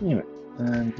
Anyway, and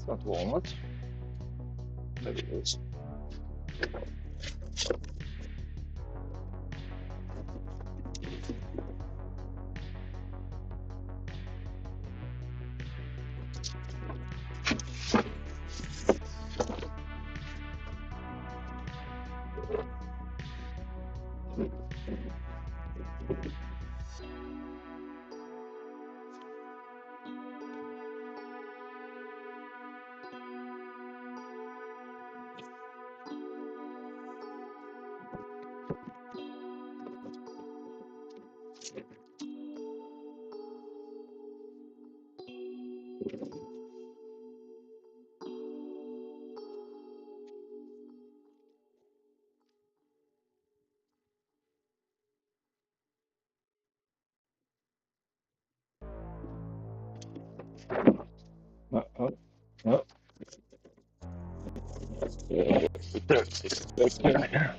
it's not walnut. There it is. Oh, oh, oh. That's good.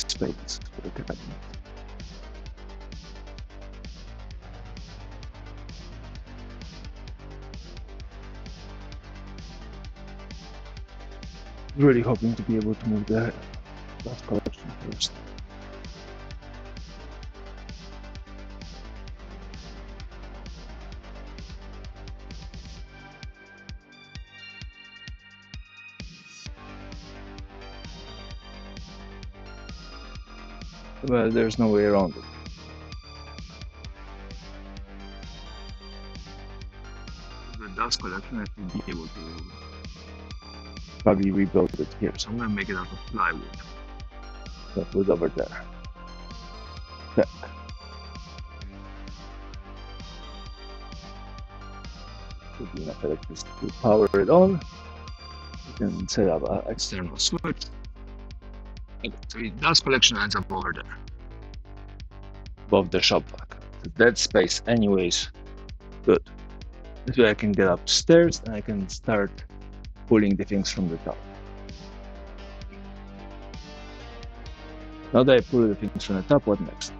Space for the cabinet. Really hoping to be able to move the last collection first. Well, there's no way around it. The dust collection, I should be able to probably rebuild it here. So I'm gonna make it out of plywood. That was over there. Check. Should be enough electricity to power it on. You can set up an external switch. So the dust collection ends up over there, above the shop vac. The dead space, anyways, good. This way I can get upstairs and I can start pulling the things from the top. Now that I pull the things from the top, what next?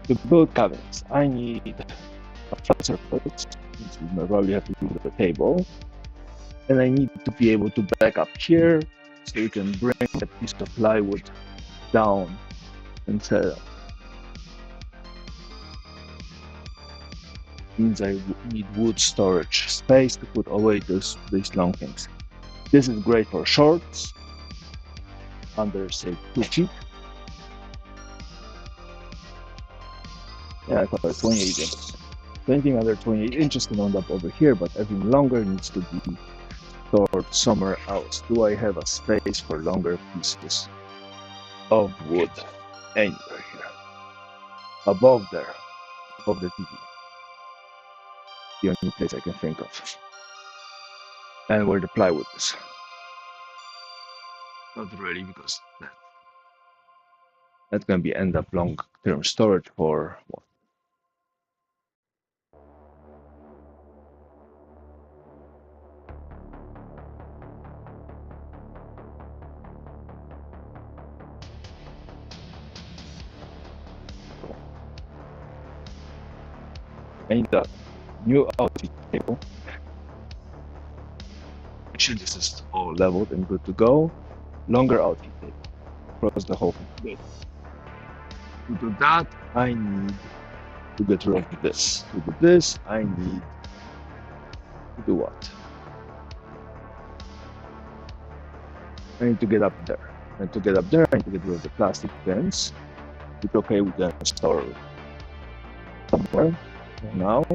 To build cabinets, I need a flat surface, which we probably have to do with the table. And I need to be able to back up here so you can bring a piece of plywood down and set it up. Means I need wood storage space to put away these long things. This is great for shorts under, say, 2 feet. Yeah, I call it 28 inches. Anything under 28 inches can end up over here, but everything longer needs to be stored somewhere else. Do I have a space for longer pieces of wood? Anywhere here. Above there. Above the TV. The only place I can think of. And where the plywood is. Not really, because that's going to be end up long-term storage for what? I need a new outfit table. Make sure this is all leveled and good to go. Longer outfit table across the whole thing. To do that, I need to get rid of this. To do this, I need to do what? I need to get up there. And to get up there, I need to get rid of the plastic bins. It's okay, we can store somewhere now.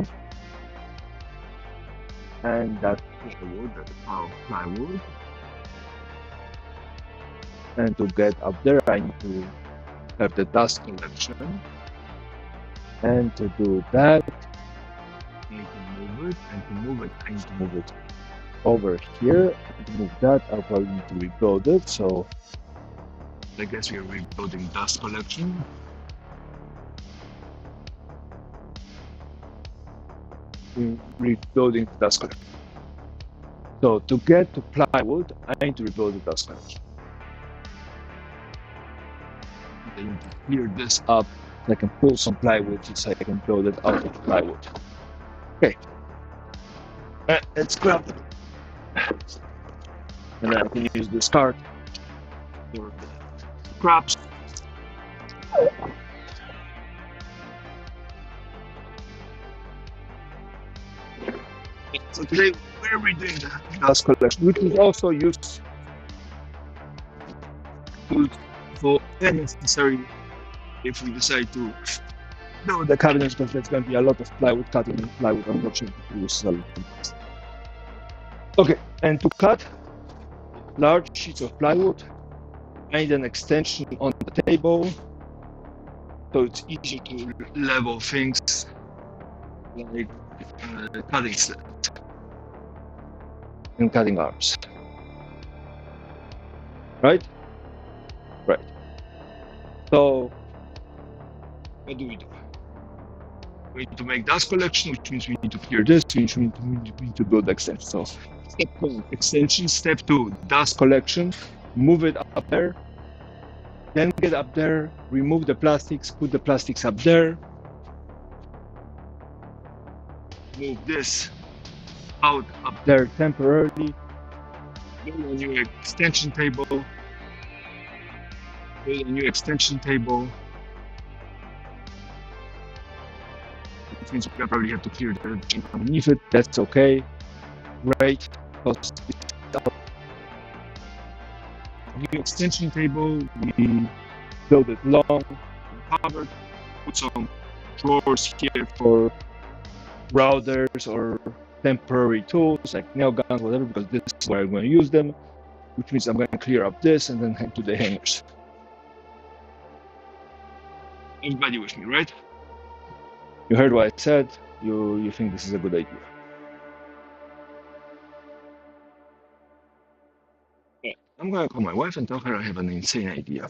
And that's plywood, that's plywood. And to get up there, I need to have the dust collection. And to do that, I need to move it, and to move it, I need to move it over here. And to move that, I'll probably need to rebuild it. So I guess we're rebuilding dust collection. We're rebuilding the dust collection. So to get to plywood, I need to rebuild the dust collection. I need to clear this up. I can pull some plywood so I can build it out of plywood. Okay. Let's grab it. And then I can use this cart for the crops. So today we're redoing the dust collection, which is also used for any necessary if we decide to build the cabinets, because there's going to be a lot of plywood cutting and plywood unfortunately. Okay, and to cut large sheets of plywood, I need an extension on the table so it's easy to level things like cutting sled and cutting arms. Right? Right. So what do? We need to make dust collection, which means we need to clear this, which means we need to build extension. So step 1, extension. Step 2, dust collection. Move it up there. Then get up there, remove the plastics, put the plastics up there. Move this out up there temporarily. Build a new extension table. Build a new extension table. Which means we probably have to clear the dirt underneath it. That's okay. Great. New extension table. We build it long and covered. Put some drawers here for routers or temporary tools like nail guns, whatever, because this is where I'm going to use them. Which means I'm going to clear up this and then head to the hangers. Everybody with me, right? You heard what I said. You think this is a good idea? Yeah. I'm gonna call my wife and tell her I have an insane idea.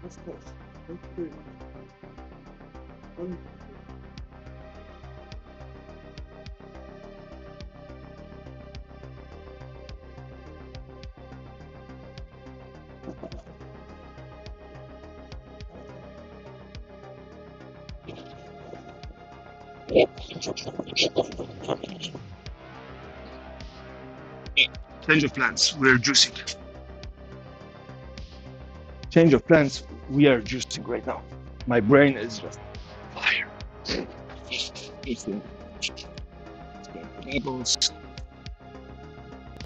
Of course. Thank you very much. Change of plans. We're juicing. Change of plans. We are juicing right now. My brain is just fire. Labels.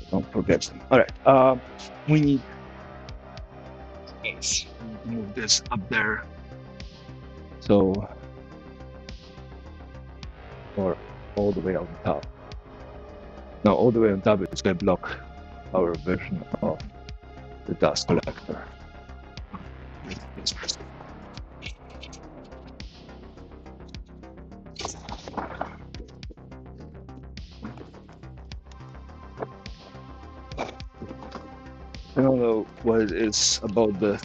Don't forget them. All right. We need space. We need to move this up there. So, or all the way on top. Now, all the way on top is going to block our version of the dust collector. I don't know what it is about the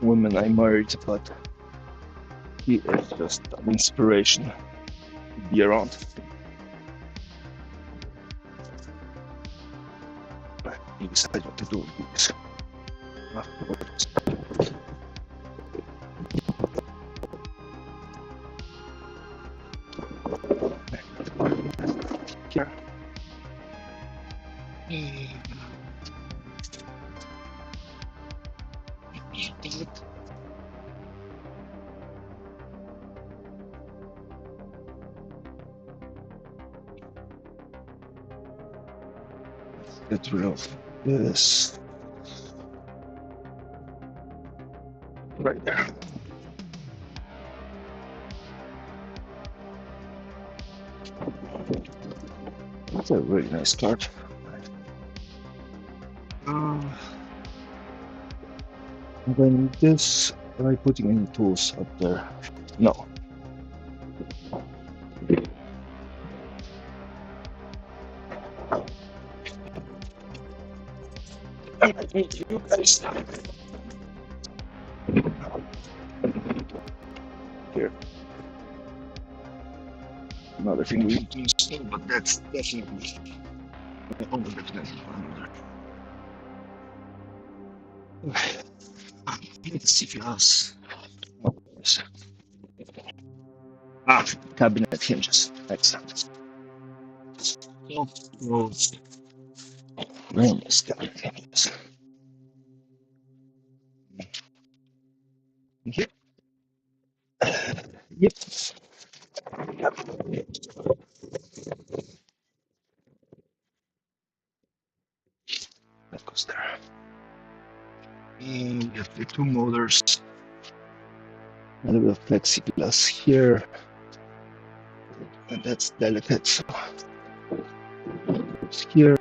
woman I married, but he is just an inspiration to be around. He decided what to do with this afterwards. Here. Get rid of this right there. That's a really nice card. I'm going to need this. Am I putting any tools up there? No. I might need you guys. Here. Another thing we need to install, but that's definitely over the place. Let's see if else. Cabinet hinges. Excellent. Closed. Rainless cabinet hinges. Here. Yep. That goes there. And we have the two motors. A little bit of plexiglass here. And that's delicate. So it's here.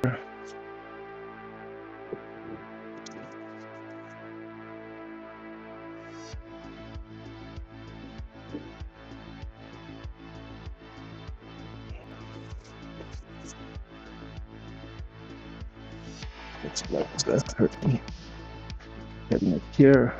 It's like it's gonna hurt me. Getting it here.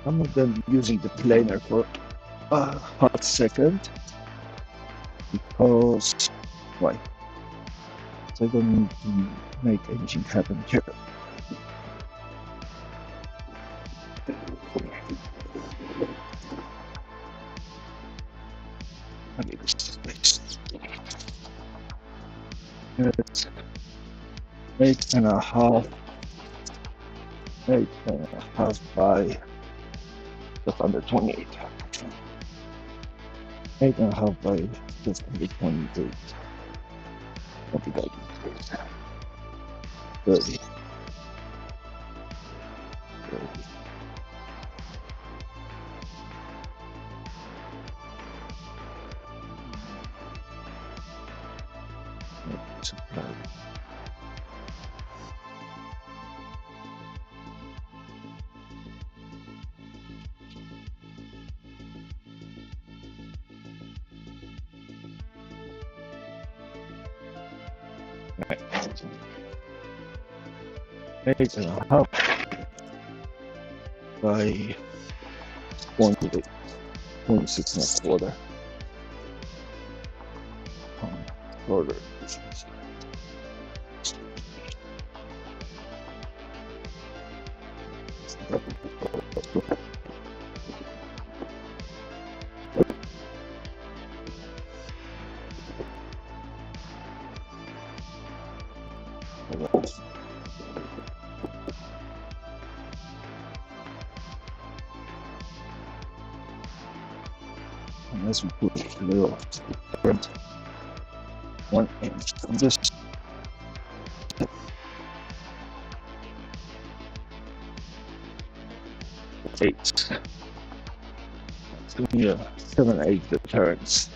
Some of them using the planer for a hot second because why? So I don't need to make anything happen here. I need this space. It's 8.5, 8.5 by just under 28. 8.5 by just under 28. What did I do? 30. 30. Supply. Right. 8.5 by 28, 26.25. Quarter. Unless we put a little different 1 inch from this. Eight. Give me a 7-8 deterrence.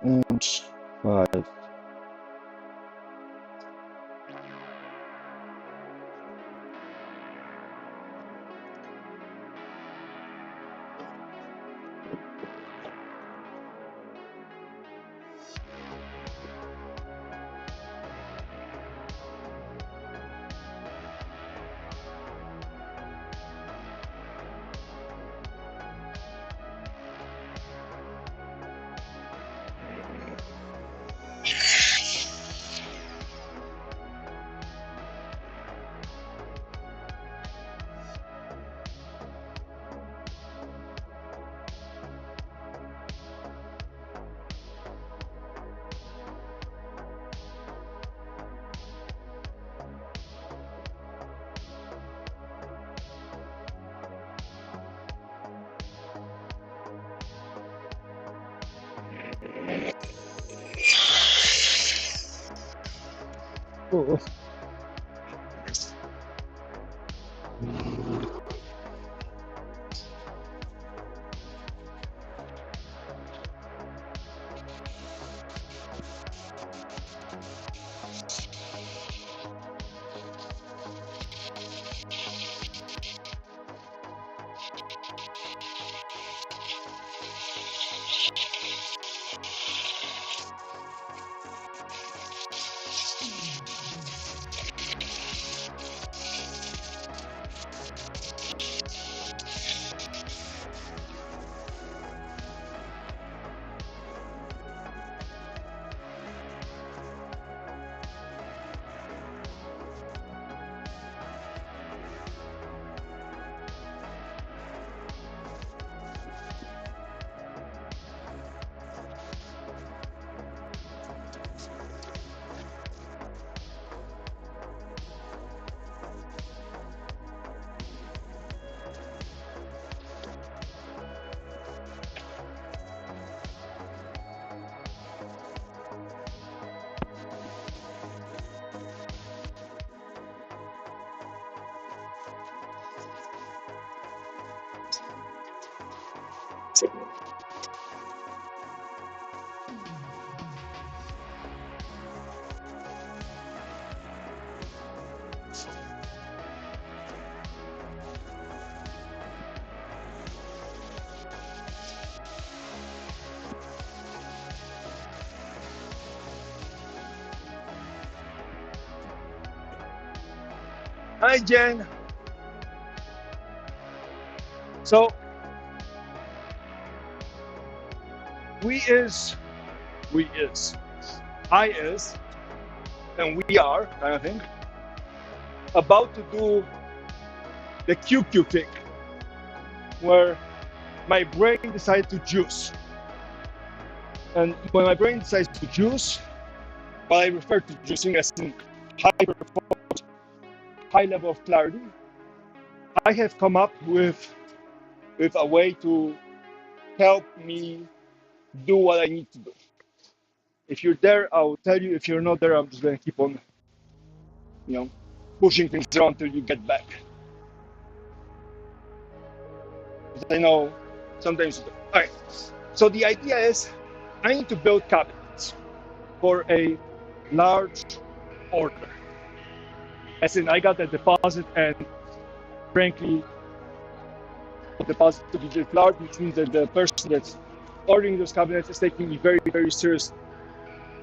Inch 5. Oh. Hi, Jen. So I is, and we are kind of thing about to do the QQ thing, where my brain decides to juice. And when my brain decides to juice, what I refer to juicing as in high level of clarity, I have come up with a way to help me do what I need to do. If you're there, I'll tell you. If you're not there, I'm just going to keep on, pushing things around till you get back. Because I know sometimes you do. All right. So the idea is I need to build cabinets for a large order. As in, I got a deposit, and frankly, the deposit to be large, which means that the person that's ordering those cabinets is taking me very, very seriously.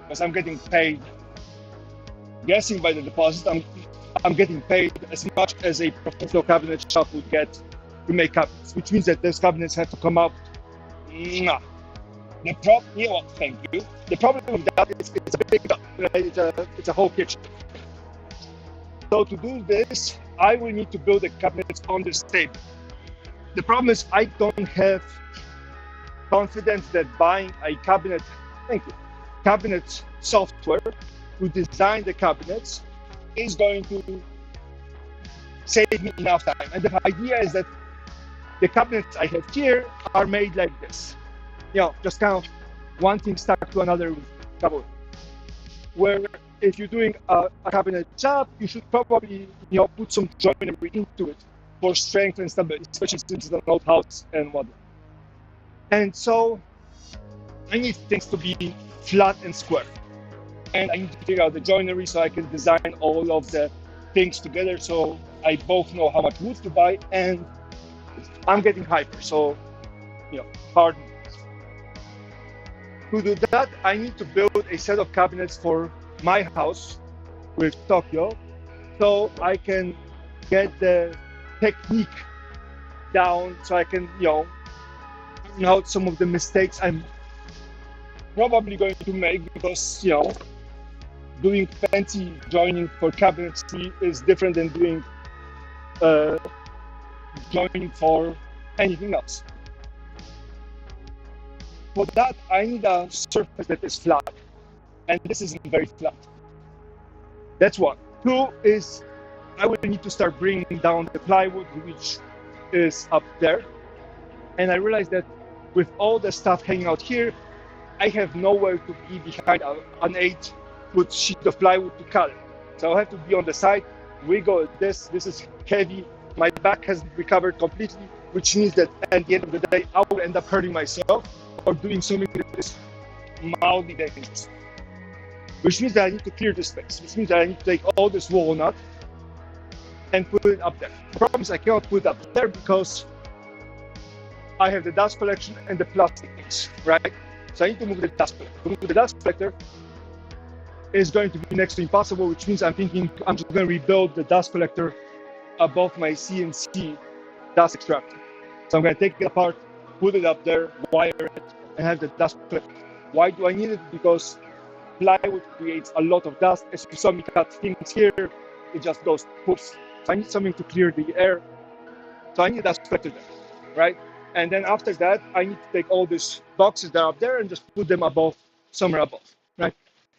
Because I'm getting paid, guessing by the deposit, I'm getting paid as much as a professional cabinet shop would get to make cabinets, which means that those cabinets have to come out. Thank you. The problem with that is it's a big job, right? It's a whole kitchen. So to do this, I will need to build the cabinets on this table. The problem is I don't have confidence that buying a cabinet software to design the cabinets is going to save me enough time. And the idea is that the cabinets I have here are made like this. Just kind of one thing stuck to another couple. Where if you're doing a cabinet job, you should probably put some joinery into it for strength and stability, especially since it's an old house and whatnot. And so I need things to be flat and square. And I need to figure out the joinery so I can design all of the things together, so I both know how much wood to buy, and I'm getting hyper, so pardon. To do that, I need to build a set of cabinets for my house with Tokyo, so I can get the technique down, so I can iron out some of the mistakes I'm probably going to make, because doing fancy joining for cabinets is different than doing joining for anything else. For that, I need a surface that is flat, and this isn't very flat. That's one. Two is I will need to start bringing down the plywood, which is up there. And I realized that with all the stuff hanging out here, I have nowhere to be behind an 8-foot sheet of plywood to cut it. So I have to be on the side, wiggle this. This is heavy. My back hasn't recovered completely, which means that at the end of the day, I will end up hurting myself or doing something that is mildly dangerous. Which means that I need to clear this space, which means that I need to take all this walnut and put it up there. The problem is I cannot put it up there because I have the dust collection and the plastic things, right? So I need to move the dust collector. To move the dust collector is going to be next to impossible, which means I'm thinking I'm just going to rebuild the dust collector above my CNC dust extractor. So I'm going to take it apart, put it up there, wire it, and have the dust collector. Why do I need it? Because plywood creates a lot of dust. As you saw me cut things here, it just goes poof. So I need something to clear the air. So I need a dust collector there, right? And then after that, I need to take all these boxes that are up there and just put them somewhere above, right?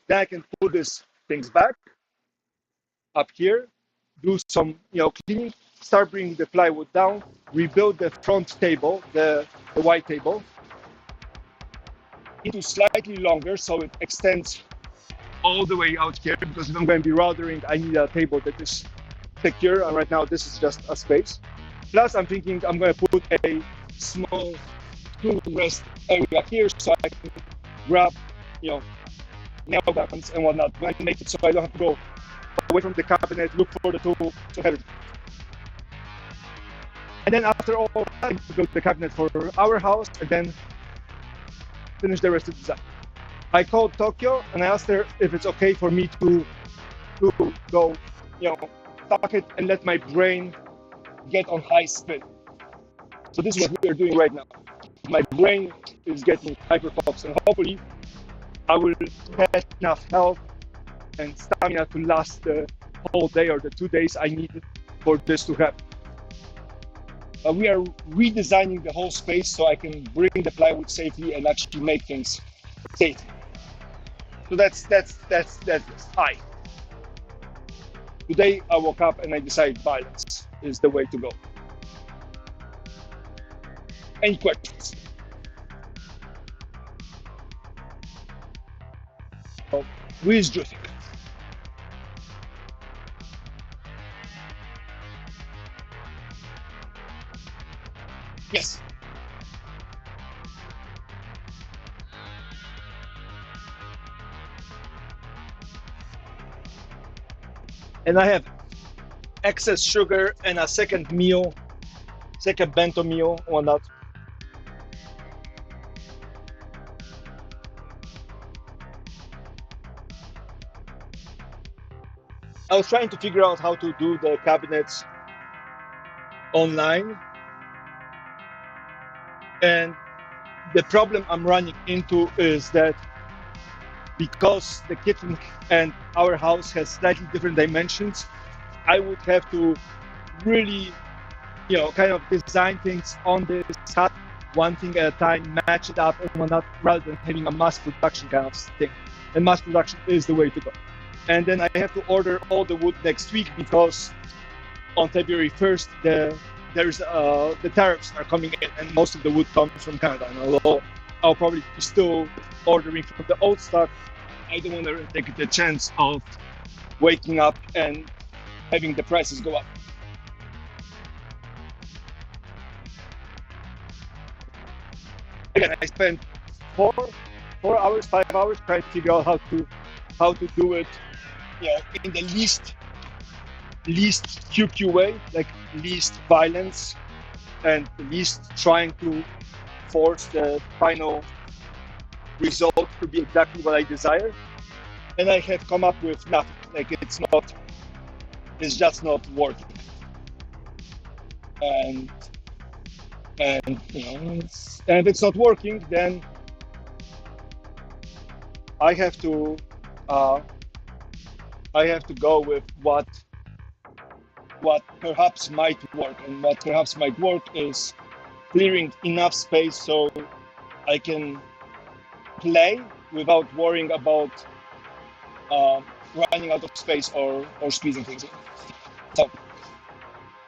Then I can put these things back up here, do some, cleaning, start bringing the plywood down, rebuild the front table, the white table, into slightly longer so it extends all the way out here, because if I'm going to be routering, I need a table that is secure, and right now this is just a space. Plus, I'm thinking I'm going to put a small tool rest area here so I can grab, nail guns and whatnot when I make it, so I don't have to go away from the cabinet, look for the tool, so everything. And then after all, I need to build the cabinet for our house and then finish the rest of the design. I called Tokyo and I asked her if it's okay for me to go, stuck it and let my brain get on high spin. So this is what we are doing right now. My brain is getting hyper-focused, and hopefully I will have enough health and stamina to last the whole day or the 2 days I need for this to happen. We are redesigning the whole space so I can bring the plywood safely and actually make things safe. So that's high. Today I woke up and I decided violence is the way to go. Any questions? So, who is drifting? Yes. And I have excess sugar and a second bento meal or not. I was trying to figure out how to do the cabinets online, and the problem I'm running into is that because the kitchen and our house has slightly different dimensions, I would have to really, kind of design things on this cut one thing at a time, match it up and whatnot, rather than having a mass production kind of thing. And mass production is the way to go. And then I have to order all the wood next week because on February 1st, the tariffs are coming in, and most of the wood comes from Canada. And although I'll probably be still ordering from the old stock, I don't want to take the chance of waking up and having the prices go up. Again, I spent 5 hours trying to figure out how to do it, in the least QQ way, like least violence and least trying to force the final result to be exactly what I desire. And I have come up with nothing. Like it's just not working. And if it's not working, then I have to go with what perhaps might work. And what perhaps might work is clearing enough space so I can play without worrying about running out of space or squeezing things in. So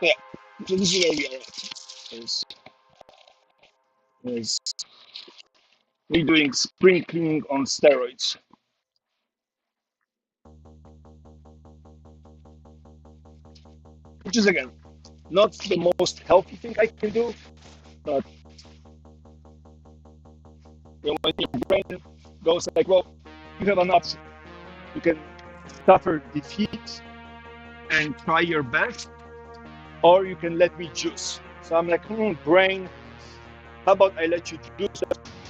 yeah, so this is where we are at. Is we're doing spring cleaning on steroids. Which is, again, not the most healthy thing I can do, but when your brain goes like, well, you have an option. You can suffer defeat and try your best, or you can let me juice. So I'm like, brain, how about I let you juice?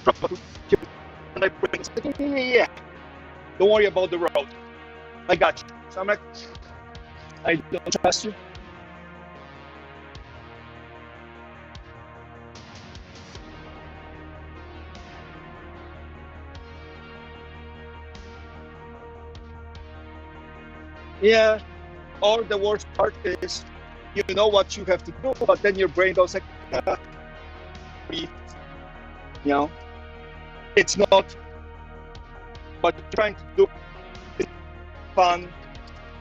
And my brain is like, yeah, don't worry about the road. I got you. So I'm like, I don't trust you. Yeah, or the worst part is, you know what you have to do, but then your brain goes like, it's not what you're trying to do. It's fun,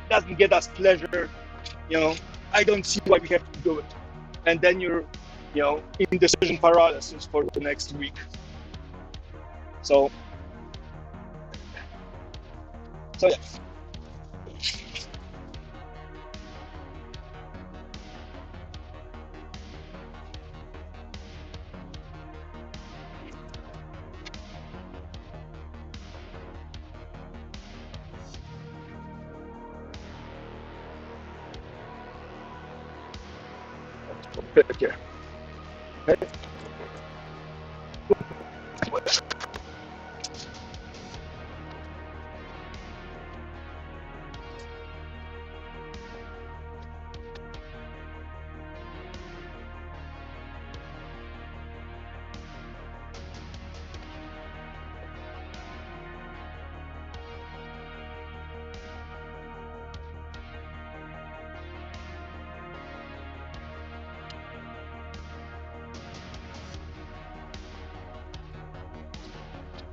doesn't get us pleasure. I don't see why we have to do it. And then you're, in decision paralysis for the next week. So yeah. Here. Okay.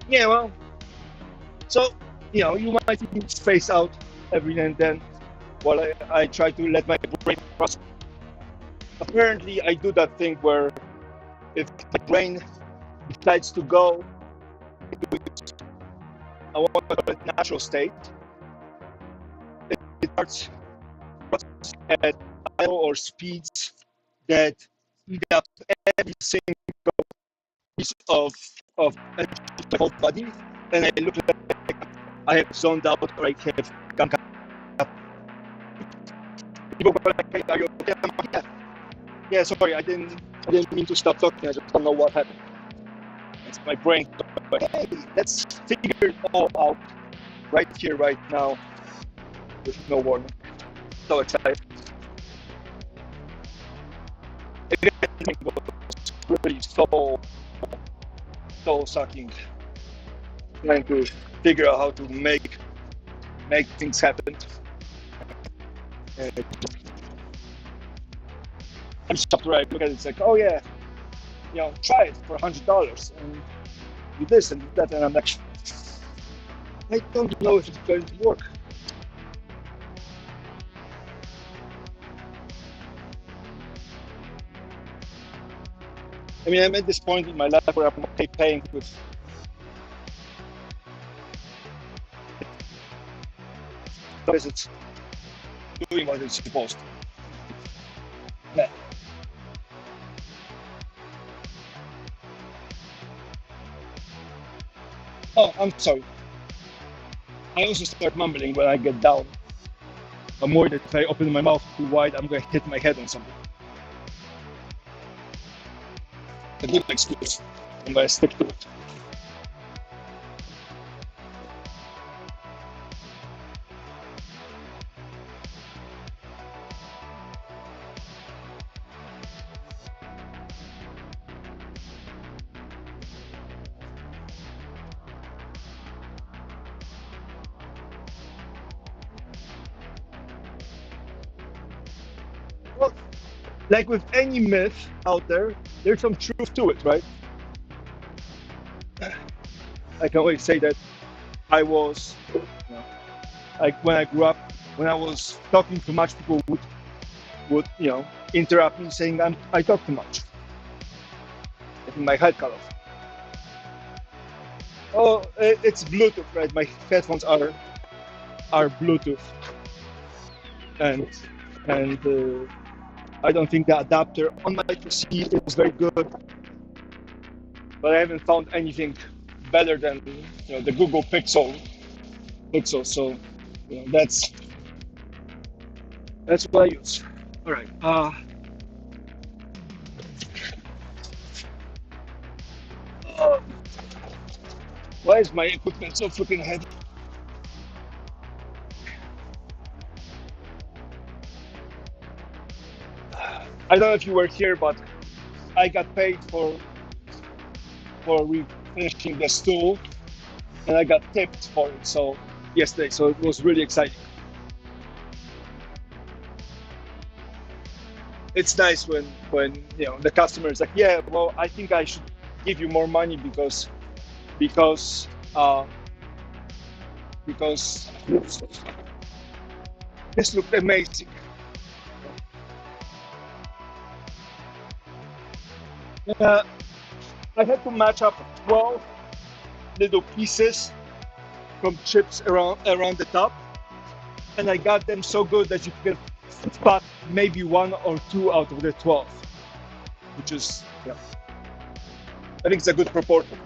Yeah, well, so you might see me space out every now and then while I try to let my brain process. Apparently, I do that thing where if my brain decides to go, I want to call it natural state, it starts at or speeds that eat up every single piece of my whole body, and I look like I have zoned out or I have gone up. People go like, "Hey, are you okay?" I'm like, yeah, yeah. Sorry, I didn't mean to stop talking. I just don't know what happened. It's my brain. But hey, let's figure it all out right here, right now, with no warning. So excited. It was really so sucking. Trying to figure out how to make things happen. And I'm shocked, right? Look at it, it's like, oh yeah, try it for $100 and do this and do that, and I'm like, I don't know if it's going to work. I mean, I'm at this point in my life where I'm okay paying with because it's doing what it's supposed to. Yeah. Oh, I'm sorry. I also start mumbling when I get down. I'm worried that if I open my mouth too wide, I'm going to hit my head on something. A good excuse. I'm going to stick to it. Well, like with any myth out there, there's some truth to it, right? I can always say that I was, like when I grew up, when I was talking too much, people would interrupt me saying I talk too much. Getting my head cut off. Oh, it's Bluetooth, right? My headphones are Bluetooth, and I don't think the adapter on my PC is very good, but I haven't found anything better than the Google Pixel. So that's what I use. All right. Uh, why is my equipment so freaking heavy? I don't know if you were here, but I got paid for finishing the stool, and I got tipped for it. So yesterday, so it was really exciting. It's nice when the customer is like, yeah, well, I think I should give you more money because uh, because this looked amazing. Uh, I had to match up 12 little pieces from chips around the top, and I got them so good that you can spot maybe one or two out of the 12, which is I think it's a good proportion.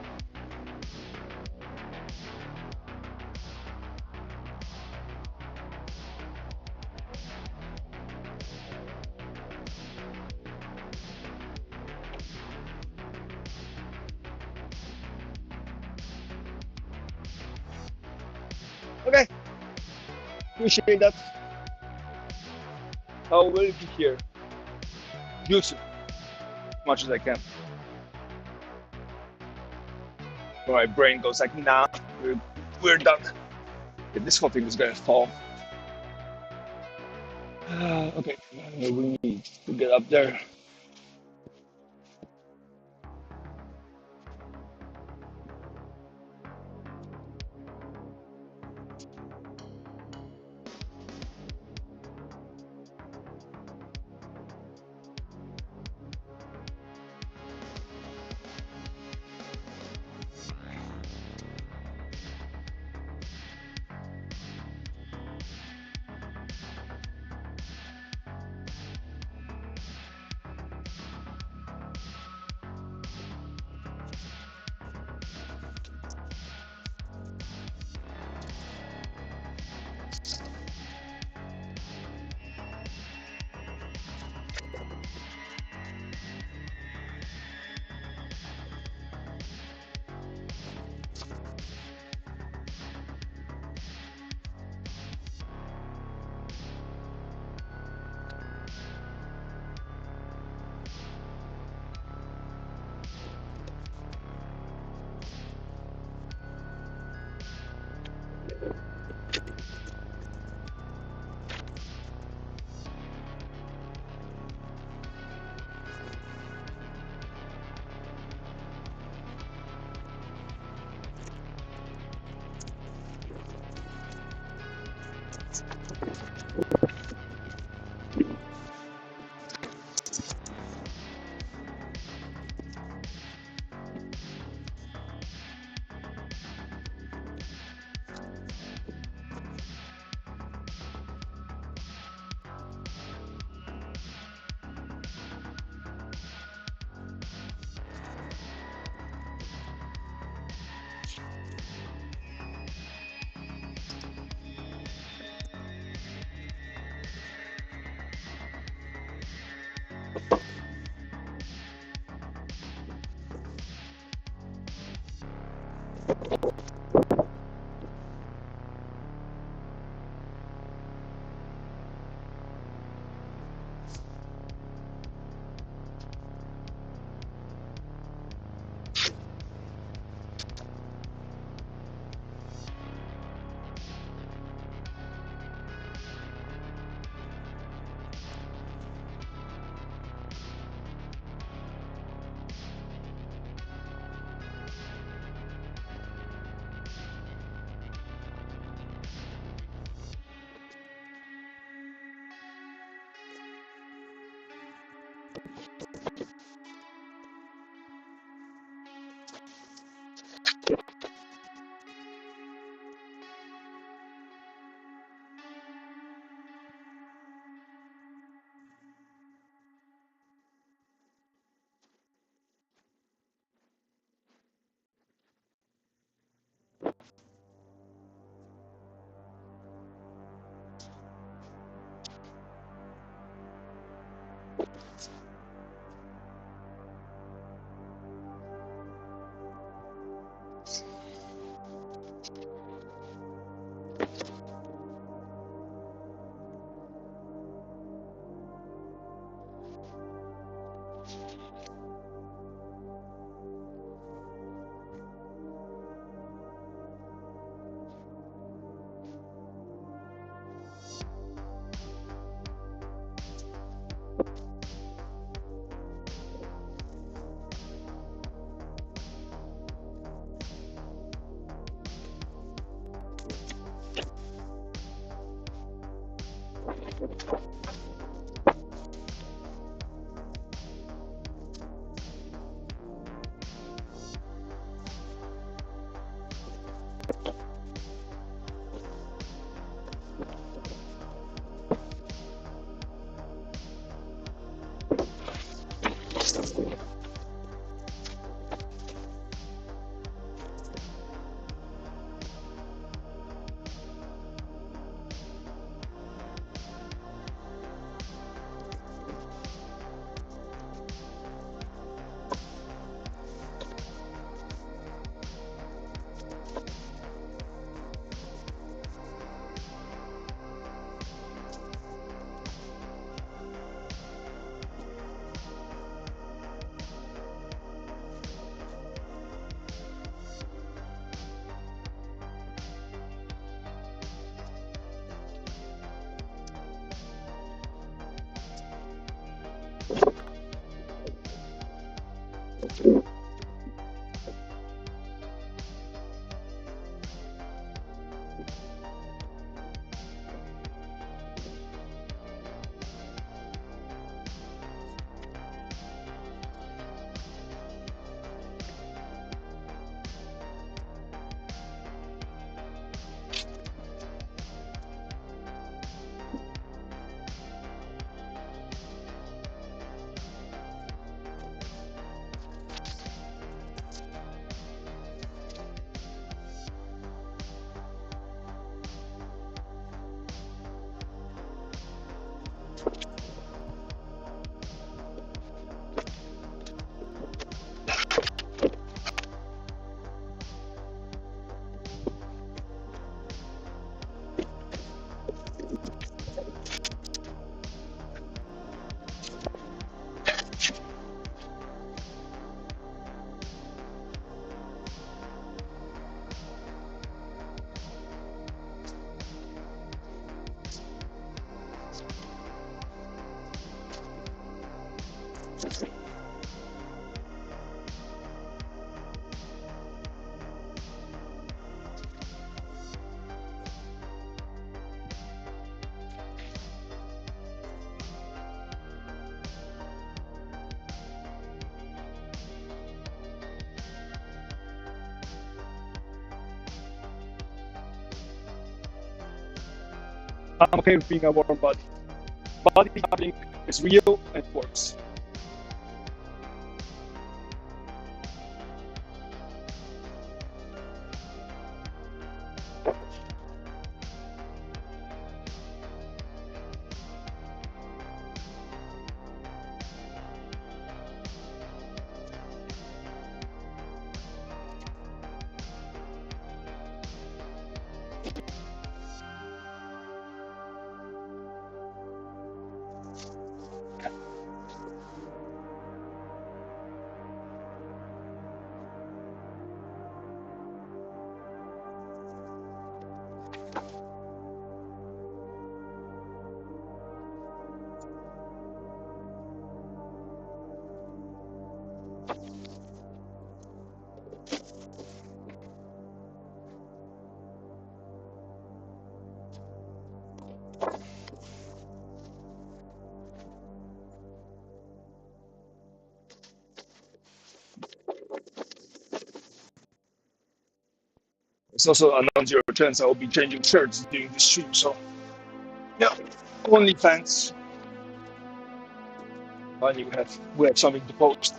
Okay, appreciate that. I will be here. Use it as much as I can. My brain goes like, nah, we're done. This whole thing is gonna fall. Okay, we need to get up there. I'm okay with being a warm body. Bodybuilding is real and works. It's also announced your chance I will be changing shirts during this stream. So yeah, OnlyFans. Finally, we have something to post.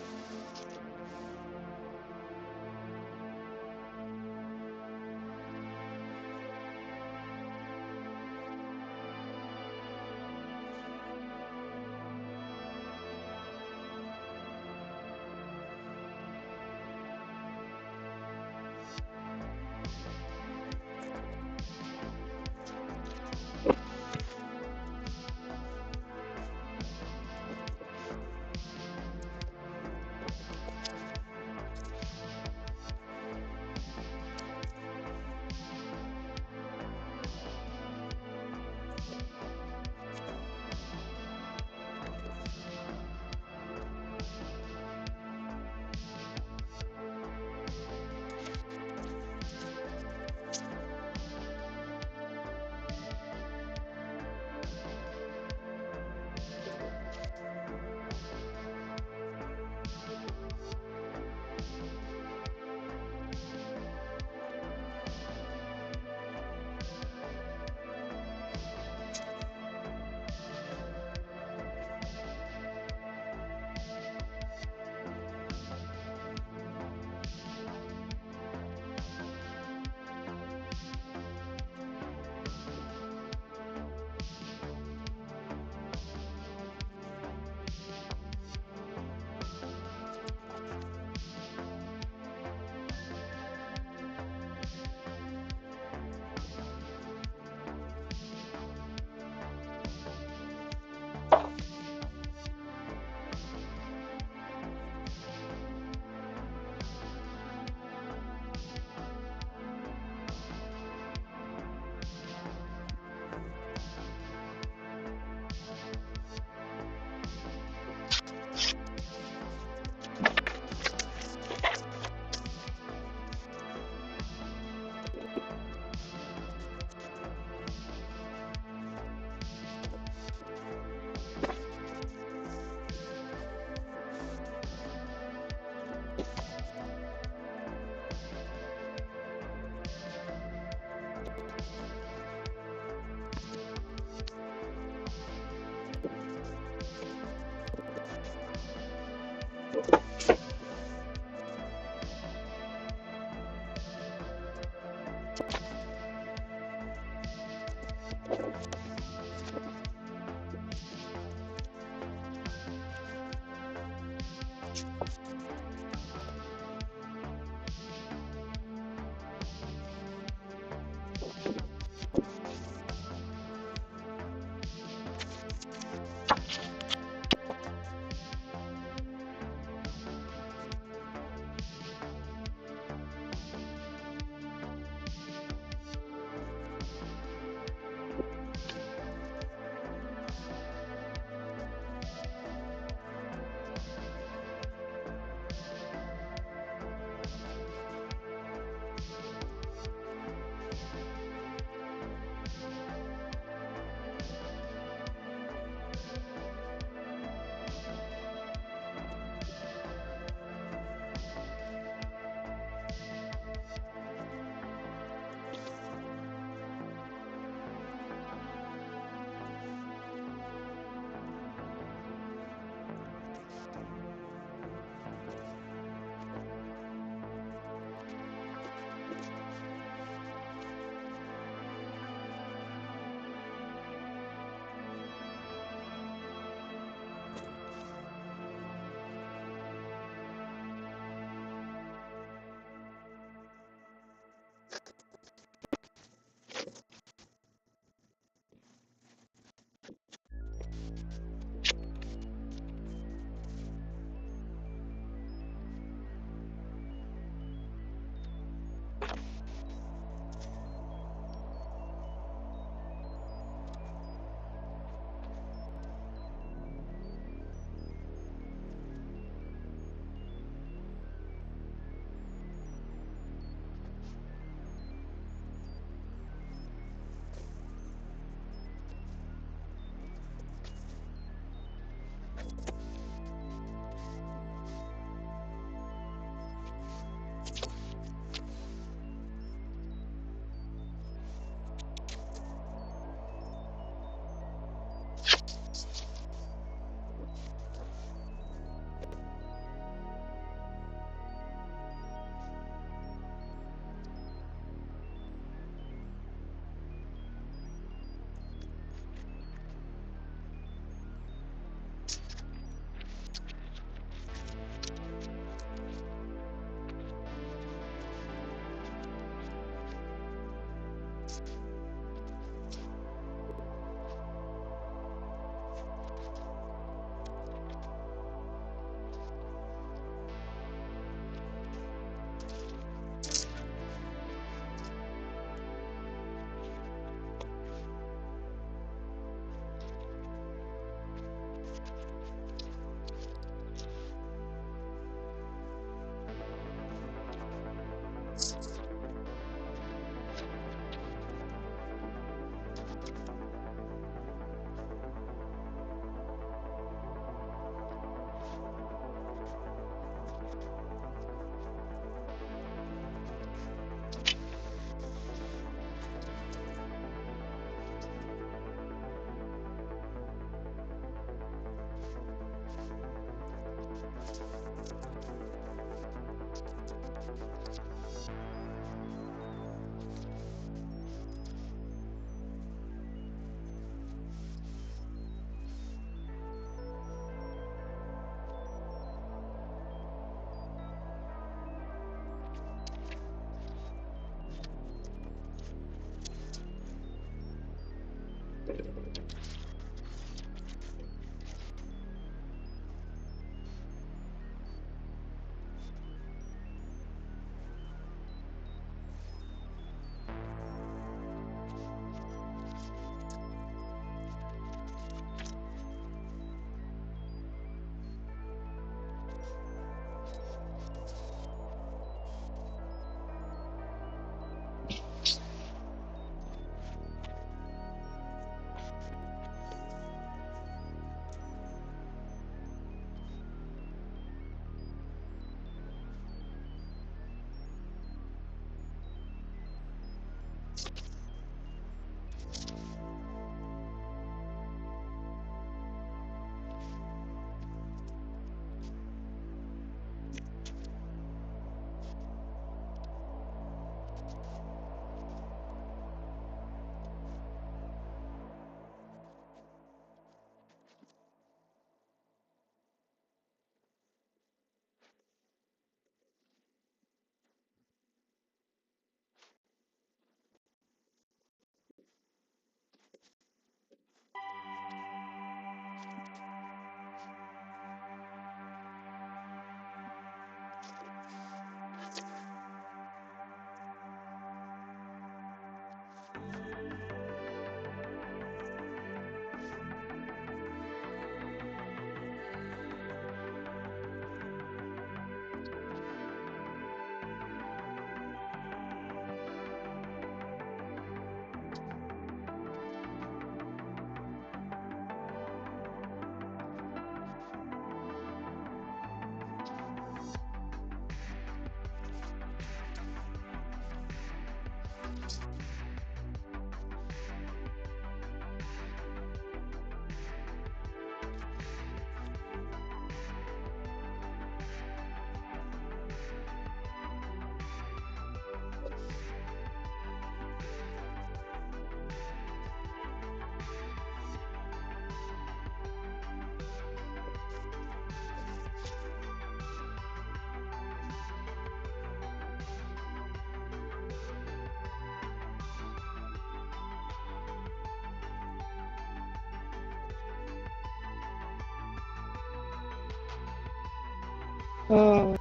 Uh,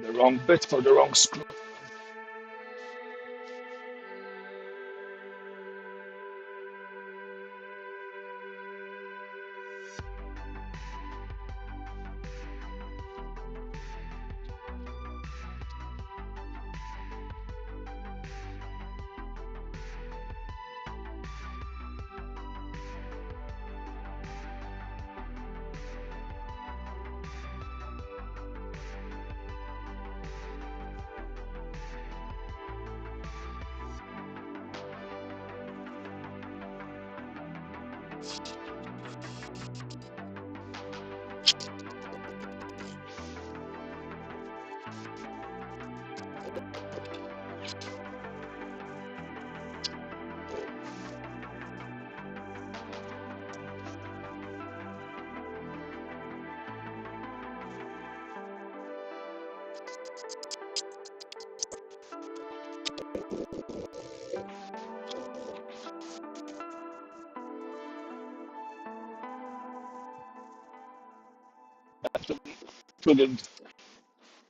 the wrong bit for the wrong screw. Shouldn't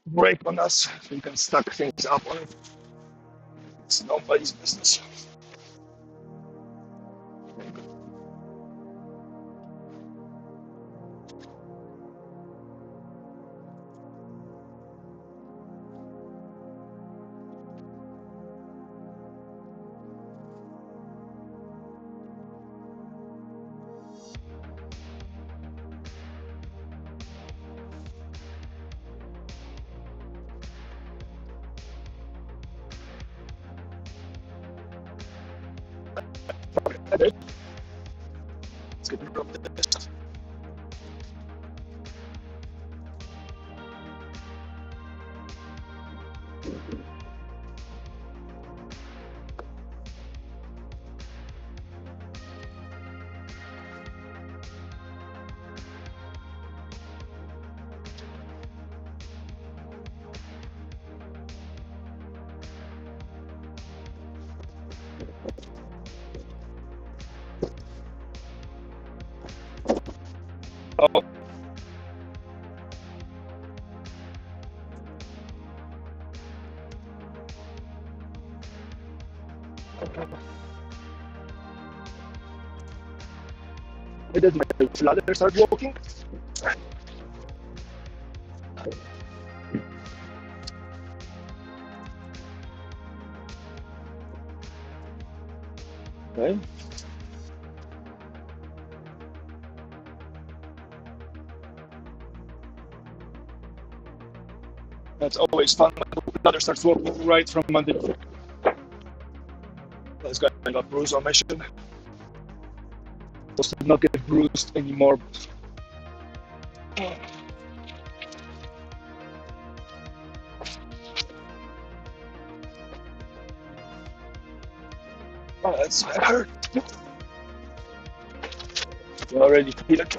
break on us. We can stack things up on it. It's nobody's business. Let's get rid of this. Oh. Why does my ladder start walking? Okay. That's always fun when the ladder starts walking right from Monday. This guy got bruised on my shin. Supposed to not get bruised anymore. Oh, that's hurt. You already feel it.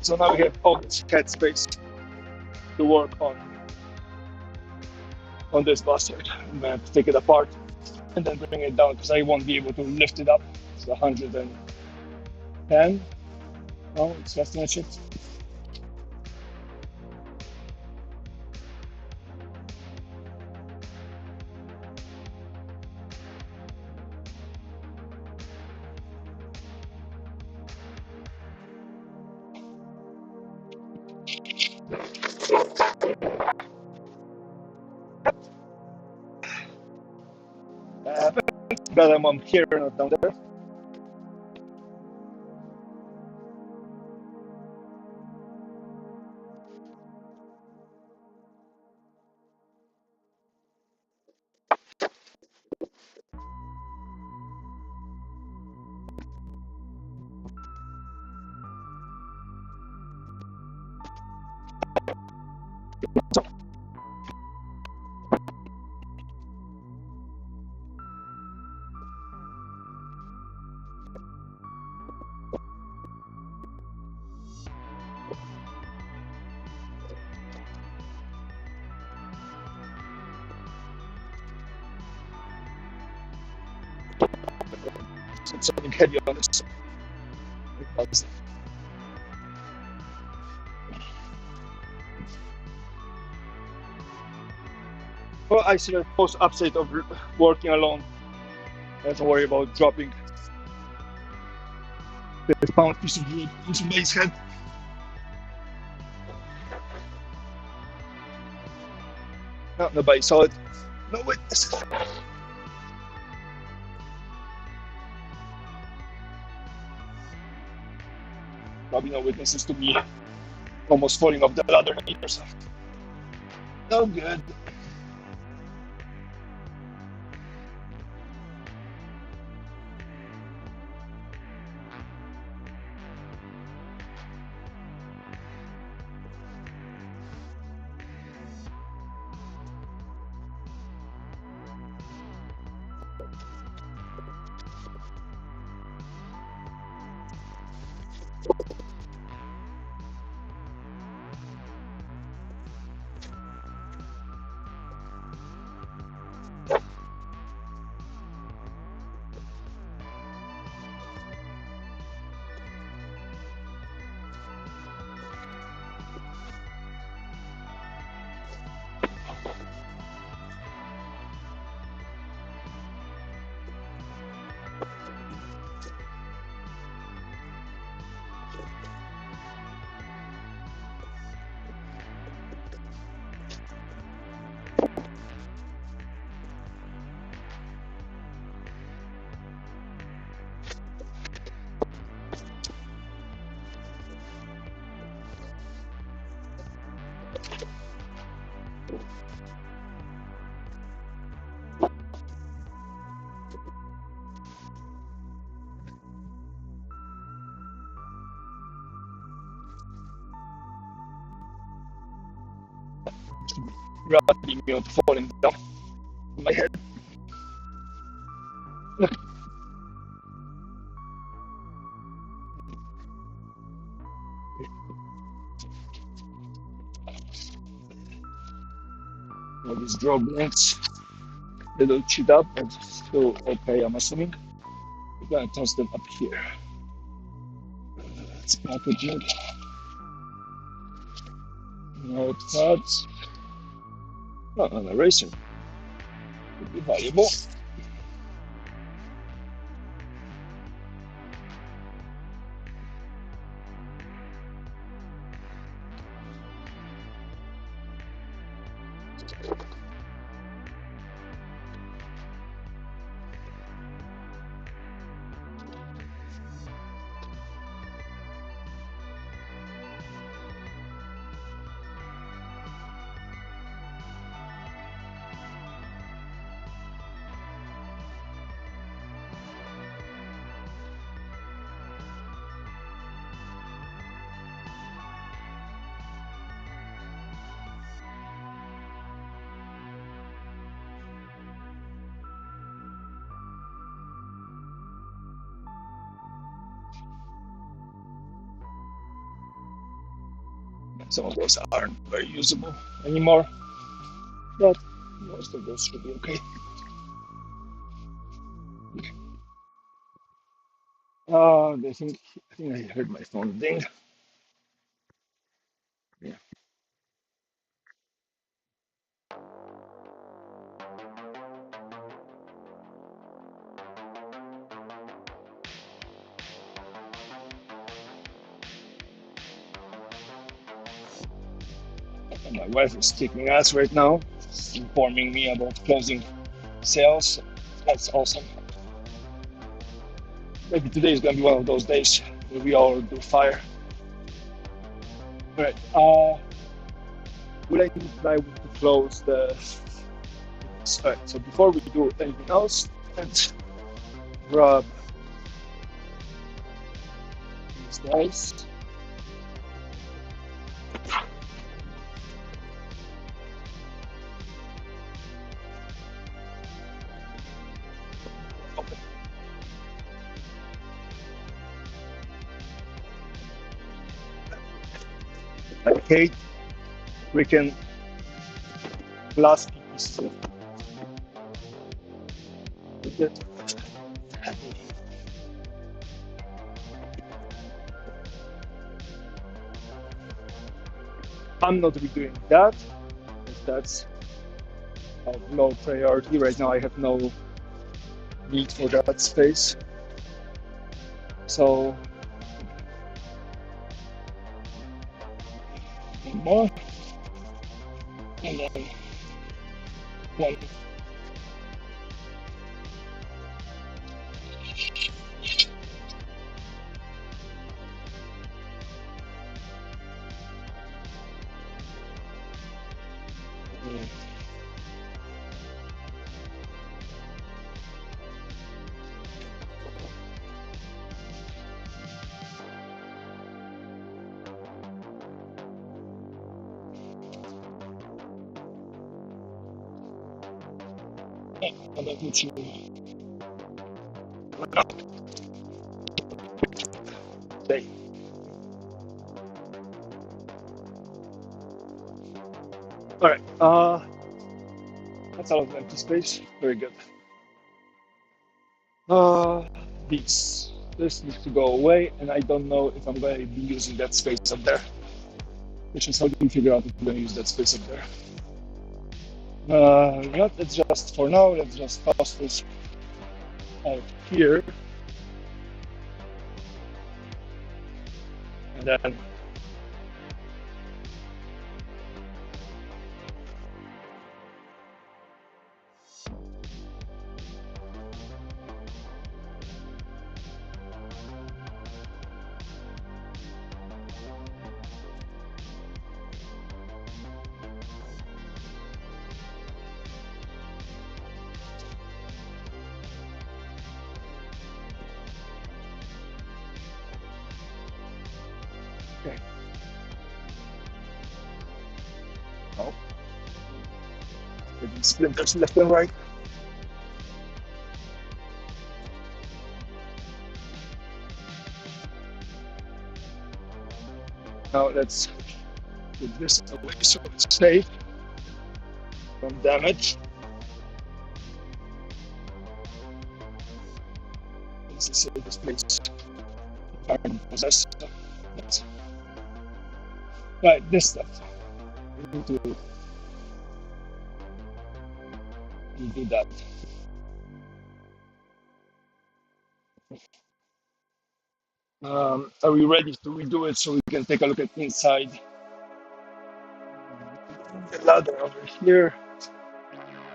So now we have all this head space to work on this bastard. I'm gonna have to take it apart and then bring it down because I won't be able to lift it up. It's 110. No, it's less than it should. But I'm here, not down there. Something heavy on this. Well, I see the most upside of working alone. I have to worry about dropping this pound piece of wood into my head. No, nobody saw it. No witnesses. Probably no witnesses to me almost falling off the ladder either. So. No good. Gravity me on falling down on my head. All these droplets, they don't cheat up and still okay, I'm assuming. We're gonna toss them up here. It's packaging. Notepads. Oh, an eraser. Could be valuable. Some of those aren't very usable anymore, but most of those should be okay. I think I heard my phone ding. Yeah. And my wife is kicking ass right now, informing me about closing sales. That's awesome. Maybe today is gonna be one of those days where we all do fire. All right. Will I need plywood to close the? All right. So before we do anything else, let's grab these guys. I hate freaking glass pieces. I'm not redoing that, because that's of low priority. Right now I have no need for that space. So more, and then One. And let me see. Okay. All right. That's out of empty space. Very good. Uh, this. This needs to go away, and I don't know if I'm going to be using that space up there. Which is how do you figure out if you're going to use that space up there? Let's just, for now, let's just toss this out here. And then okay. Oh, getting splinters left and right. Now let's put this away so it's safe from damage. This is the safest place I can possess. Right, this stuff. We need to do that. Are we ready to redo it so we can take a look at inside? The ladder over here.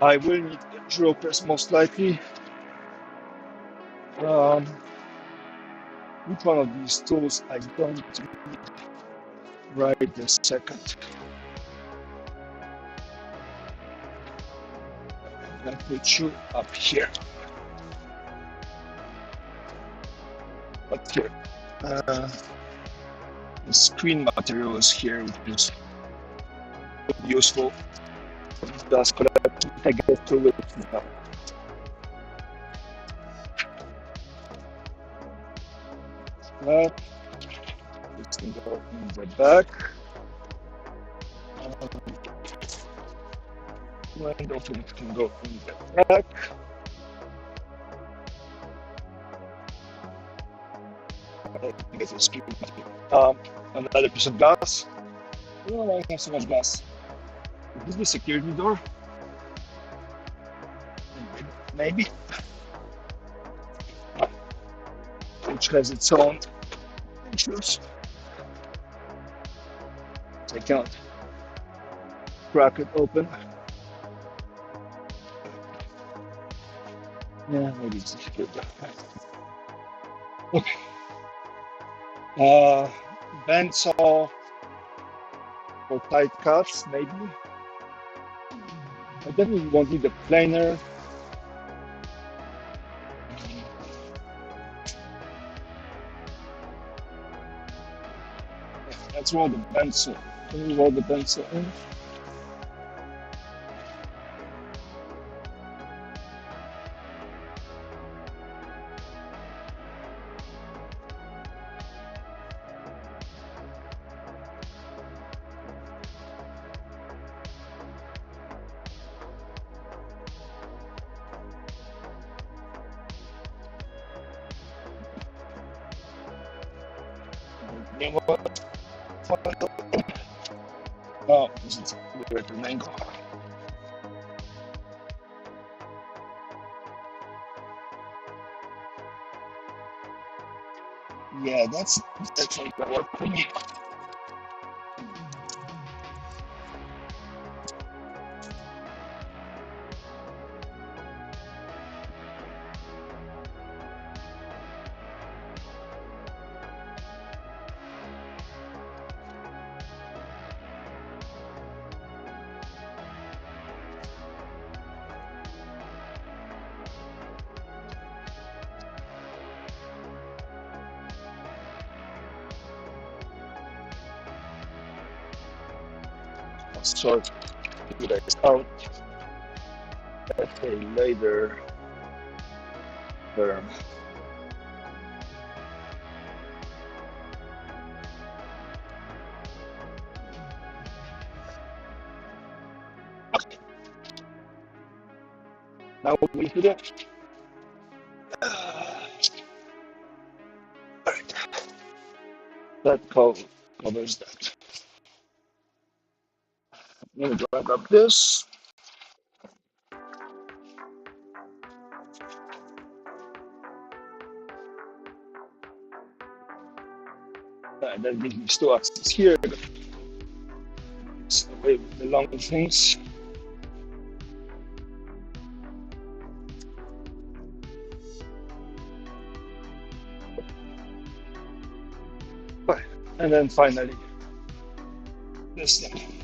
I will need a drill press most likely. Um, which one of these tools I don't need right this second. I'm gonna put you up here. Up here. The screen material is here, which is useful. Dust collection. I get through it now. That. This can go in the back. Window films can go in the back. Get a screen material. Another piece of glass. Oh, I have so much glass. Is this the security door? Maybe. Which has its own issues. I can't crack it open. Yeah, maybe it's a security door. Okay. Bandsaw for tight cuts, maybe. I definitely won't need a planer. Let's roll the bandsaw. Can we roll the bandsaw in? Oh, this is weird at an angle. Yeah, that's like the work for me. sort you guys out at a later term. Okay. Now we do that. Alright, that covers that. I'm gonna drag up this. That gives me two axes here. It's away with the long things. Right. And then finally, this thing.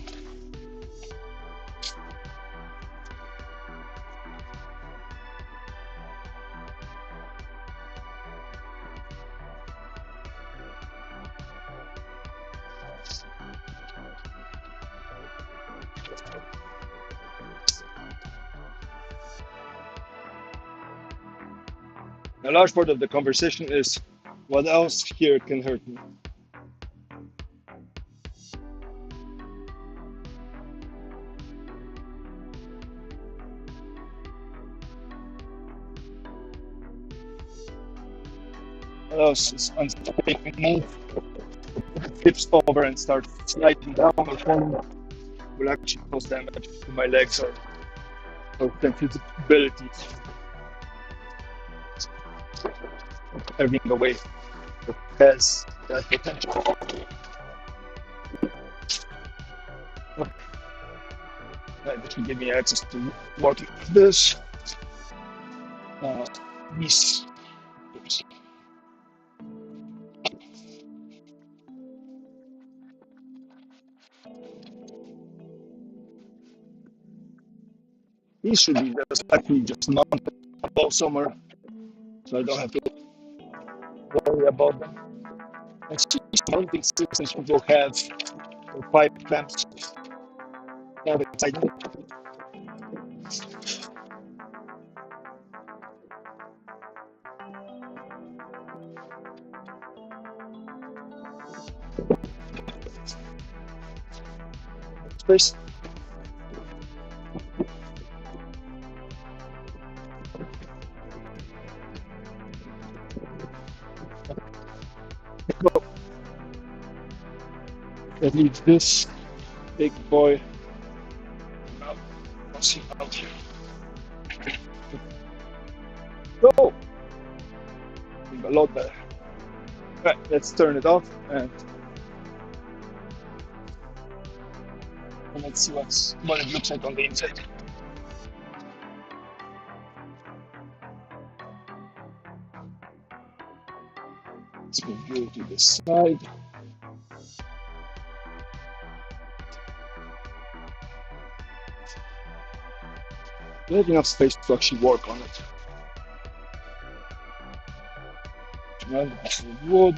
A large part of the conversation is what else here can hurt me. What else is unstable? Move, tips over and start sliding down or falling will actually cause damage to my legs or sensibility. Everything away has that potential. This will give me access to working with this. These. Oops. These should be just likely just mounted above somewhere, so I don't have to worry about them. And these mounting systems will have the 5 clamps inside them. Space. Go. That leaves this big boy out. I'll see out here. Go! A lot better. Right, let's turn it off and let's see what it looks like on the inside. Let's move you to the side. We have enough space to actually work on it. Another piece of wood.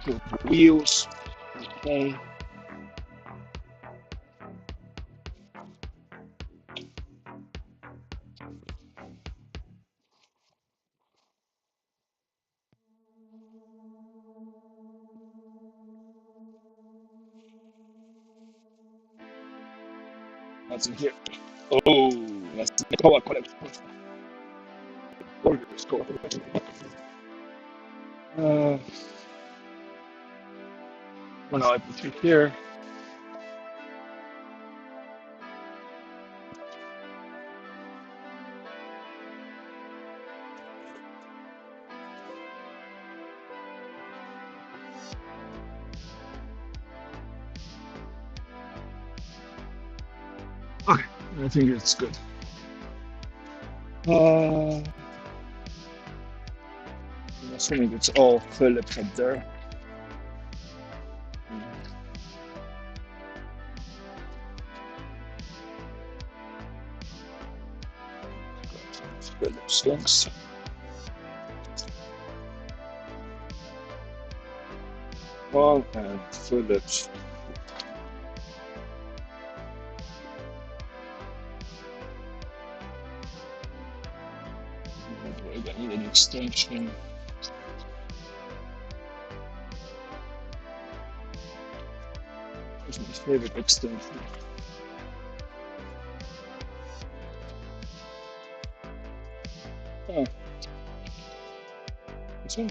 The wheels. Okay. What's in here? Oh, that's the color collection. Gorgeous color collection. Well, now I put it here. Okay, I think it's good. I'm assuming it's all Phillips up there. Phillips links. One and Phillips. I need an extension. It's my favorite extension. Oh, this one?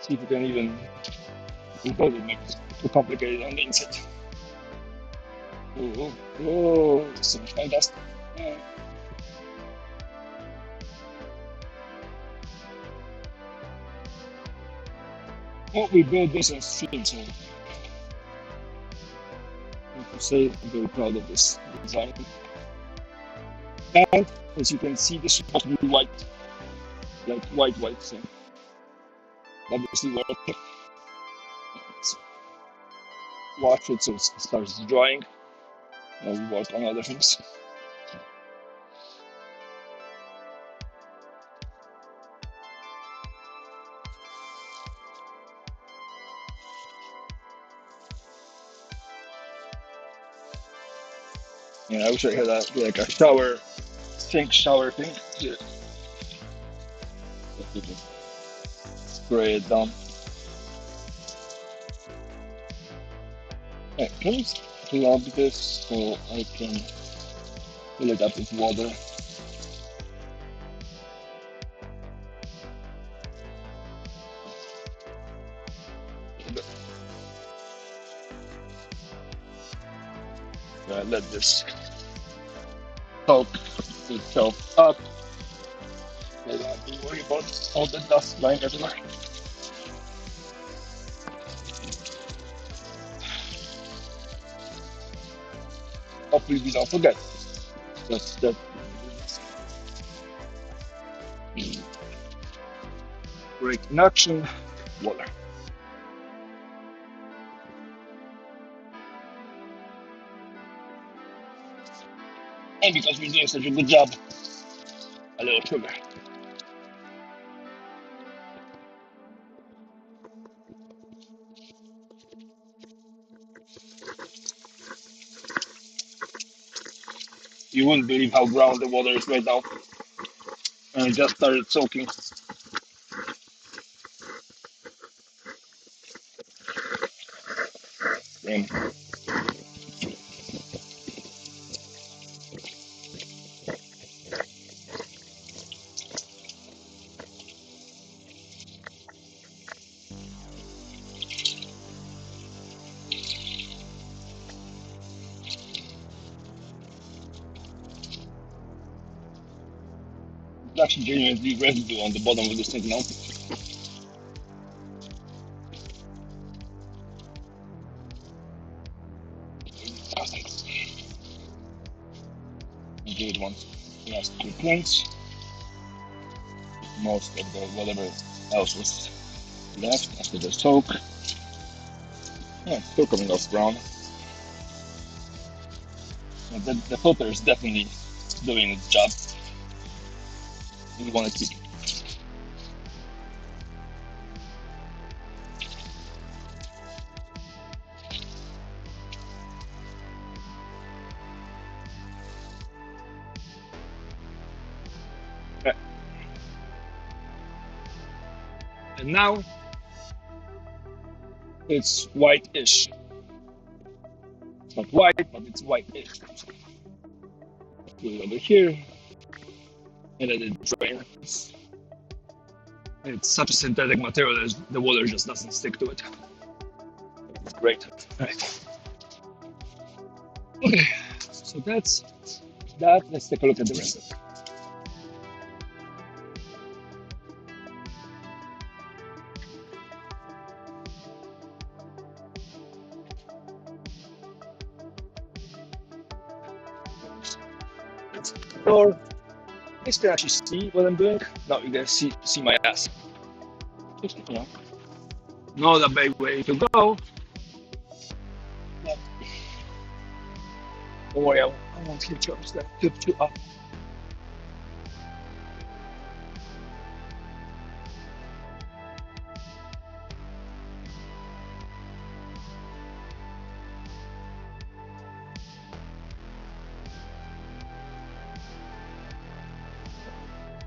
See if we can even rebuild it, make it too complicated on the inside. Oh, oh, so much fine dust. Well, we built this as stream, so I have to say I'm very proud of this design. And as you can see, this is supposed to be white, like white, so obviously water. Let's wash it so it starts drying, and we work on other things. Yeah, I wish I had like a sink shower thing. Yeah. Spray it down. Right, can you plug this so I can fill it up with water? Let this soak itself up. I don't have to worry about all the dust flying everywhere. Hopefully we don't forget. That's that. Break in action. Water. And because we're doing such a good job, a little sugar. You wouldn't believe how brown the water is right now. And it just started soaking. Damn. It's actually genuinely residue on the bottom of this thing now. Give it one last quick rinse. Most of the whatever else was left after the soak. Yeah, it's still coming off brown. The filter is definitely doing its job. We want to keep. Okay. And now it's white-ish. It's not white, but it's white-ish. Put it over here and let it drain. It's such a synthetic material that the water just doesn't stick to it. It's great. Right. Okay, so that's that. Let's take a look at the rest of it. Or you can actually see what I'm doing. Now you can see my ass. You know, not a bad way to go. But don't worry, I won't hit you that tip you up.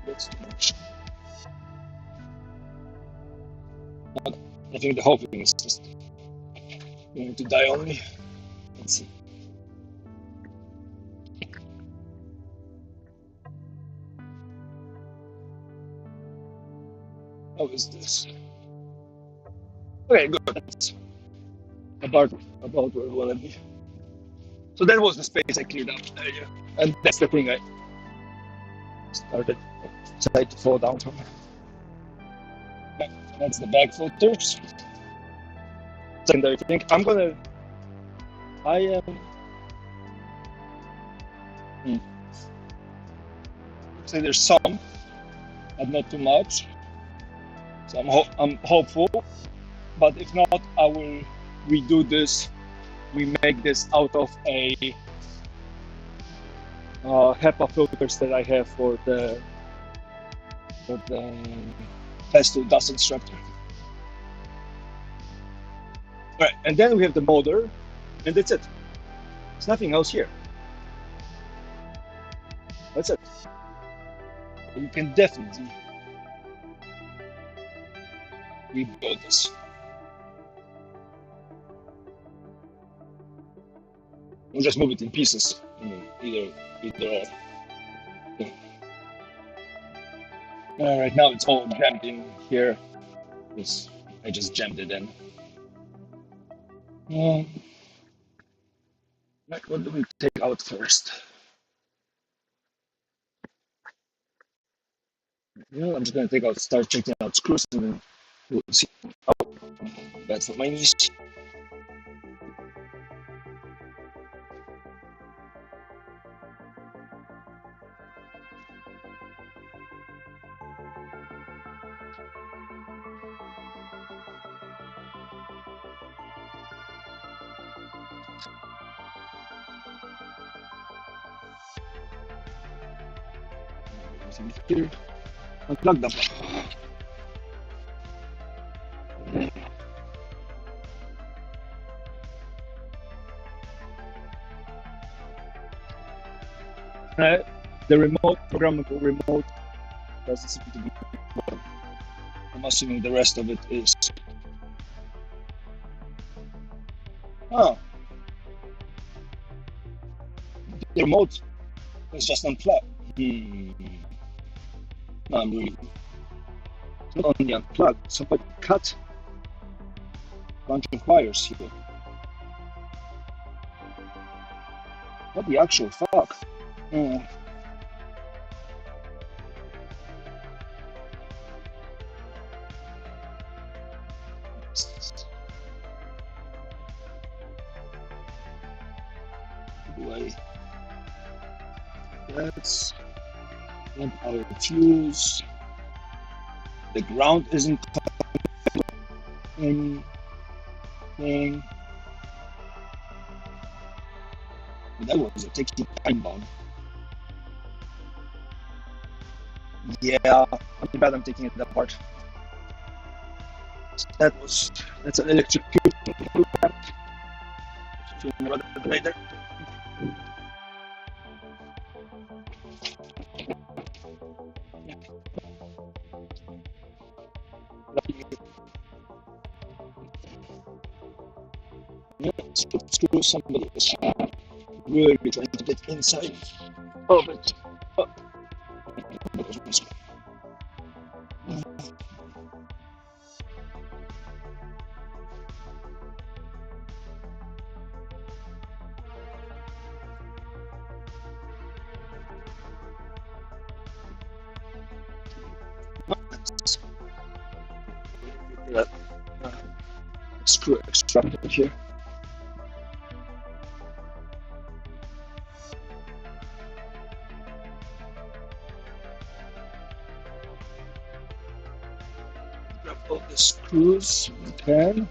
That's too much. I think the whole thing is just going to die on me. Let's see. How is this? Okay, good. That's about where we want to be. So that was the space I cleared up earlier, and that's the thing I started decided to fall down from. That's the back filters. Secondary thing. I am. Say there's some, but not too much. So I'm hopeful. But if not, I will redo this. We make this out of a HEPA filters that I have for the Festo dust extractor. All right, and then we have the motor, and that's it. There's nothing else here. That's it. You can definitely rebuild this. We'll just move it in pieces. Either or. Right now it's all jammed in here because I just jammed it in. Right, what do we take out first? I'm just gonna start checking out screws and then we'll see. Oh, that's for my knees. Here, unplug them. The remote, programmable remote, doesn't seem to be. I'm assuming the rest of it is. Oh, the remote is just unplugged. No, I'm really. It's not only unplugged, somebody cut a bunch of wires here. What the actual fuck? That's not our fuse. The ground isn't anything. That was a tricky time bomb. Yeah, I'm bad I'm taking it apart. That's an electrocution. Later. Screw somebody is really trying to get inside of it. Oh. That screw extractor here. grab all the screws we can.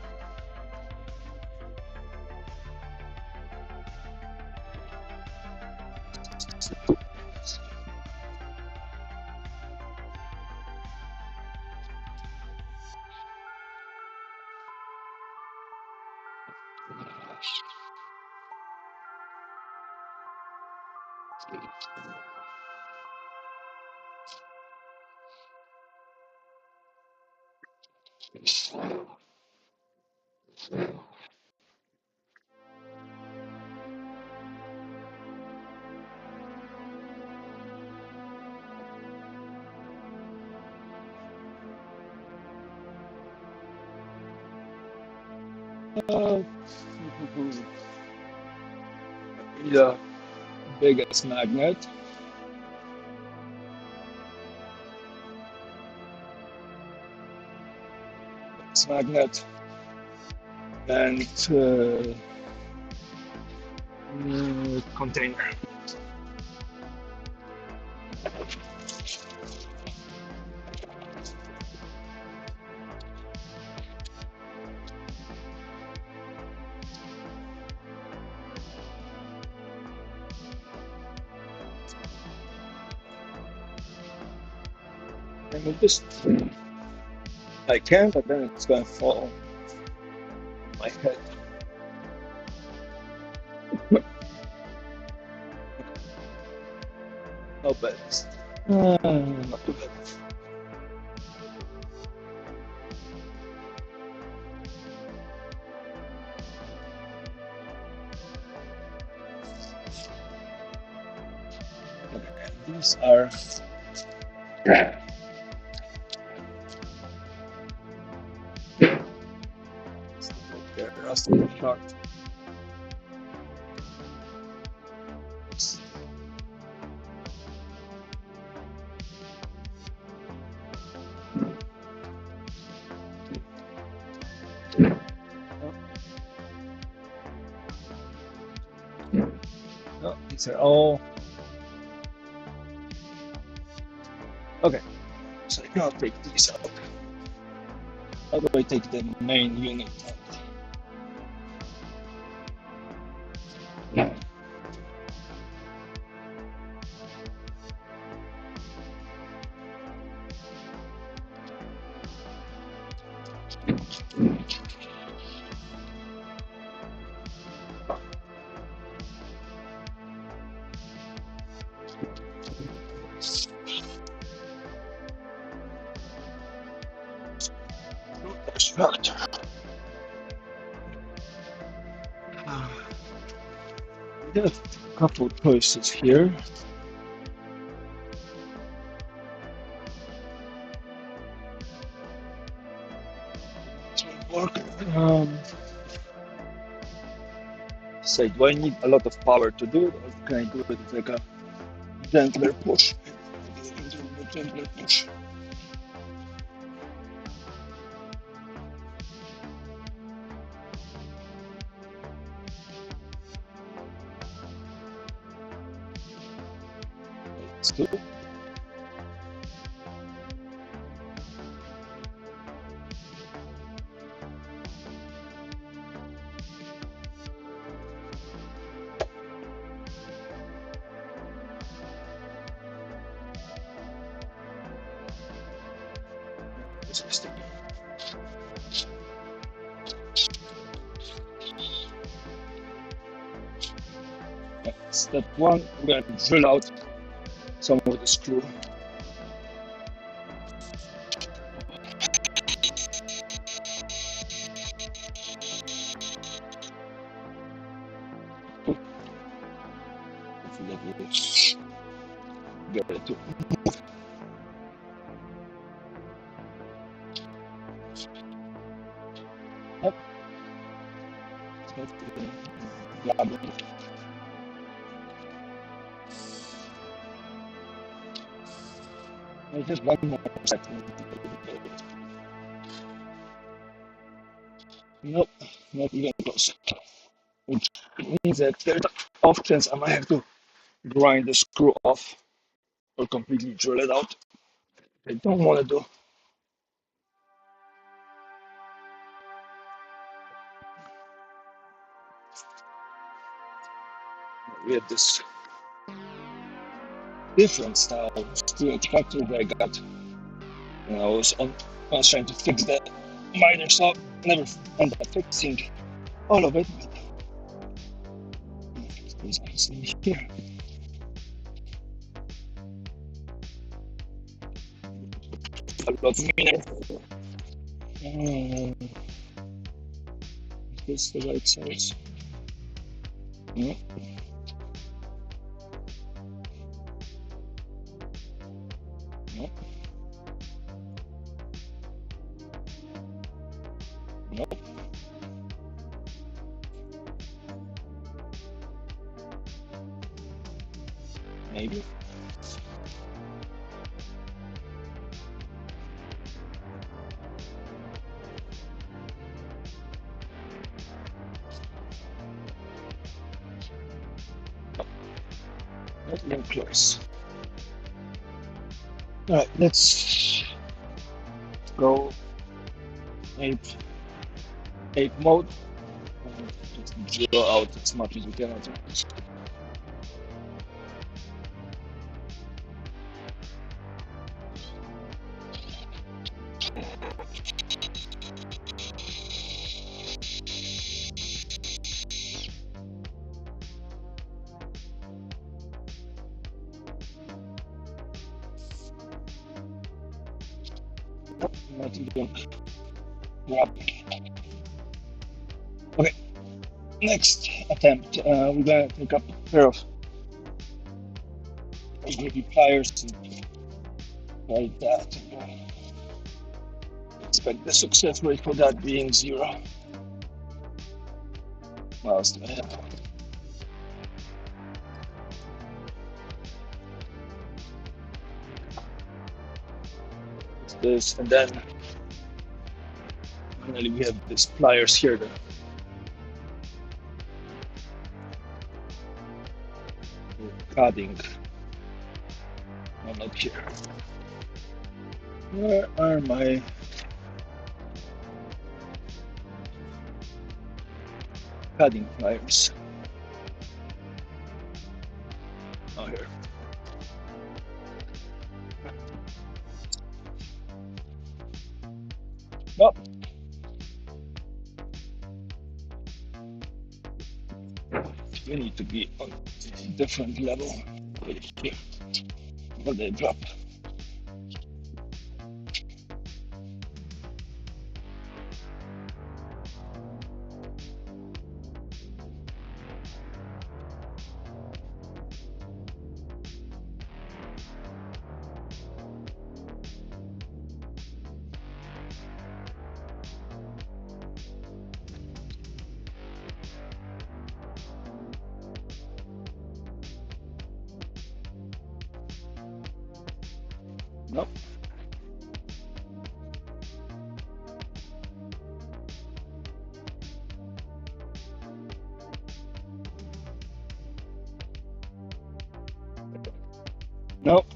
Need a biggest magnet. This magnet and container. And with this, I can, but then it's going to fall on my head. Not bad. Not too bad. Okay, these are they're rusty short. No, these are all okay. So I cannot take these out. How do I take the main unit out? Structure. We have a couple choices here. This will work. Say, do I need a lot of power to do it, or can I do it with like a gentler push? Maybe I can do a gentler push. Let's do it. Step one, we're going to drill out some of the screw. Get it to move. Up. Just one more second. Nope, not even close. Which means that there's an off chance I might have to grind the screw off or completely drill it out. I don't want to do. we have this difference now. Still factor that I got when I was trying to fix that miter, so never end up fixing all of it. There's something here. A lot of minutes. Is this the right size? No. No. No. Maybe. Not even close. All right, let's go ape mode. Just zero out as much as we can. Not even grabbing. Okay, next attempt. We're gonna take up a pair of maybe pliers and try that. Expect the success rate for that being 0. What else do I have? It's this, and then finally we have these pliers here. The cutting one up here. Where are my cutting pliers? Oh, here. Nope. You need to be on a different level. Here. Where they drop. Nope. Nope.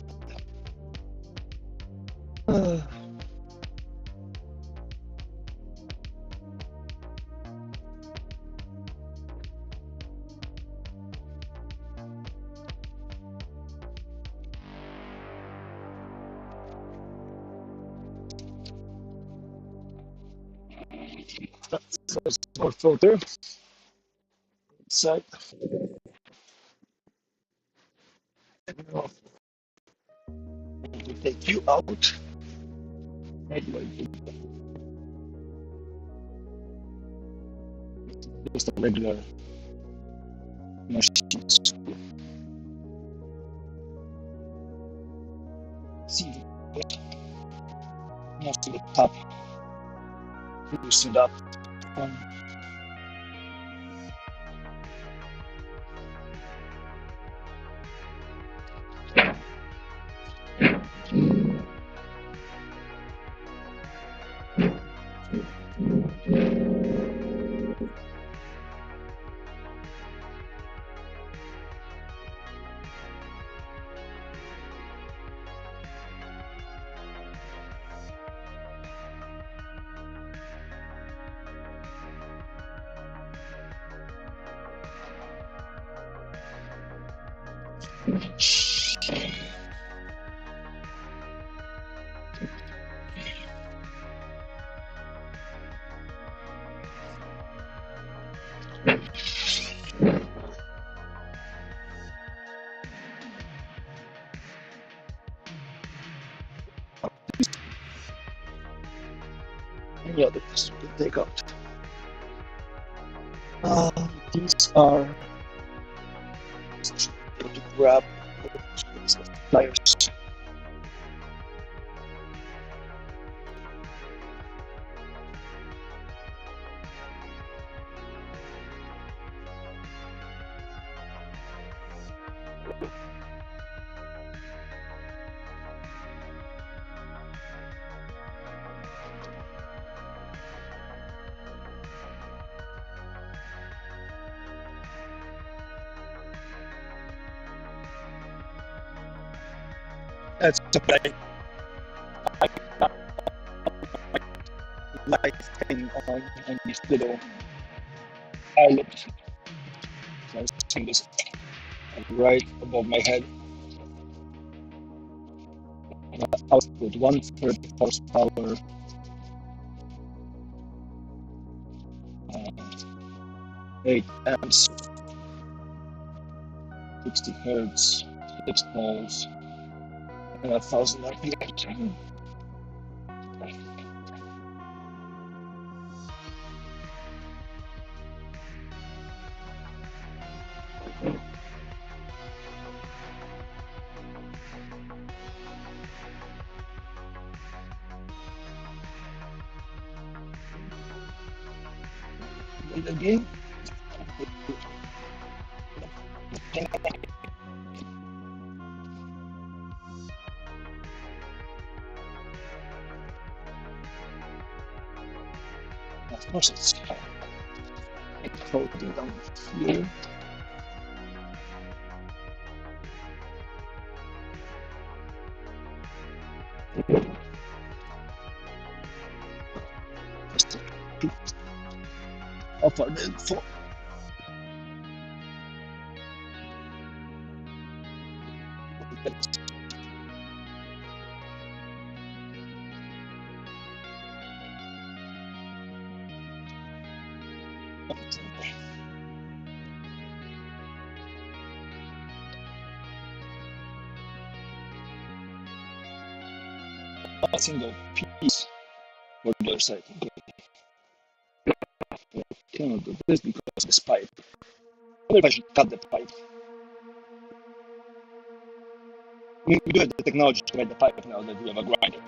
That's more filter inside. We take you out. How do I do that? Just a regular machine. See, most of the top. Loosen it up. Any other things we can take out? These are to grab pliers. That's okay. Light thing on this little islet. So I was seeing this right above my head. Output 130 horsepower. 8 amps, 60 hertz, 6 poles, and 1000 RPM. Again. Of course, it's floating down here. Just a peek of our info. A single piece for the other side. Cannot do this because of this pipe. I wonder if I should cut the pipe. I mean, we do have the technology to cut the pipe now that we have a grinder.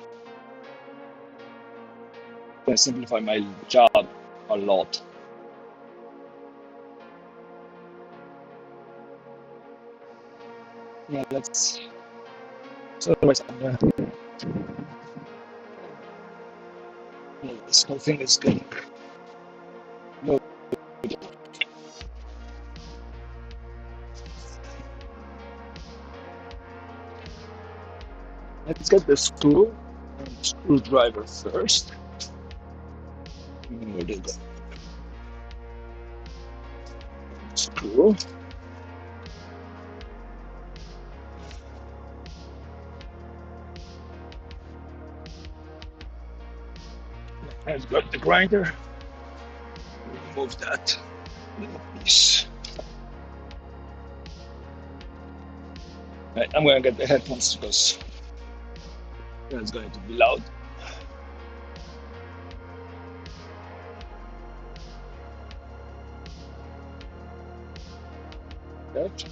Can simplify my job a lot. Yeah, let's. So otherwise, this whole thing is getting no. Let's get the screw and screwdriver first. Where did it go? Screw. I've got the grinder. Remove that little piece. Right, I'm gonna get the headphones because that's going to be loud. That.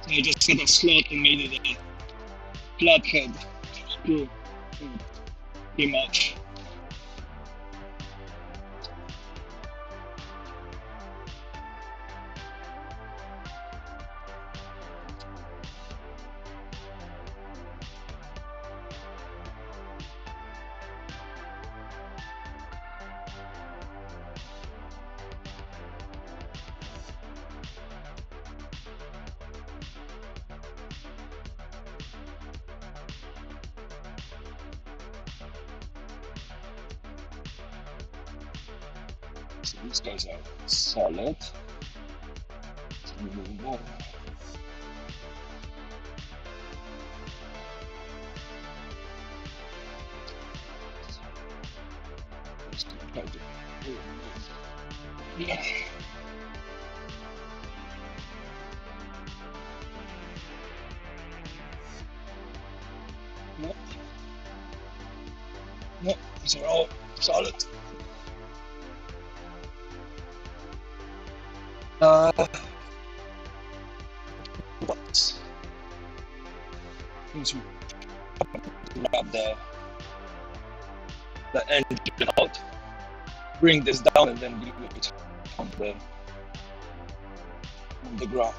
I just cut a slot and made it a flat head screw. Pretty much. So these guys are solid. Yeah. No. No, these are all solid. What? Once you grab the engine out, bring this down, and then leave it on the ground.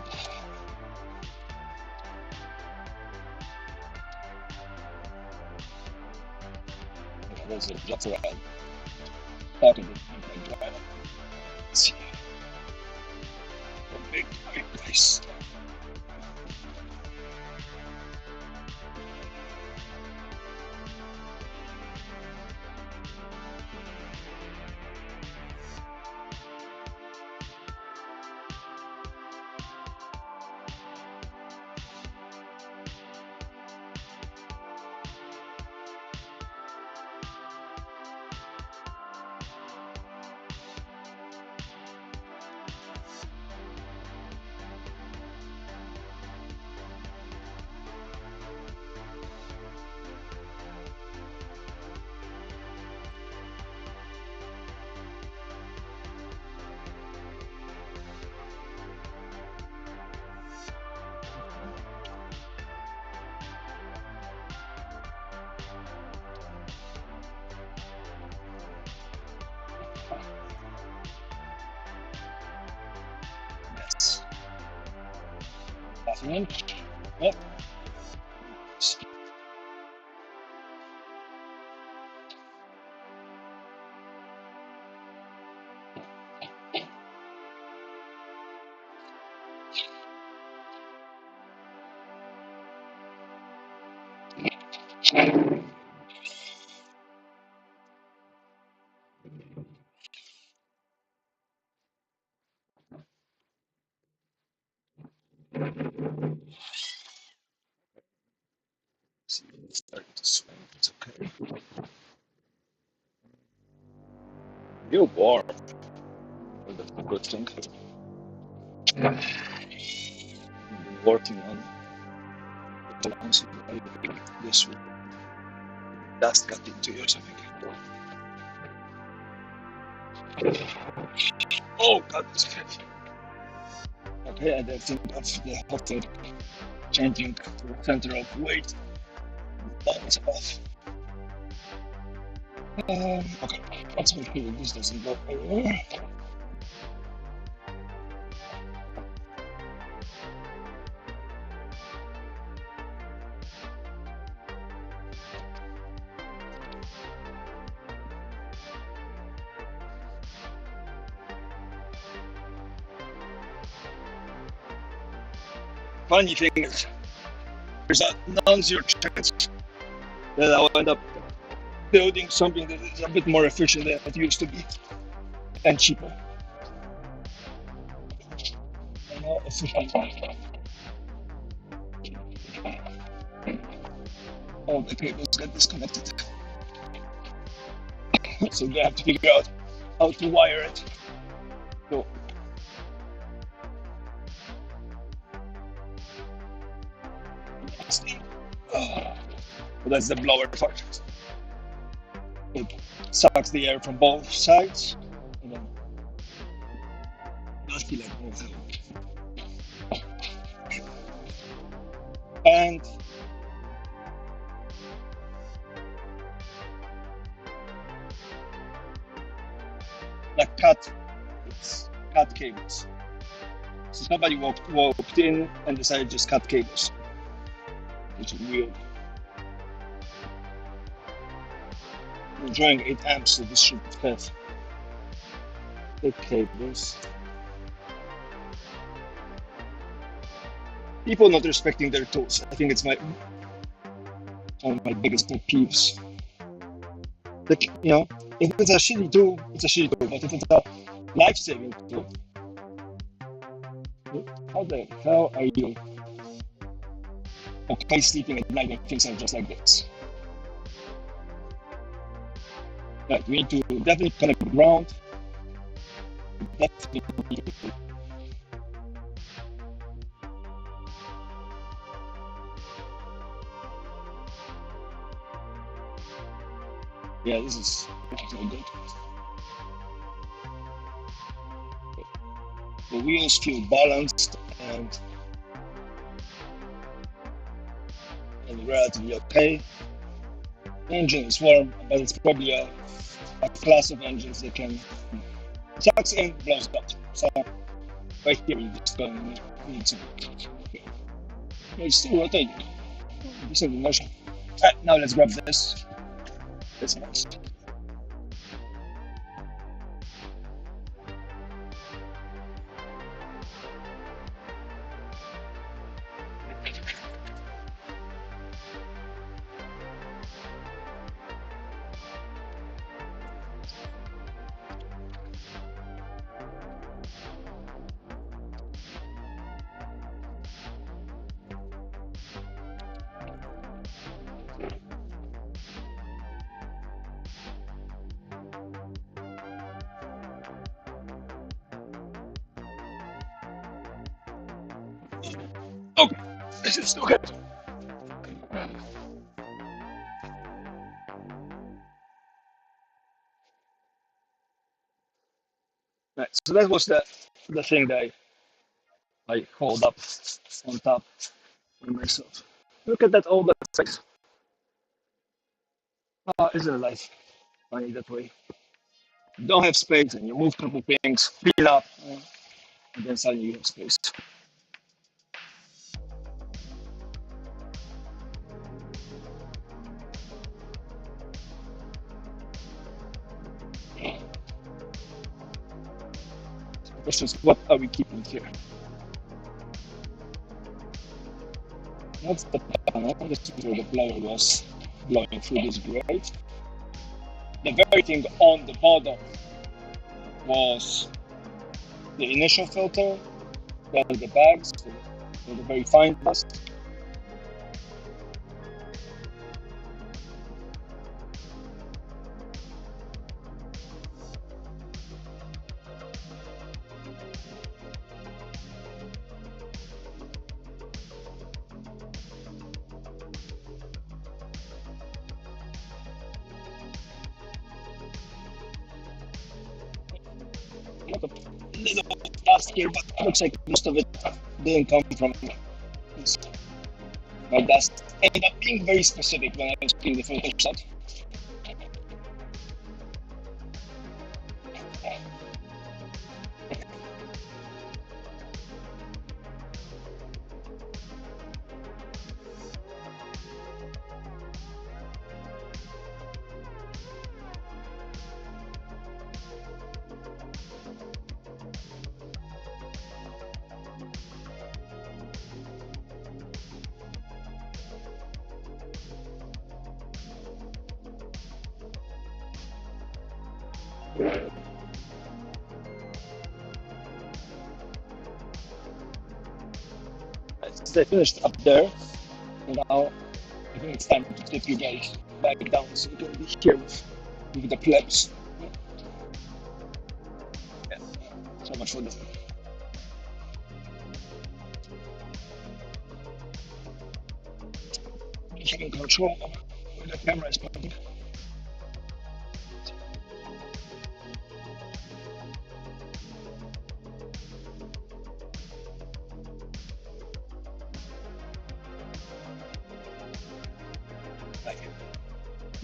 Yeah, that's it. That's right. Part of it. Let's see. A big place. Yes. Half an inch. Yep. See, it's starting to swing. It's okay. You're warm. That's a good thing. I've been working on this week. Dust got into you or something. Oh god, it's heavy. Okay, I think of the hot changing to the center of weight. Balance off. Okay, let's make sure this doesn't go over. Funny thing is, there's a non-zero chance that I'll end up building something that is a bit more efficient than it used to be and cheaper. And more efficient. All the cables get disconnected. So they have to figure out how to wire it. So that's the blower part. It sucks the air from both sides, and then I feel like both of them. and like cut cables. So somebody walked in and decided to just cut cables, which is weird. I'm drawing 8 amps, so this should have 8 cables. People not respecting their tools. I think it's one of my biggest pet peeves. Like, if it's a shitty tool, it's a shitty tool. But if it's a life-saving tool, how the hell are you okay sleeping at night when things are just like this? Right, we need to definitely connect the ground. Definitely need to yeah, this is not good. The wheels feel balanced and relatively okay. Engine is warm, but it's probably a class of engines that can sucks in, blows out. So right here, you just need to. Okay. It's still rotating. Decent motion. Alright, now let's grab this. This mouse. Okay, this is still good. Right, so that was the thing that I hold up on top of myself. Look at that old face. Oh, isn't life funny that way? You don't have space and you move a couple things, fill up, and then suddenly you have space. The question is, what are we keeping here? That's the panel. This is where the blower was blowing through this grate. The very thing on the bottom was the initial filter, then the bags, the very fine dust. A little dust here, but it looks like most of it didn't come from my dust. Ended up being very specific when I was putting the filters out. Since I finished up there, and now I think it's time to take you guys back down so we can be here with the plebs. Yeah, so much for this. Having control of where the camera is pointing.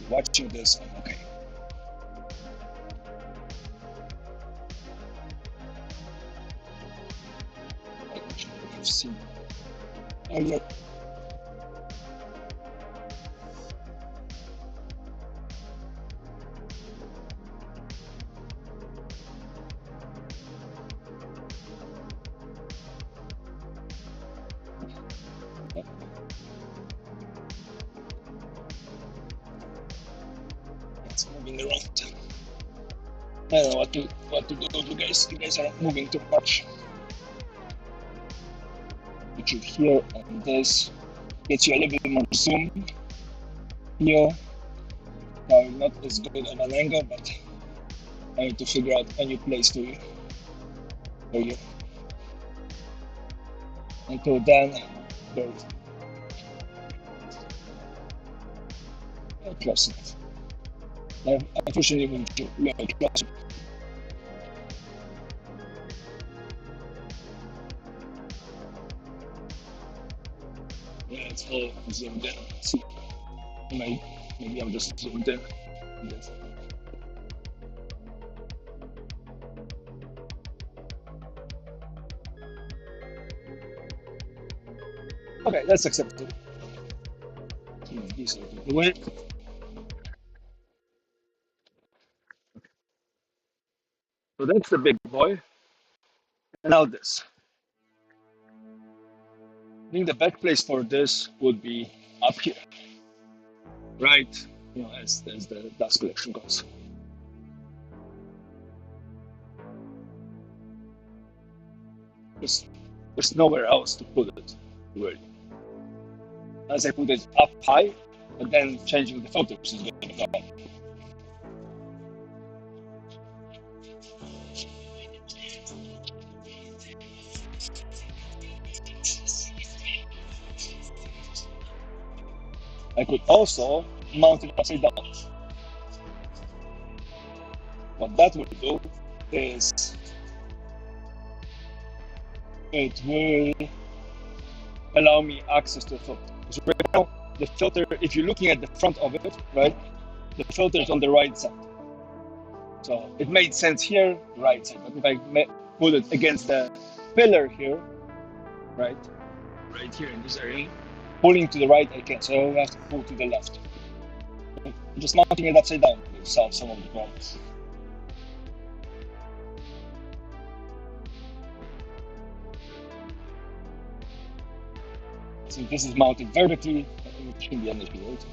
watching this, I'm okay. I've seen earlier. It's moving around. I don't know what to do, you guys. You guys are moving too much. Put you here, and this gets you a little bit more zoom here. Now not as good of an angle, but I need to figure out a new place for you. Until then, go close enough. I'm pushing even to a little closer. Yeah, it's all zoomed in. See, maybe I'm just zoomed in. Yes. Okay, that's acceptable. These are the way. So that's the big boy. And now this. I think the best place for this would be up here, right? As the dust collection goes. There's nowhere else to put it, really. As I put it up high, but then changing the filters is going to be fun. I could also mount it upside down. What that will do is it will allow me access to the filter. So right now, the filter, if you're looking at the front of it, right, the filter is on the right side. So it made sense here, right side. But if I put it against the pillar here, right here in this area, pulling to the right, I can. So I have to pull to the left. Just mounting it upside down will solve some of the problems. Since this is mounted vertically, it shouldn't be an issue, right?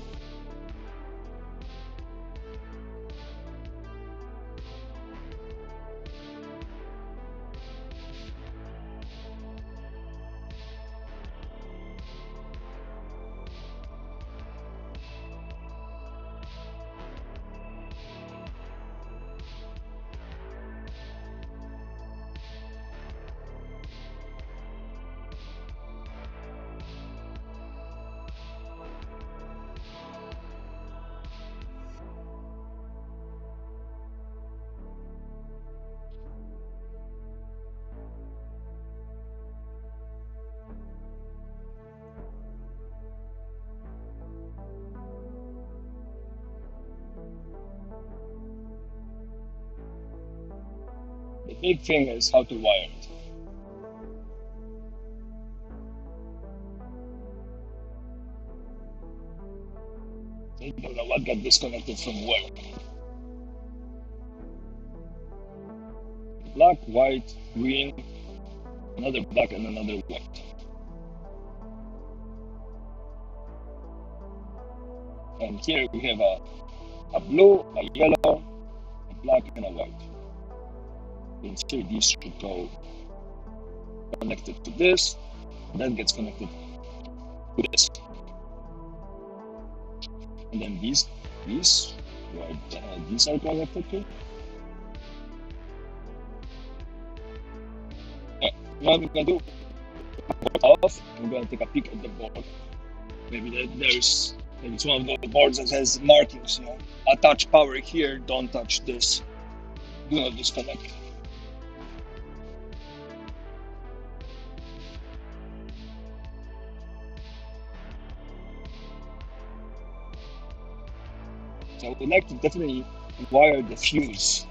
The big thing is how to wire it. I don't know what got disconnected from where. Black, white, green, another black and another white. And here we have a blue, a yellow, a black, and a white. And here these should go connected to this, then gets connected to this. And then these are connected to. What I'm gonna do off, I'm gonna take a peek at the board. Maybe it's one of the boards that has markings, attach power here, don't touch this, do not disconnect. So I would like to definitely wire the fuse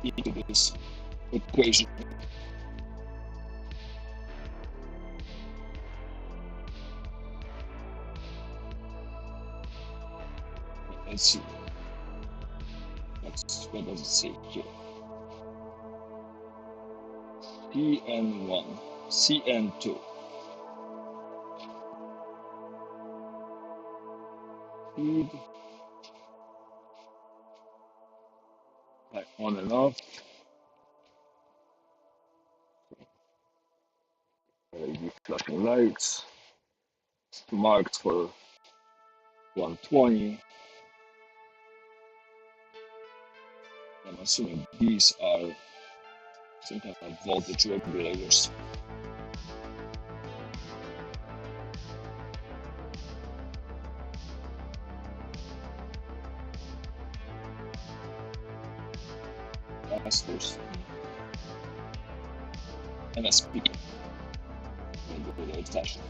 into this equation. Let's see. What does it say here? CN1, CN2. Feed like on and off. LED flashing lights marked for 120. I'm assuming these are some kind of voltage regulators. Capacitors and a speaker. Regular fashion.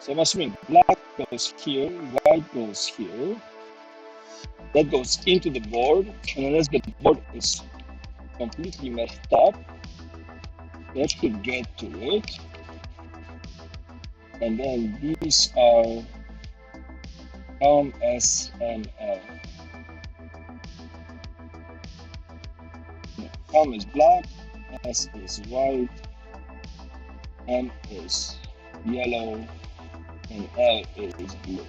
So I'm assuming black goes here, white goes here. That goes into the board, and unless the board is completely messed up, that should get to it. And then these are COM, S, and L. No, COM is black, S is white, M is yellow, and L is blue.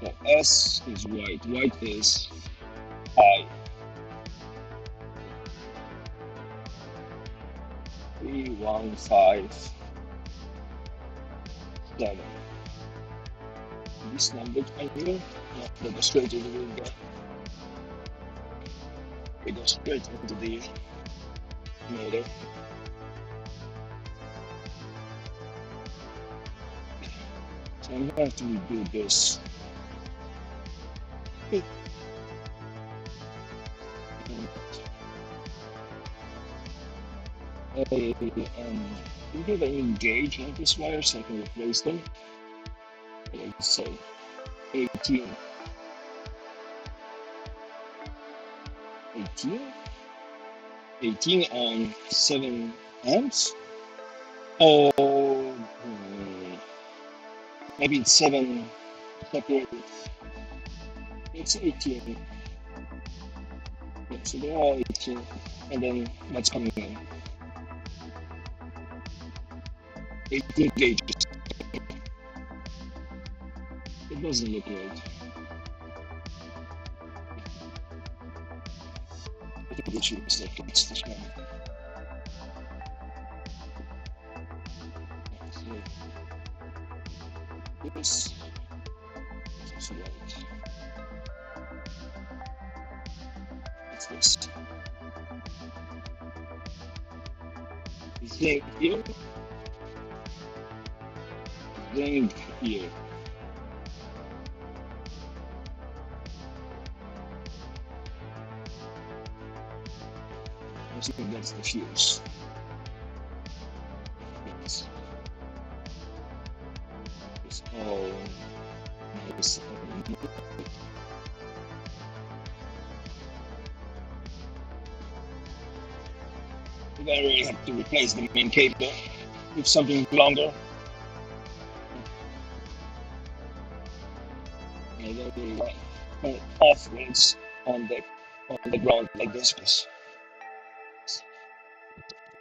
So S is white, white is high. 3, 1, 5, 7. This number right here, yeah, that goes straight to the window. It goes straight into the motor. So I'm going to redo this. Do you have any gauge on this wire so I can replace them? Let's say 18. 18? 18 on 7 amps? Oh, maybe it's 7 separated. It's 18. Yeah, so they're all 18. And then what's coming in? 18 gauges. It doesn't look right. I think we should just fix this one. So this is right. What's this? Zinc here. Zinc here. I think that's the fuse. Yes. It's all nice. We're gonna really have to replace the main cable with something longer. I don't really want off rings on the ground like this because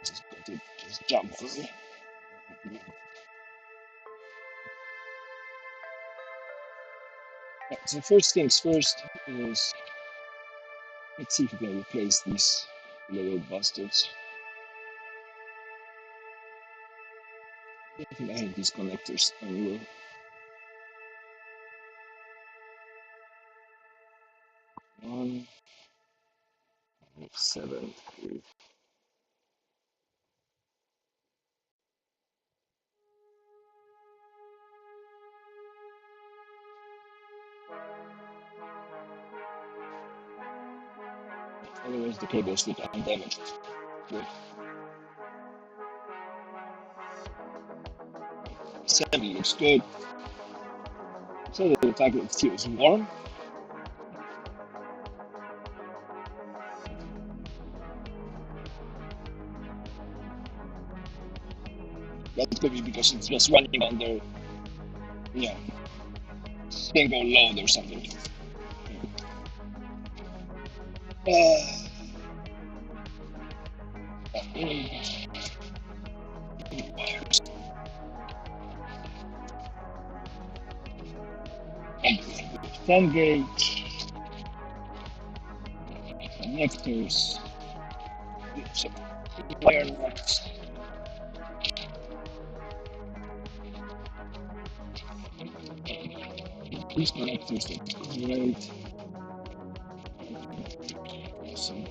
it's going to just jump on me. Right, so first things first is let's see if we can replace these Little bastards. I think I have these connectors anyway. One, 7, 3. Anyways, the cables look undamaged. Good. Assembly looks good. So the fact that it feels warm. That could be because it's just running under, you know, single load or something. Fan gauge, connectors, wire nuts. These connectors are great. Awesome.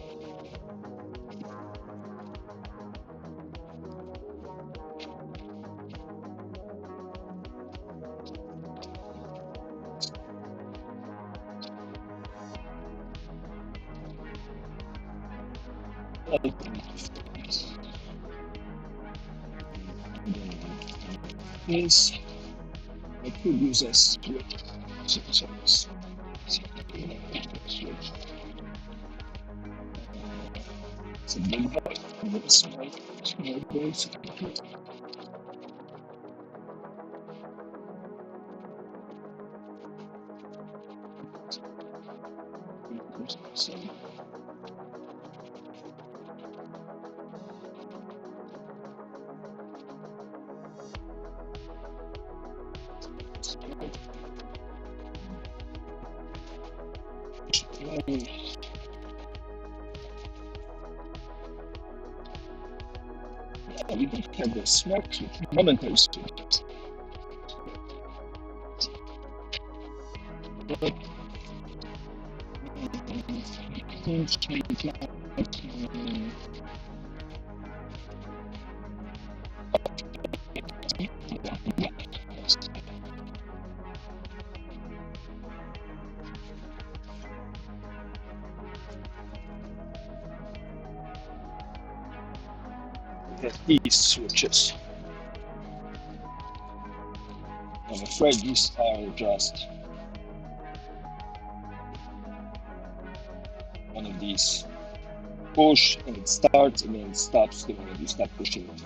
This I could use a switch. Switch. It's a big boy. But a small boy. So, we don't have the small switch, momentary switch. These switches. I'm afraid these are just one of these. Push and it starts and then it stops the minute you stop pushing it.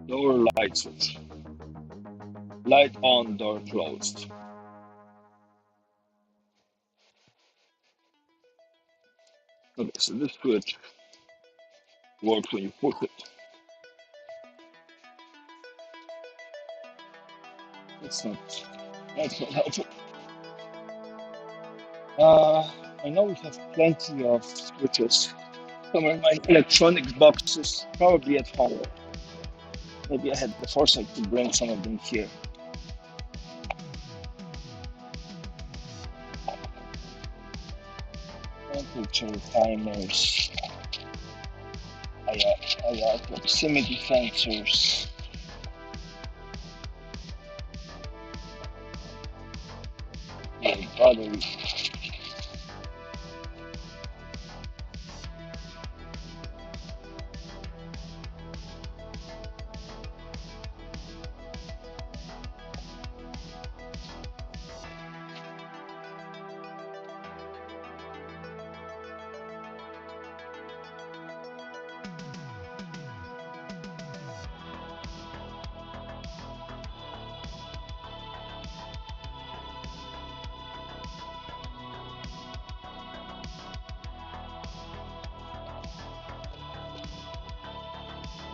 Door light switch. Light on, door closed. Okay, so this switch works when you push it. That's not helpful. I know we have plenty of switches. Some of my electronics boxes, probably at home. Maybe I had the foresight to bring some of them here. Temperature timers, IR proximity sensors. Battery.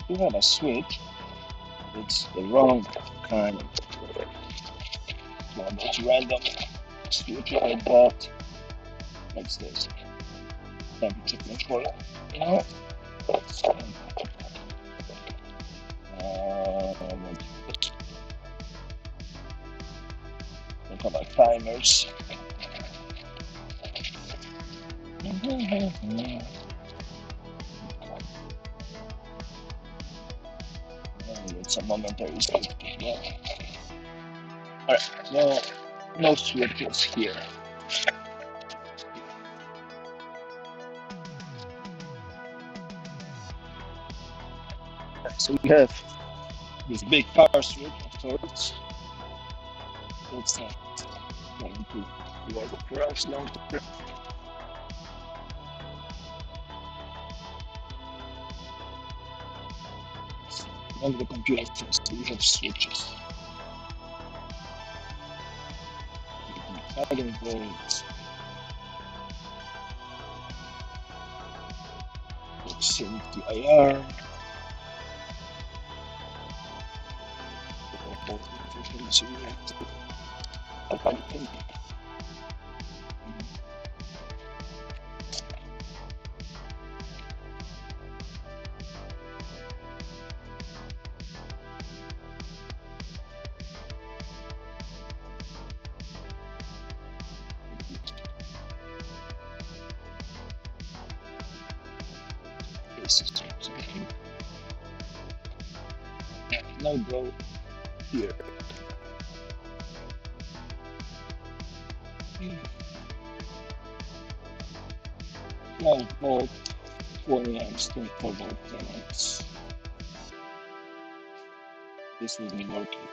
We have a switch. It's the wrong kind of one of those random switches I bought. What's this? Temperature control. You know? Talk about timers. It's a momentary switch. Yeah. Alright, no switches here. So we have this big power switch of sorts. That's not going to work for us long term. On the computer first, we have switches. Starting points. Proximity IR. Now go here. 12 volt, 20 amps, 24 volt, 10 amps. This will be working.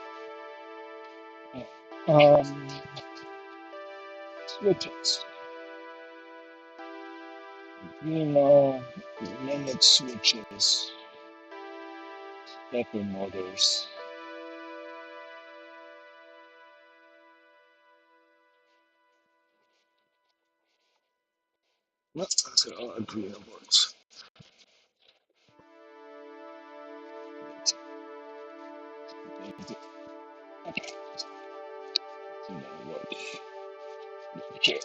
Switches. You know, limit switches, stepper motors. Let's all agree on words. Okay. Okay.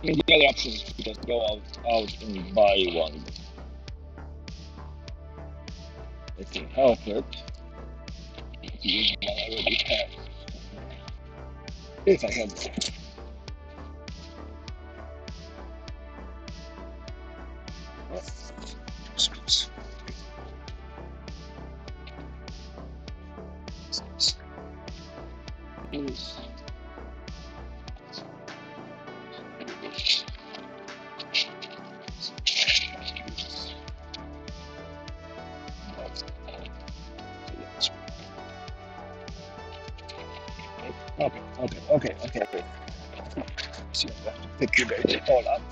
The other option is to just go out and buy one. I can help it. Use one I already have. If I have one. Okay. See, I have to pick you guys all up.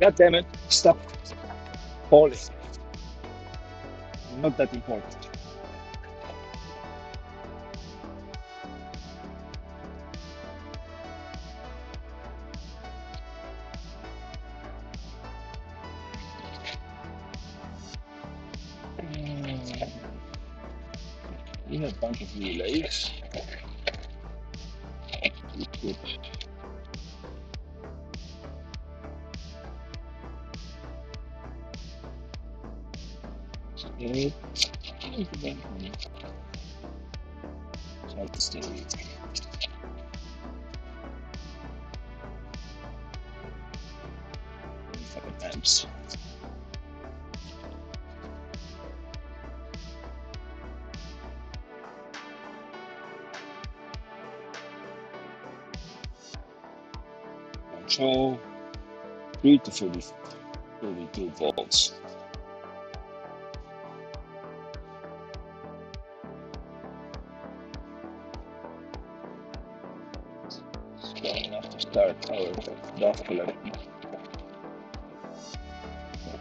God damn it, stop falling. Not that important. We have a bunch of relays. We put it. Let's stay. 5 amps. Control 3 to 32 volts. long enough to start our dust collection.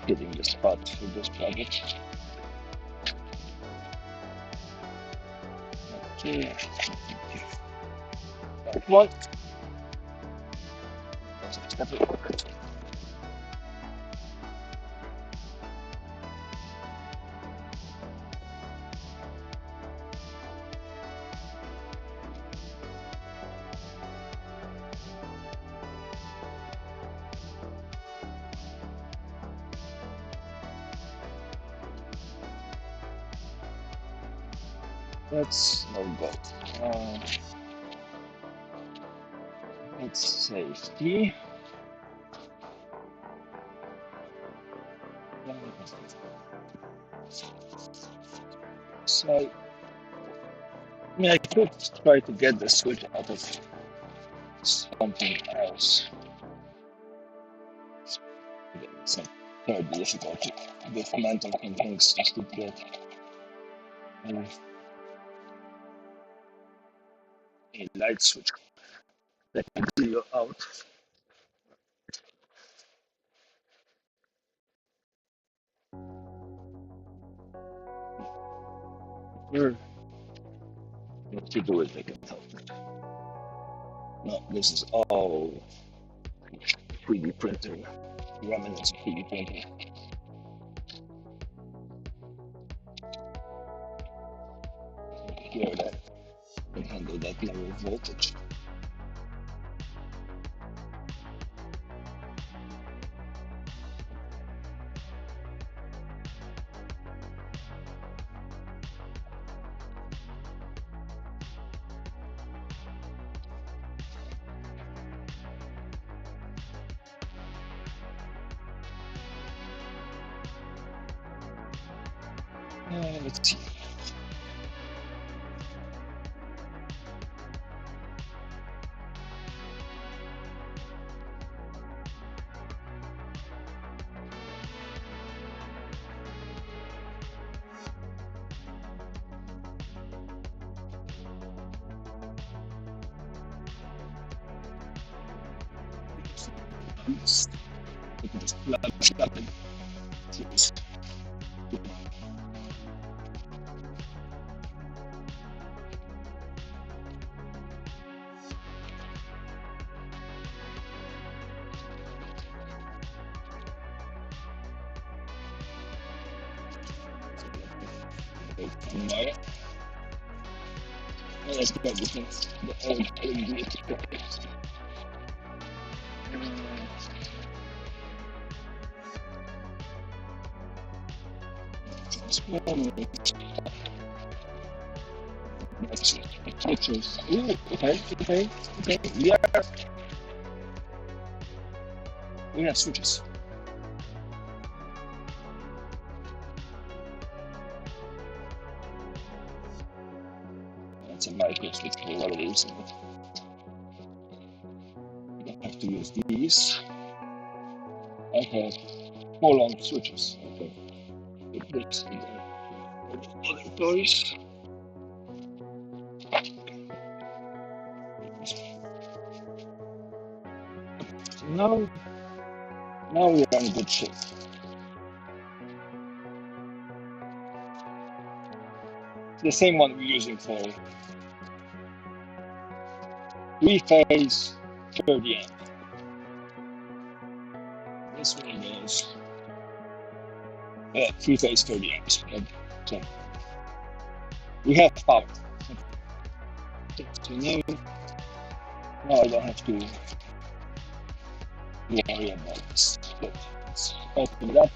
Getting the spot for this project. Okay. That one. That's no good. It's safety. So, I mean, I could try to get the switch out of something else. It's very difficult to dismantle things just to get a light switch that can clear out. What to do with it, I can help it. No, this is all 3D printer, remnants of 3D printer. Here that can handle that level of voltage. Let's see. We can just plug it. Tomorrow. Let's go with the old LED tickets. Switches. Ooh, okay. We have switches. That's a micro switch for what it is. You don't have to use these. I have 4 long switches. Okay. Put this in the other toys. Now we're in good shape. It's the same one we're using for 3-phase 30 amp. This one is 3-phase 30 amps. So we have power. So now I don't have to worry about this. But let's open it up,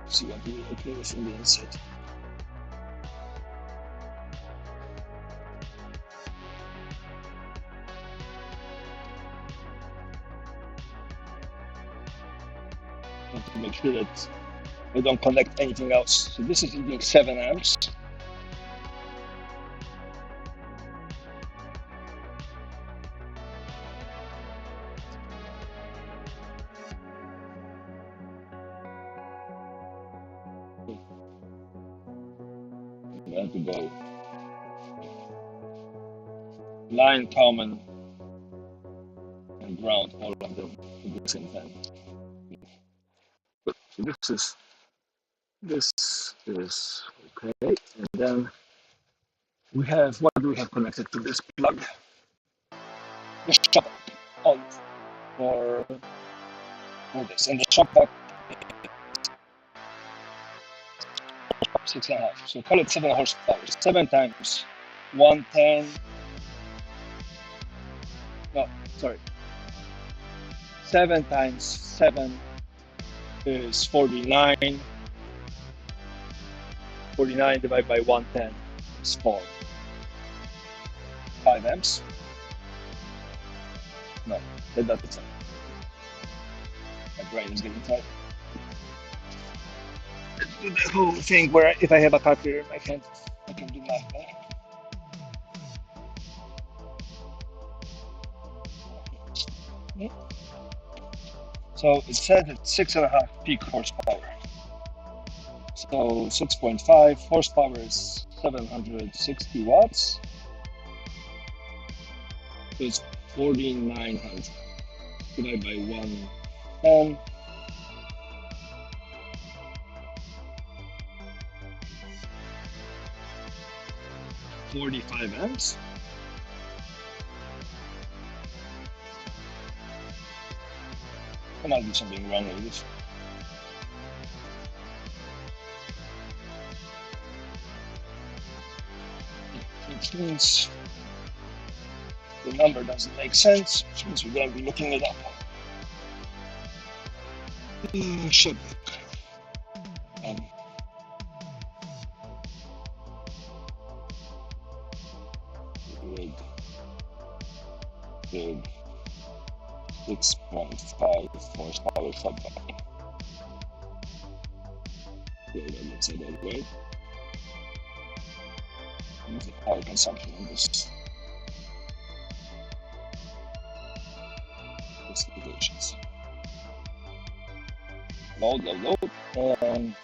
see what we appears from the inside. I have to make sure that I don't connect anything else. So this is eating 7 amps. I have to go line common ground all of them at the same time. But so this is okay, and then we have what do we have connected to this plug? The shock on for this, and the shock back 6.5. So call it 7 horsepower. 7 times 110. No, sorry. 7 times 7 is 49. 49 divided by 110 is 4. 5 amps. No, that doesn't sound. My brain is getting tired. Let's do the whole thing where if I have a calculator in my hand, I can do math better. So it says it's 6.5 peak horsepower. So 6.5 horsepower is 760 watts. So it's 4,900 divided by 110. 45 amps. There might be something wrong with this. Which means the number doesn't make sense, which means we're going to be looking it up. Should big 6.5 horsepower shutback. Let's say that way. What's the power consumption on this? Specifications. Load, 12 amps.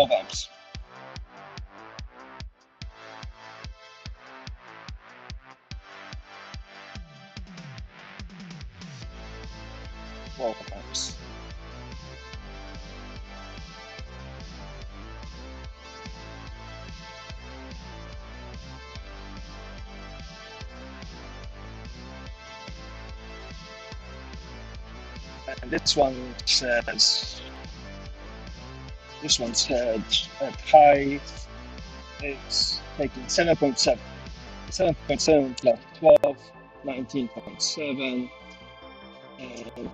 Amps. And this one said at high it's taking 7.7. 7.7 plus 12, 19.7. And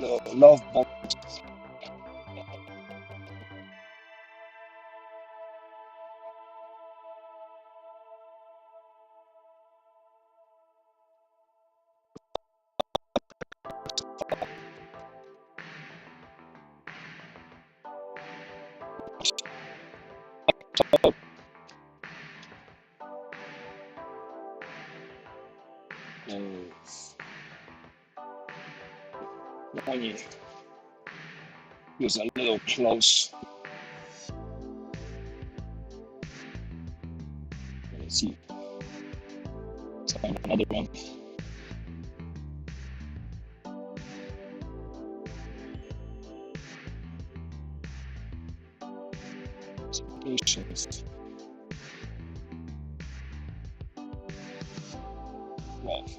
the love voltage. When you use a little close, let's see. Let's find another one. Patience. 12.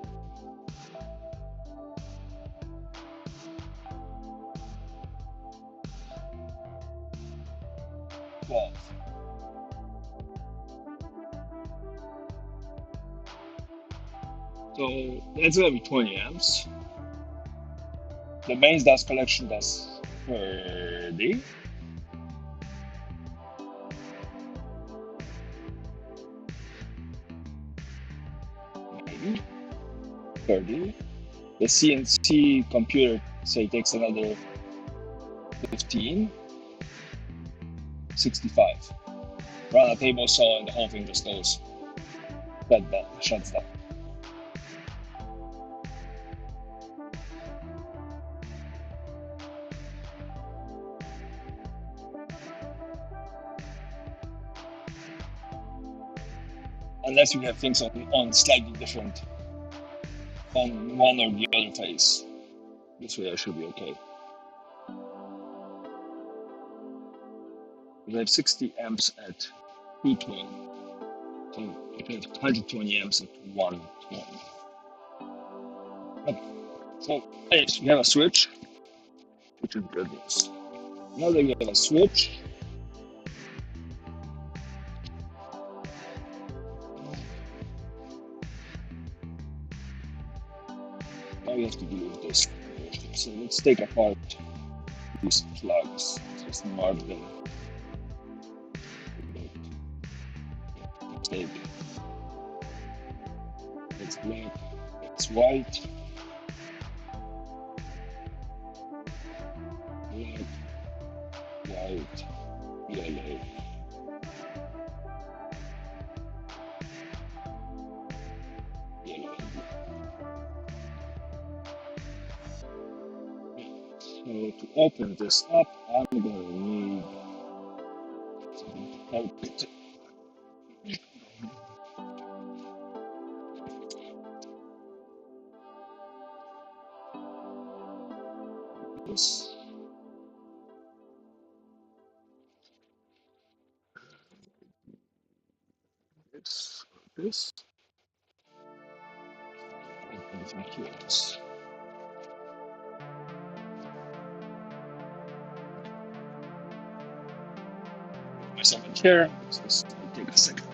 So that's gonna be 20 amps. The mains dust collection does 30. Maybe 30. The CNC computer say takes another 15. 65. Run a table saw and the whole thing just goes. That shuts down. unless you have things on slightly different on one or the other phase. This way I should be okay. We have 60 amps at 220. So we have 120 amps at 120. Okay. So yes, we have a switch, which is good news. Now that we have a switch, now we have to deal with this. So let's take apart these plugs. Just mark them. Take. It's black. It's white. Black. White. Yellow. Yellow. So to open this up, I'm going to need to help it. This. This. And thank you. Myself a chair. This will take a second.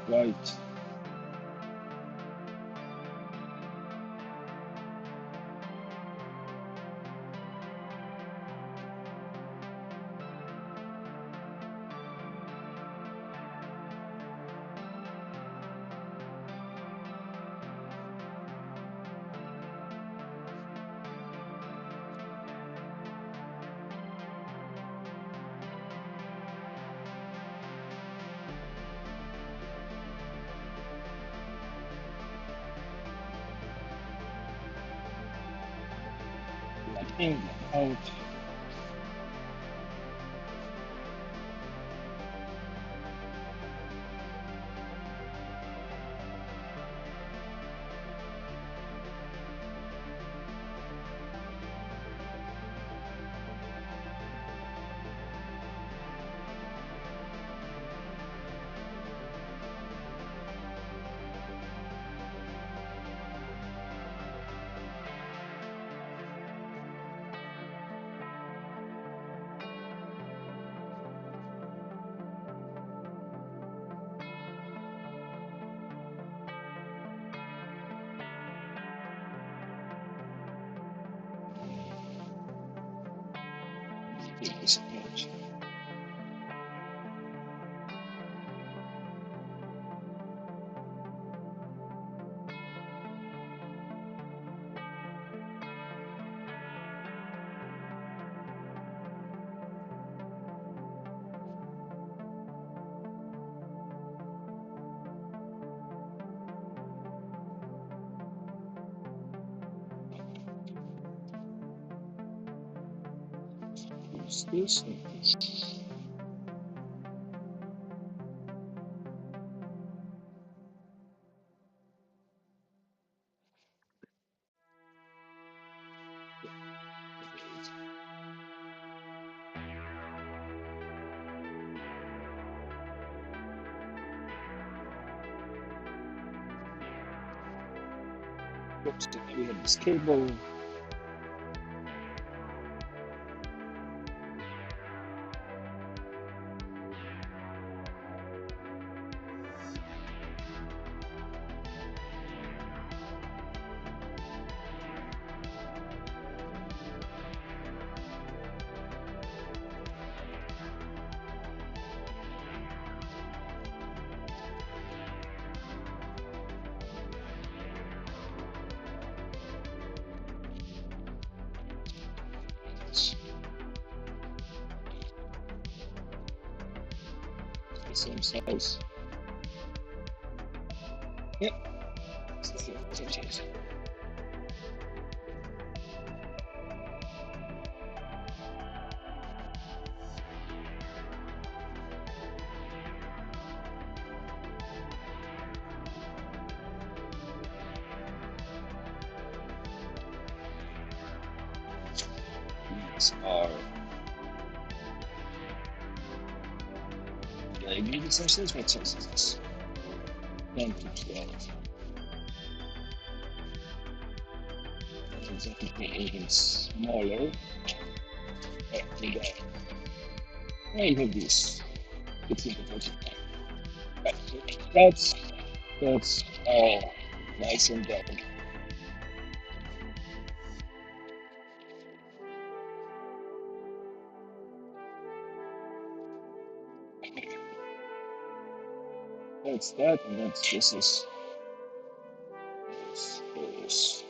Right. Like in, out. Take this out. Use this and this. Oops, we have this cable. The same size. Yep. It's the same size. These are the ingredients themselves. What size is this? 10 to 12. That's exactly even smaller. And I have this. It's in the that's all nice and done. That's that, and this is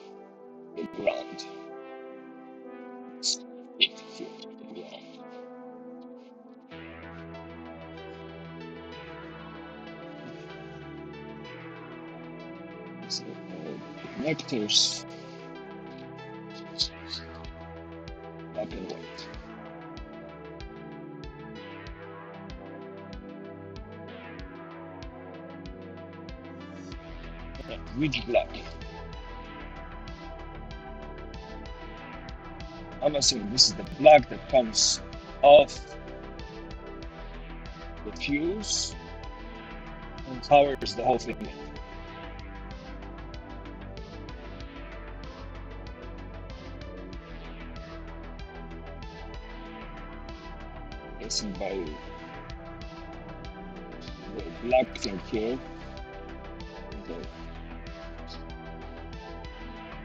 the ground. It's it here, the ground. So, connectors, black and white. Which black? I'm assuming this is the black that comes off the fuse and powers the whole thing. Guessing by the black thing here, the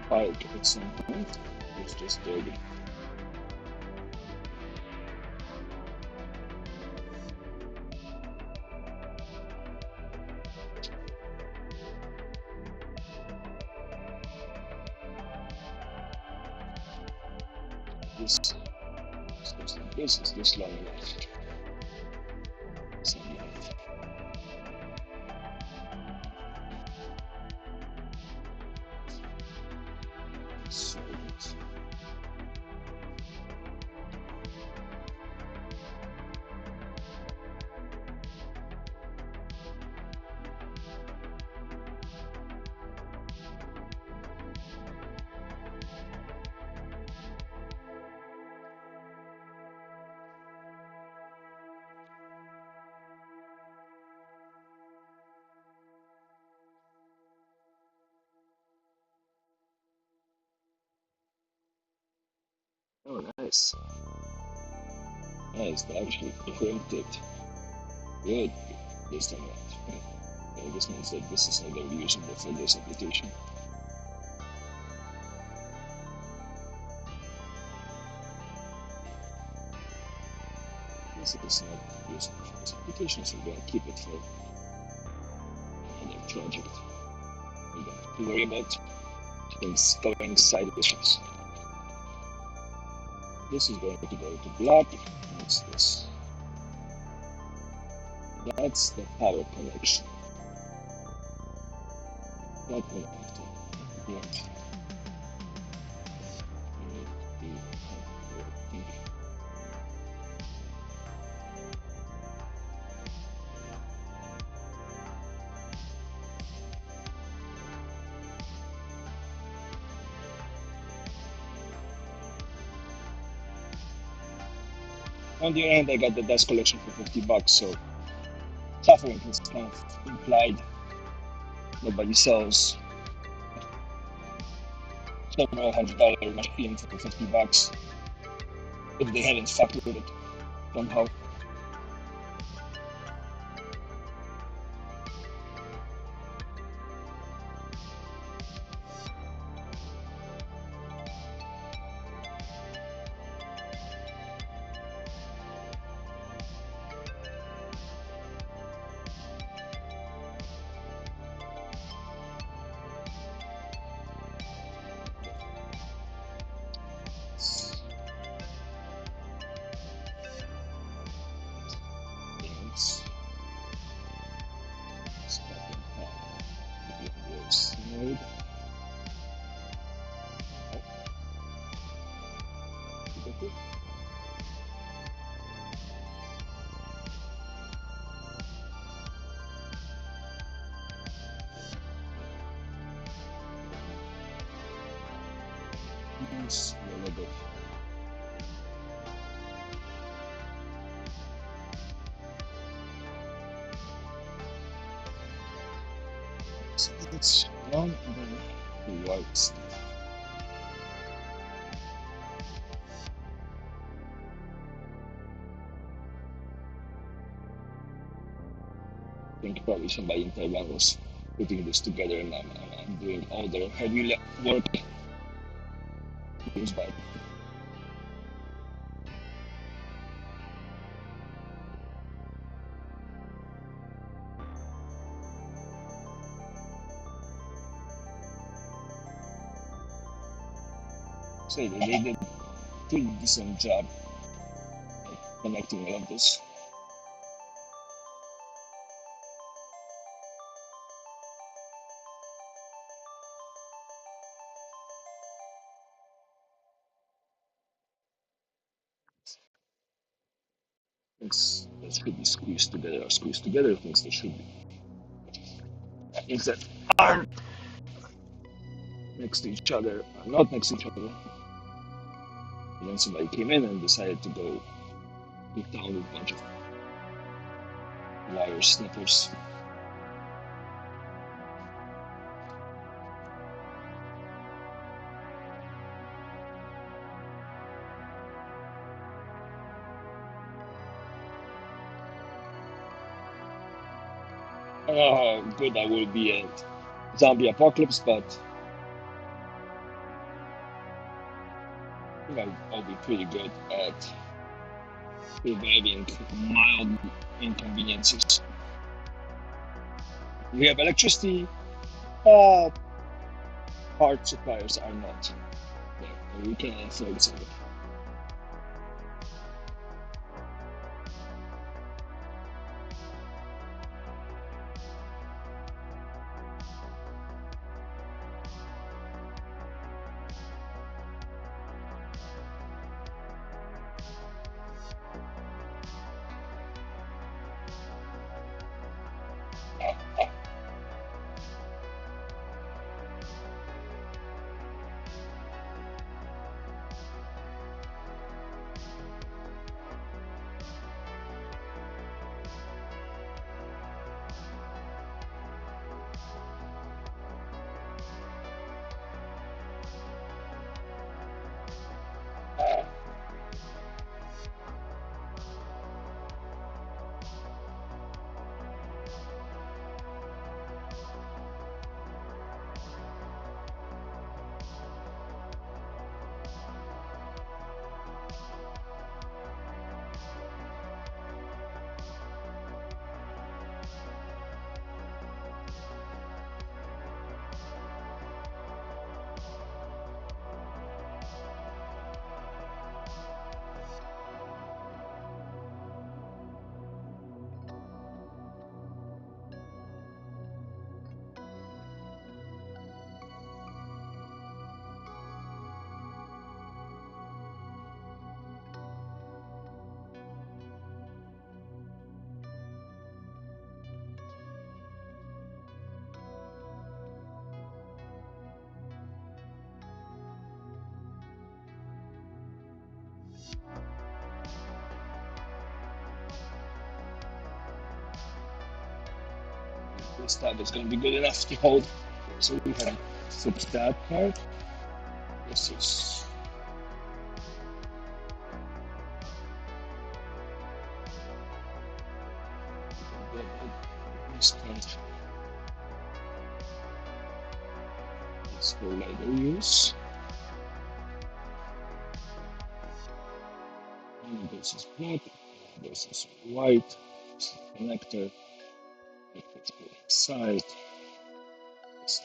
pipe at some point is just dirty. This goes like this, is this long enough? Same length. So it's oh nice. Nice, they actually printed good this time around. Okay, this means that this is how they're using it for this application. This is not using it for this application, so we're gonna keep it for another project. We don't have to worry about things going sideways. This is going to go to black. What's this? That's the power connection. That will have to work. On the other hand, I got the dust collection for $50, so suffering is kind of implied. Nobody sells several $100 machine for $50 if they haven't fucked with it somehow. A little bit. So that's one and then the white stuff. I think probably somebody in Taiwan was putting this together, and I'm doing all the heavy work. By so they did a pretty decent job connecting all of this. Things that should be squeezed together are squeezed together, things that should be. Things that aren't next to each other are not next to each other. And then somebody came in and decided to go down with a bunch of wire snippers. I don't know how good I will be at zombie apocalypse, but I think I'll be pretty good at surviving mild inconveniences. We have electricity, but part suppliers are not there, and we can afford it. This time is going to be good enough to hold. So we have fixed that part. This is instant. It's for later use. And this is black. This is white. This is the connector. Let's go inside. Let's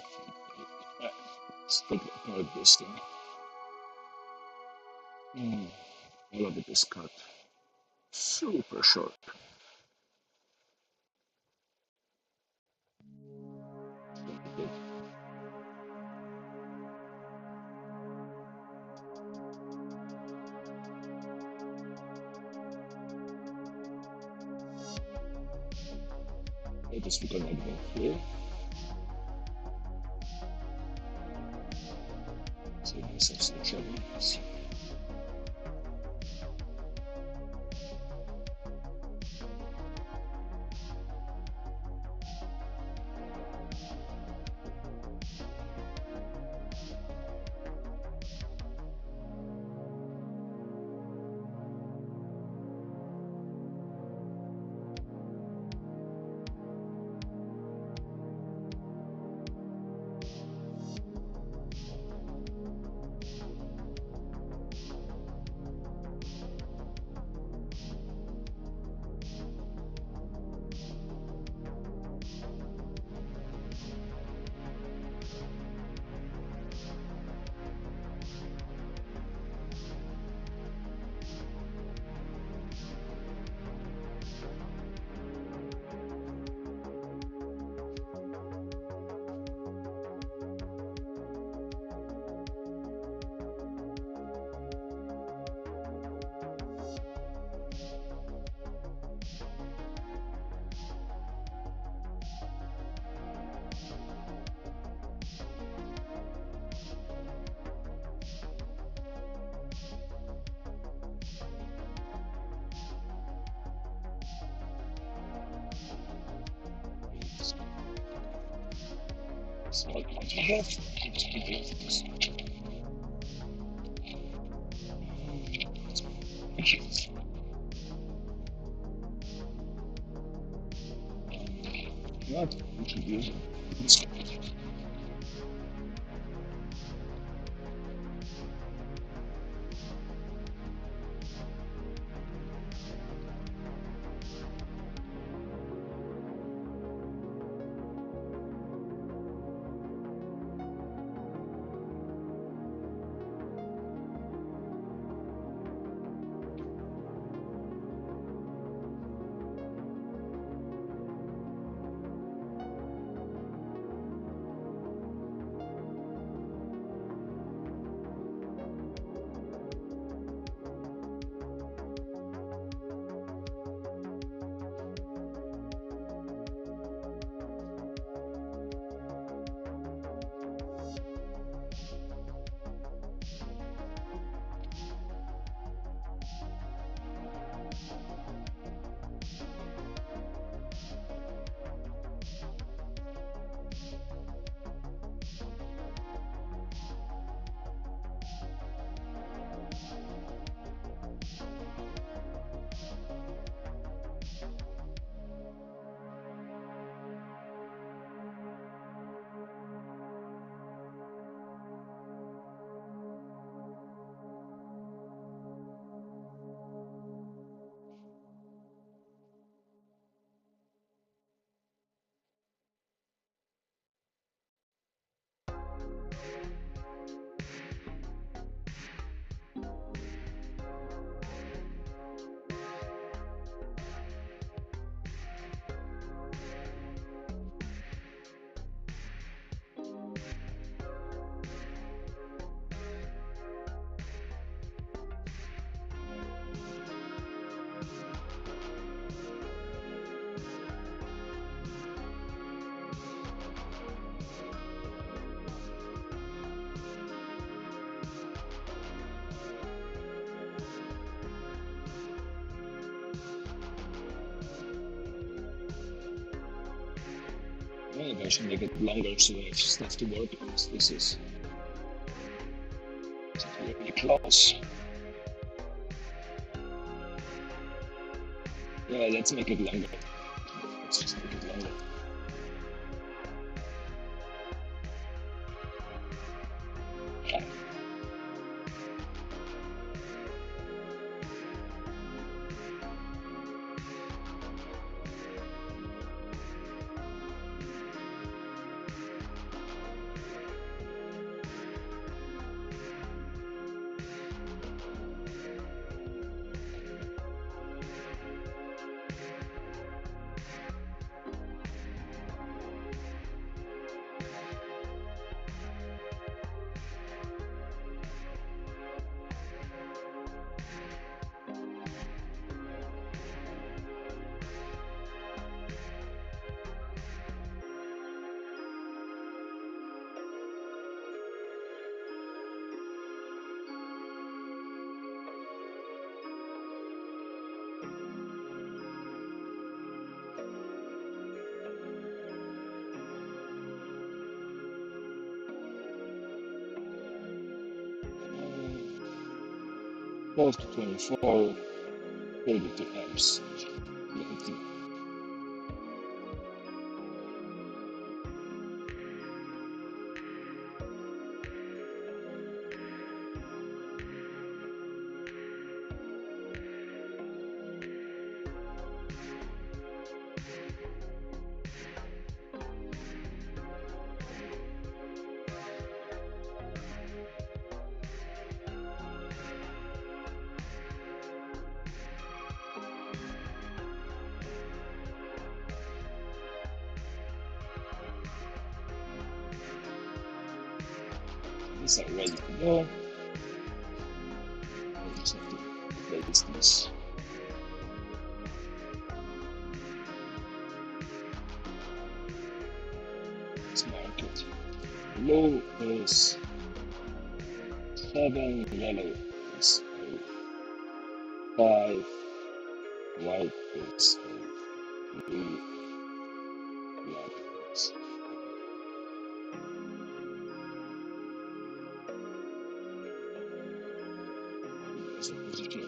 take apart this thing. All of it is cut super short. I just reconnect them here. So this is the channels. So I have not introducing this. Maybe I should make it longer so I have stuff to work on. This is It's really close. Yeah, let's make it longer. Let's just make it longer. Close to 24, 32 amps. These are ready to go. I just have to replace this. Let's mark it. Blue is 7, yellow is 5, white is 3, black is position.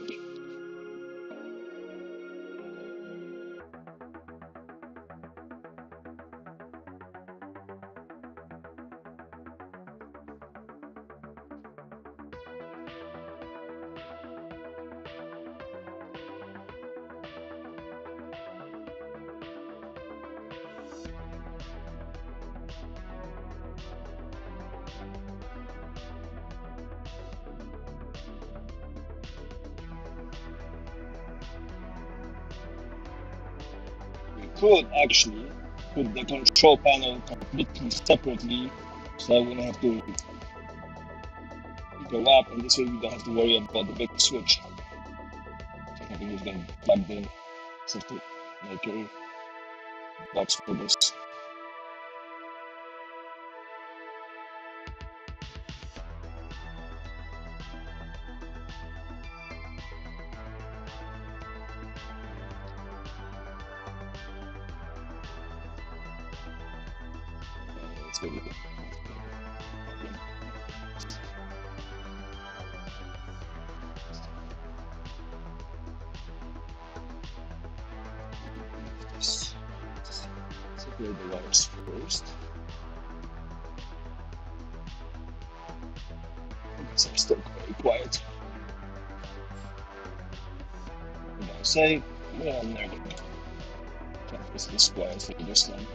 We could actually put the control panel completely separately, so I wouldn't have to go up, and this way we don't have to worry about the big switch. So having this getting plugged in, so to make a box for this. Let's go with it. Separate the wires first. Because I'm still very quiet. And I'll say, yeah, I'm never gonna practice this quiet for this long.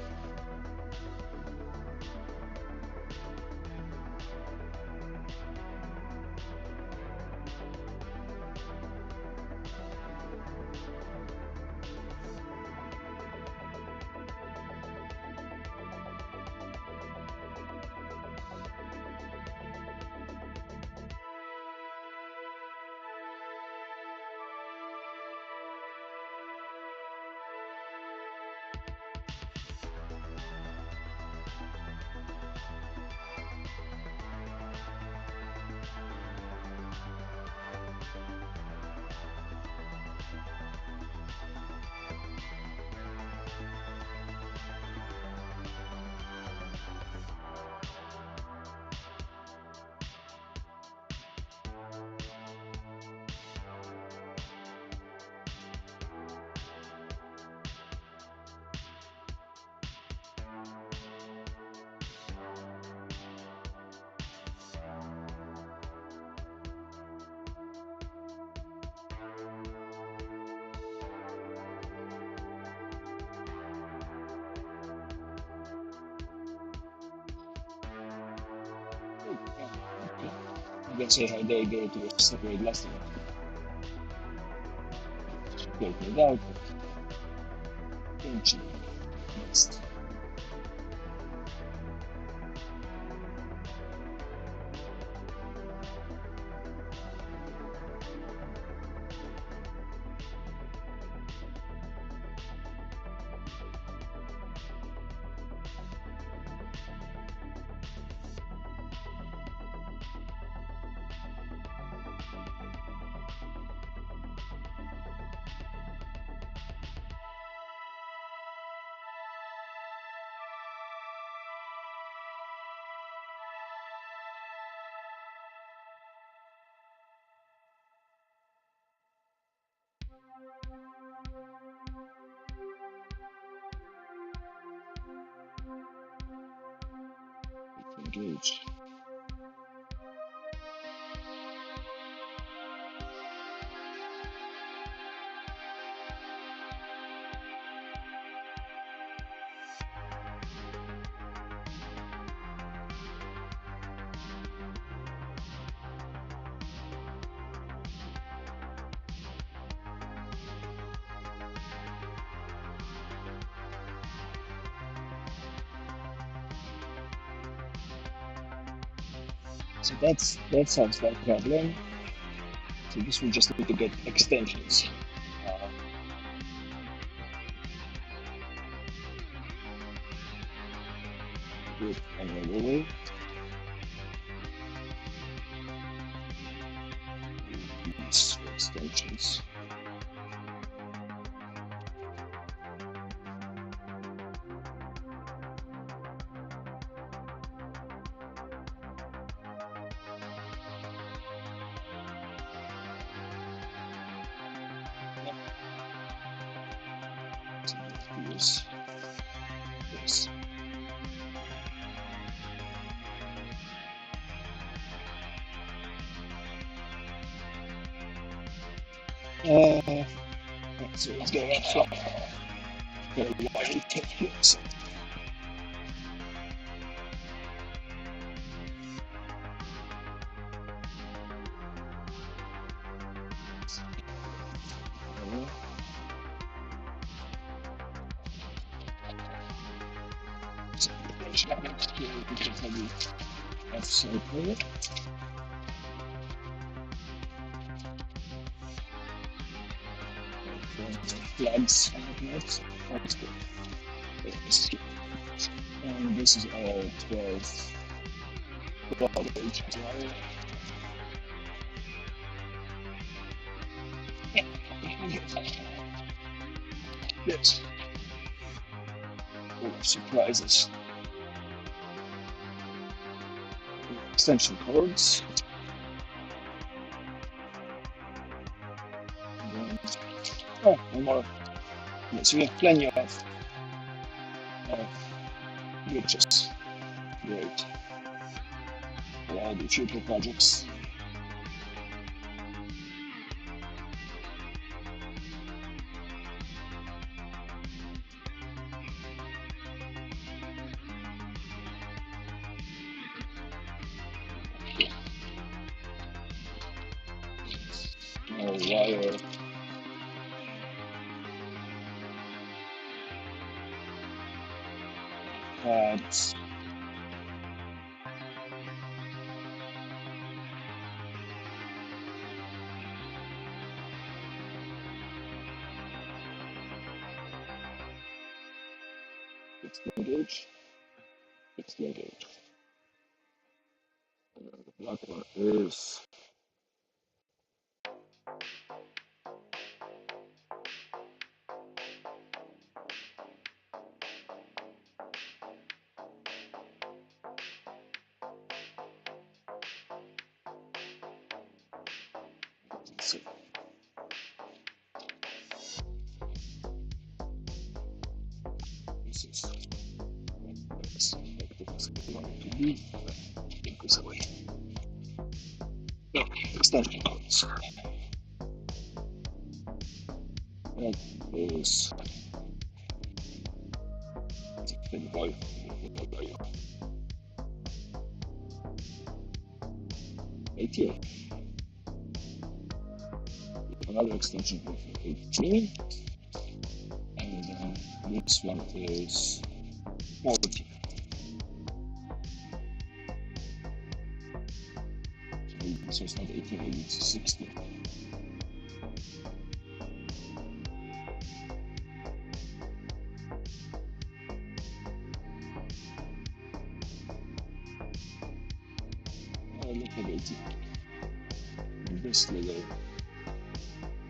can say how they go to a separate lesson. Take it out. Next. Engage. So that solves that problem. So this we just need to get extensions. Do it another way. These extensions. Use this. Let's see what's going on. Why we take this? Flags that's good. And this is all 12 gauge wire. Yes. Oh, surprises. Extension cords. Oh, one more. So we have plenty of glitches. Great. For all the future projects. Wire. Pads. Gauge. 16 gauge. The black one is 6. This is going to be. Take this away. Extension cords. That is the 18. Another extension for 18. And then this one is 14. So it's not 18, maybe it's 16. Look at 18. And this little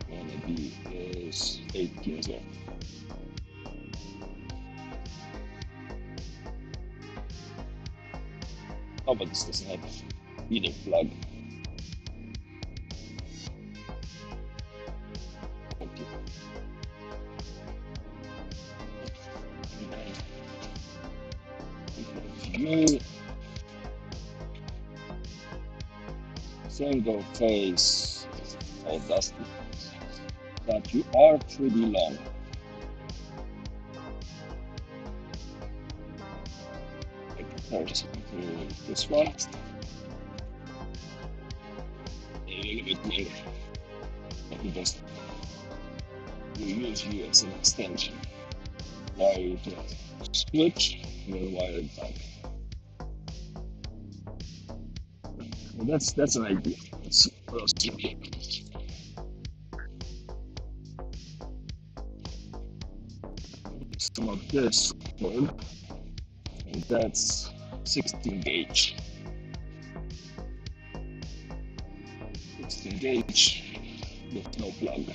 wannabe is 18 as well. Oh, but this doesn't have either plug. Okay. You single phase all dusty, but you are pretty long. I comparison to this one, a little bit longer. But you just use you as an extension. Wire you to switch and then wire it back. Well, that's an idea. Let's see what else you can. Some of this cord, and that's 16 gauge. 16 gauge with no plug.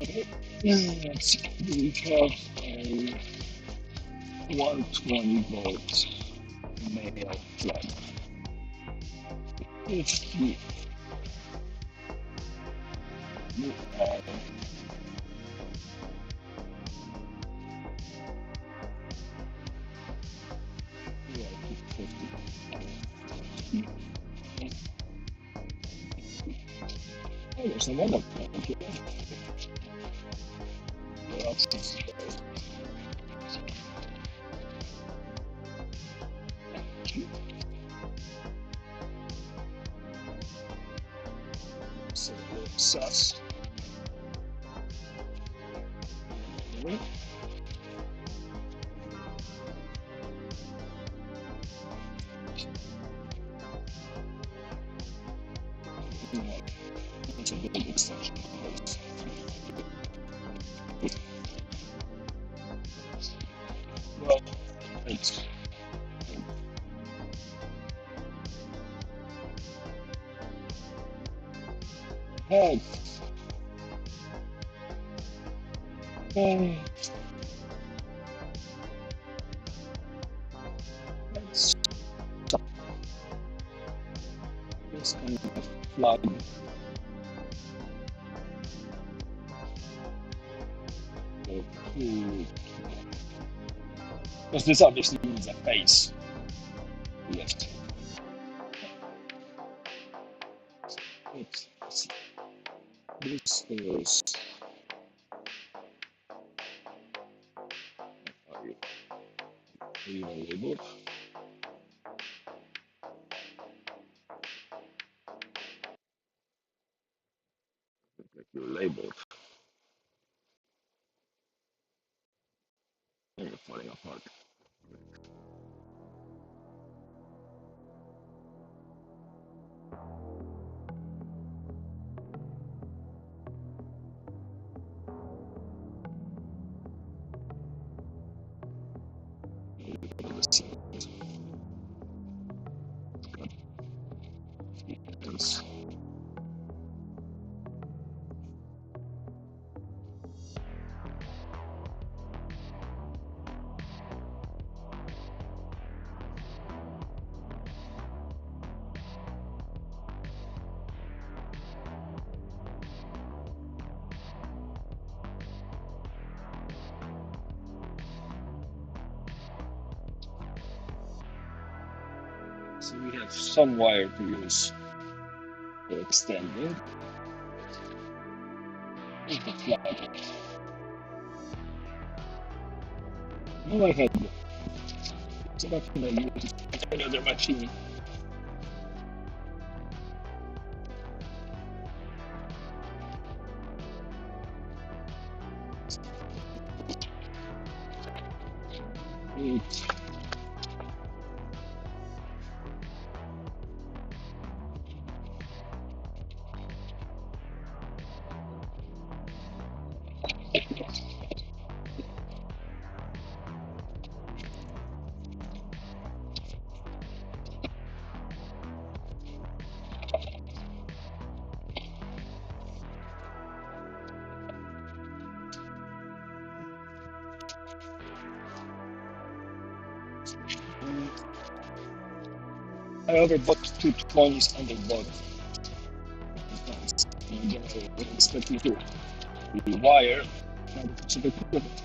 Okay, let's see. We have a 120 volt male plug. If you are oh, there's another plug here. What else is there? So sus. It's a big extension. Well, it's head. Let's stop this kind of plug. Because this obviously needs a face lift. Oops. This is are you labeled? Like you're labeled. And you're falling apart. So we have some wire to use for extending. Here's the plug. No, I had so that's what I use another machine. I overbought 220s underbought. In general, I was expecting to rewire. Now it's a bit different.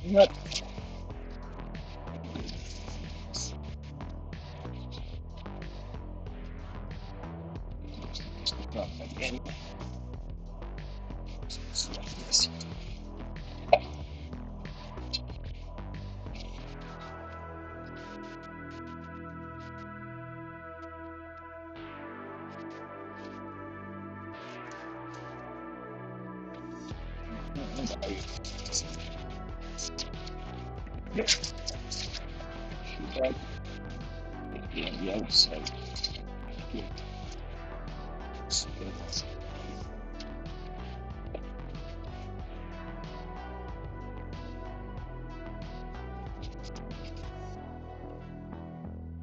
Not again. The outside.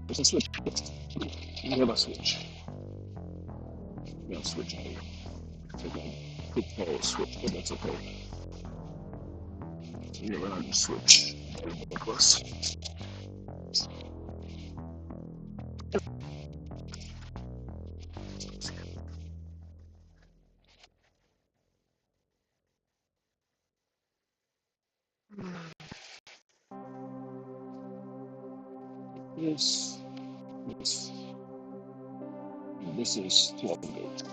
There's a switch. We have a switch. We have a switch here. Quick power switch, but that's okay. We have another switch. Of course. This is 12 gauge.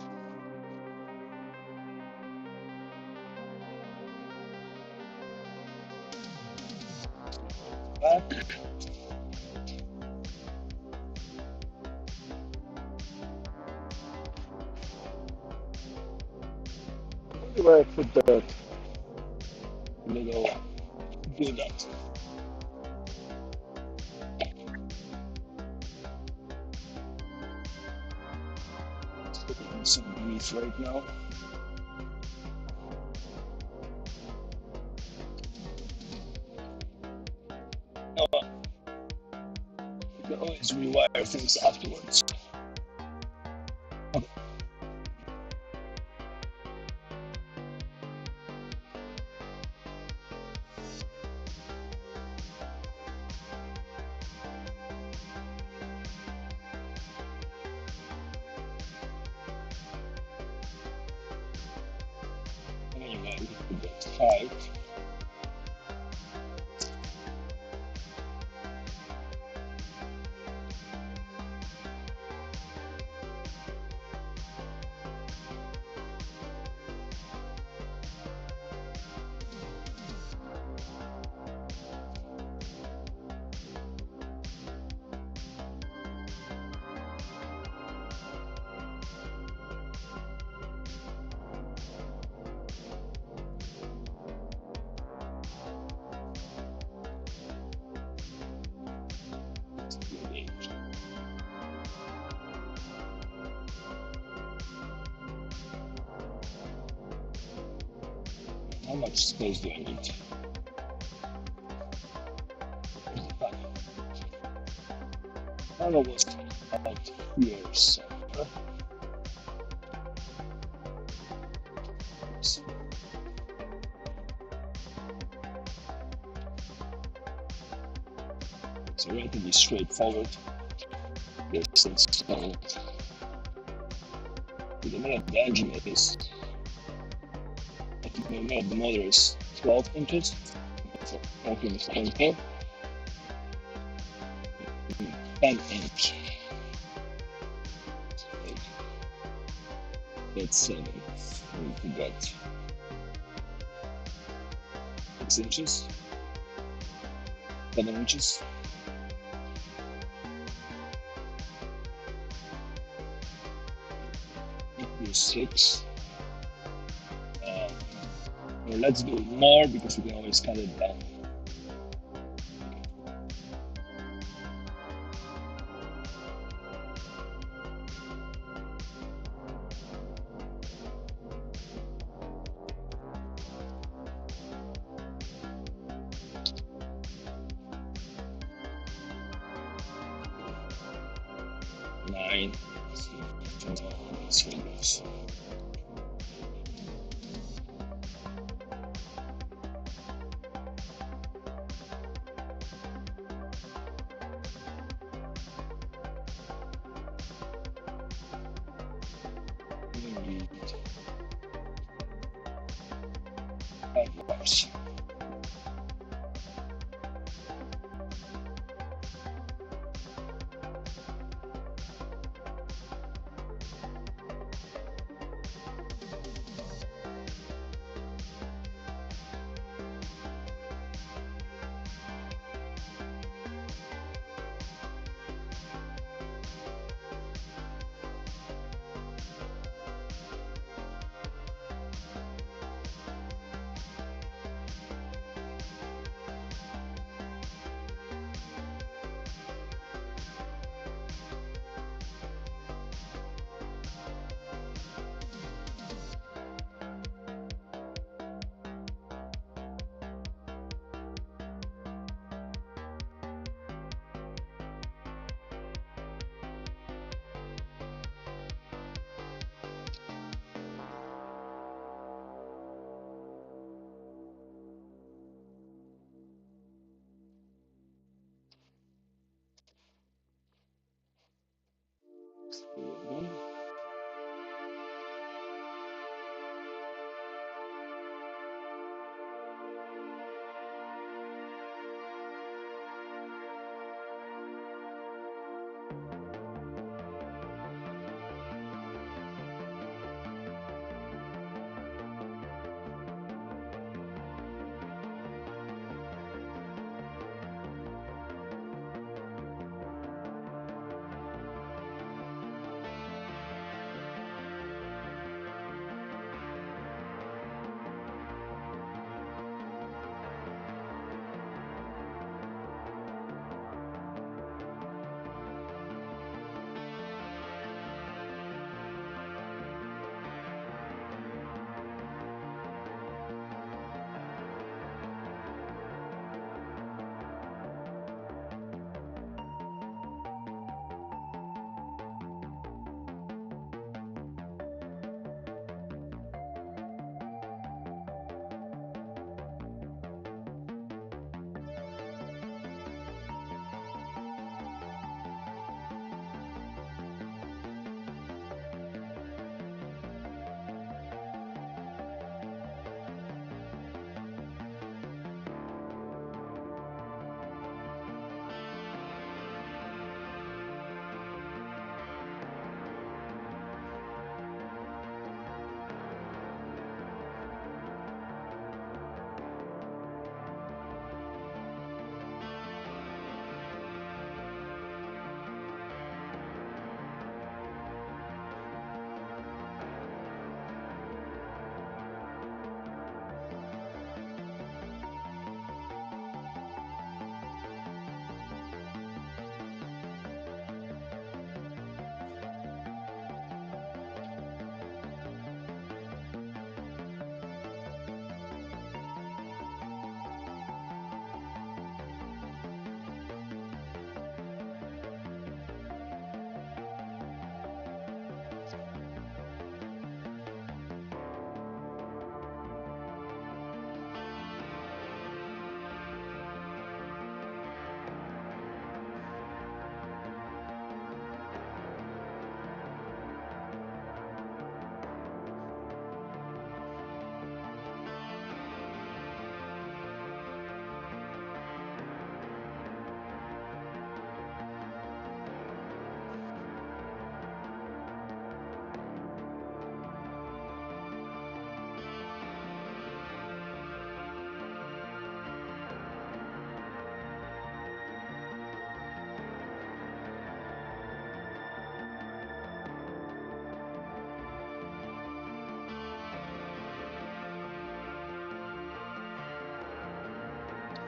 Back. Where I put the little do that. Some grief right now. You can always rewire things afterwards. Okay. Anyway, we get 5. How much space do I need? I don't know what's out here somewhere. It's relatively straightforward. This installed. The middle of the engine is, I think the middle of the motor is 12 inches. So everything is 10 inch. That's 7. We forgot 6 inches, 7 inches. Equals 6. Or let's do more because we can always cut it down. Nine. Let's see how it goes. We need 5 bars.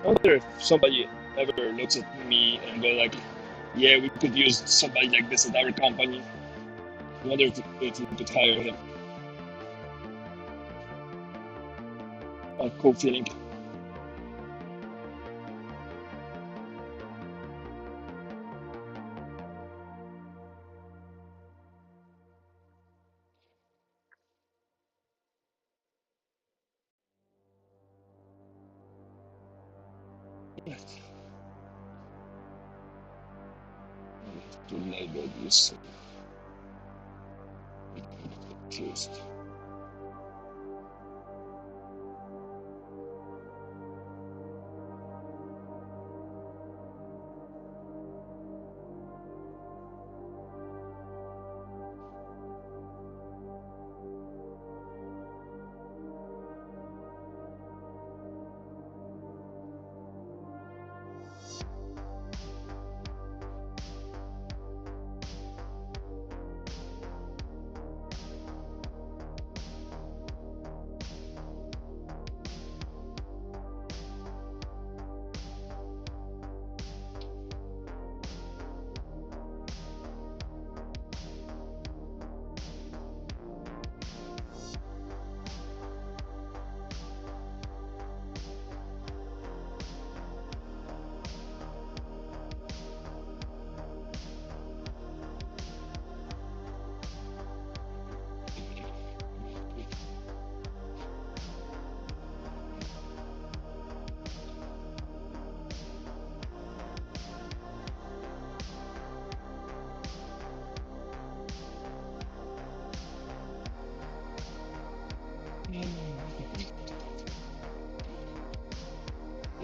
I wonder if somebody ever looks at me and go like, "Yeah, we could use somebody like this at our company." I wonder if we could hire him. A cool feeling. To label this confused.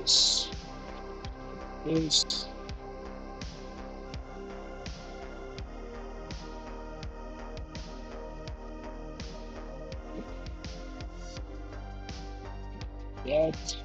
This is that.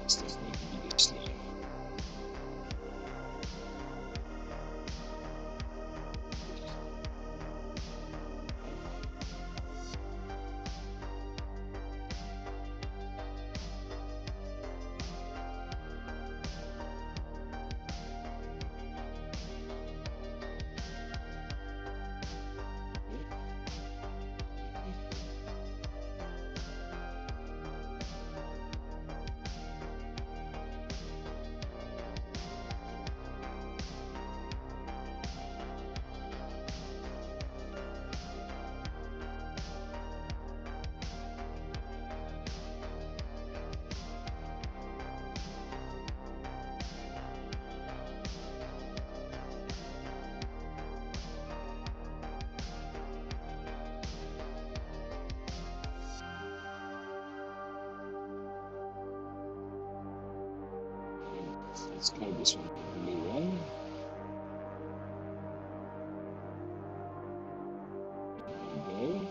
This doesn't need to be this long. Let's call this one number one. There we go.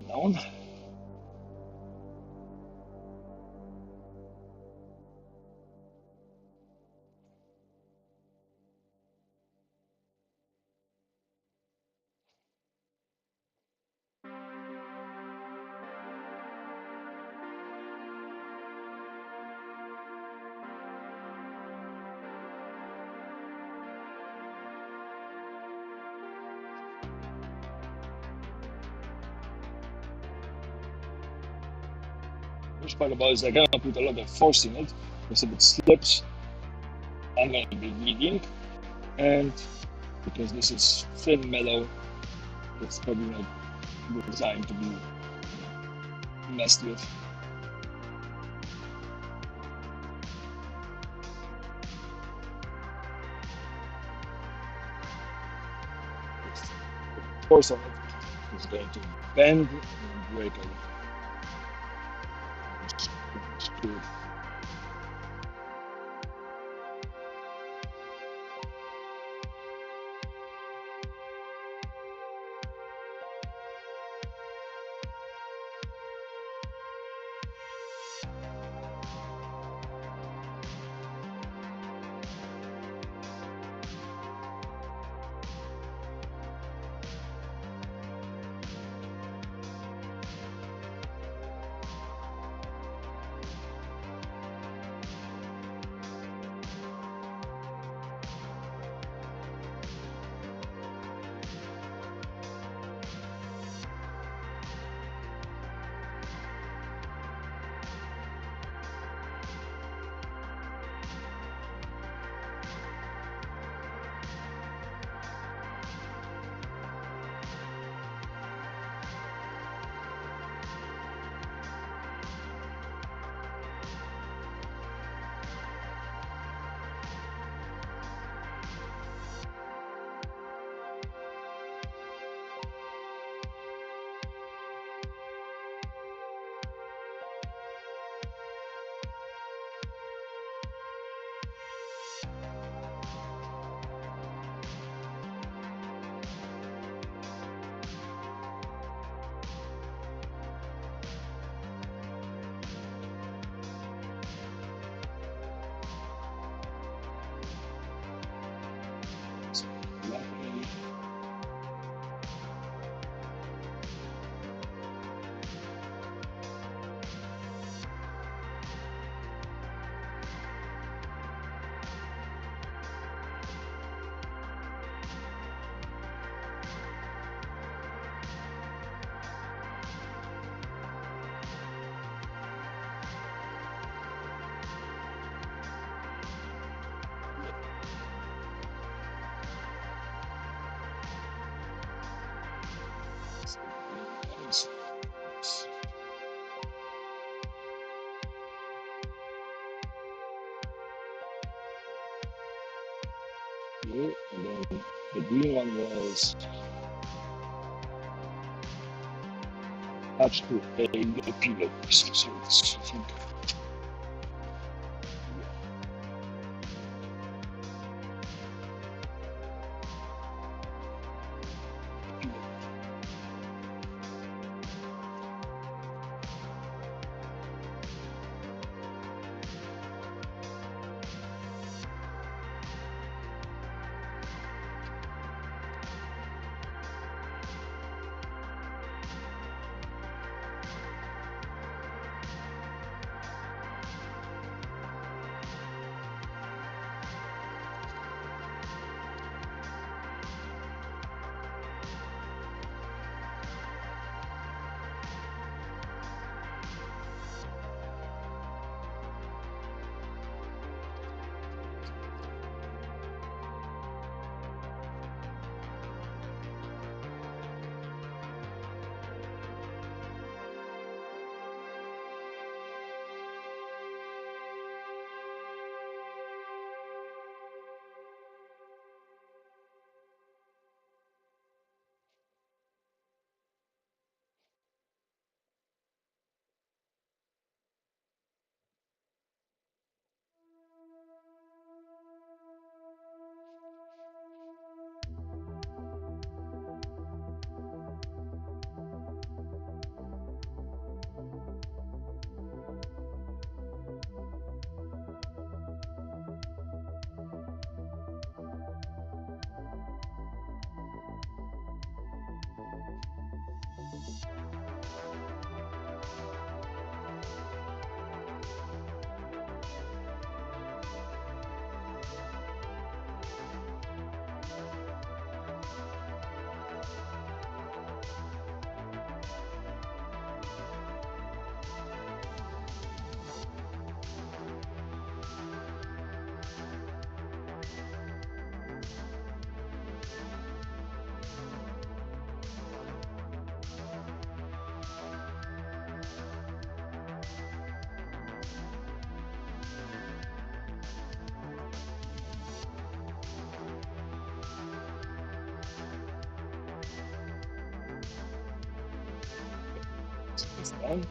down. Worst part about it is I cannot put a lot of force in it because if it slips, I'm going to be bleeding. And because this is thin metal, it's probably not designed to be messed with. Force on it is going to bend and break away. Screwed. Here, and then the green one was attached to a pillow. So it's, I think, It's done.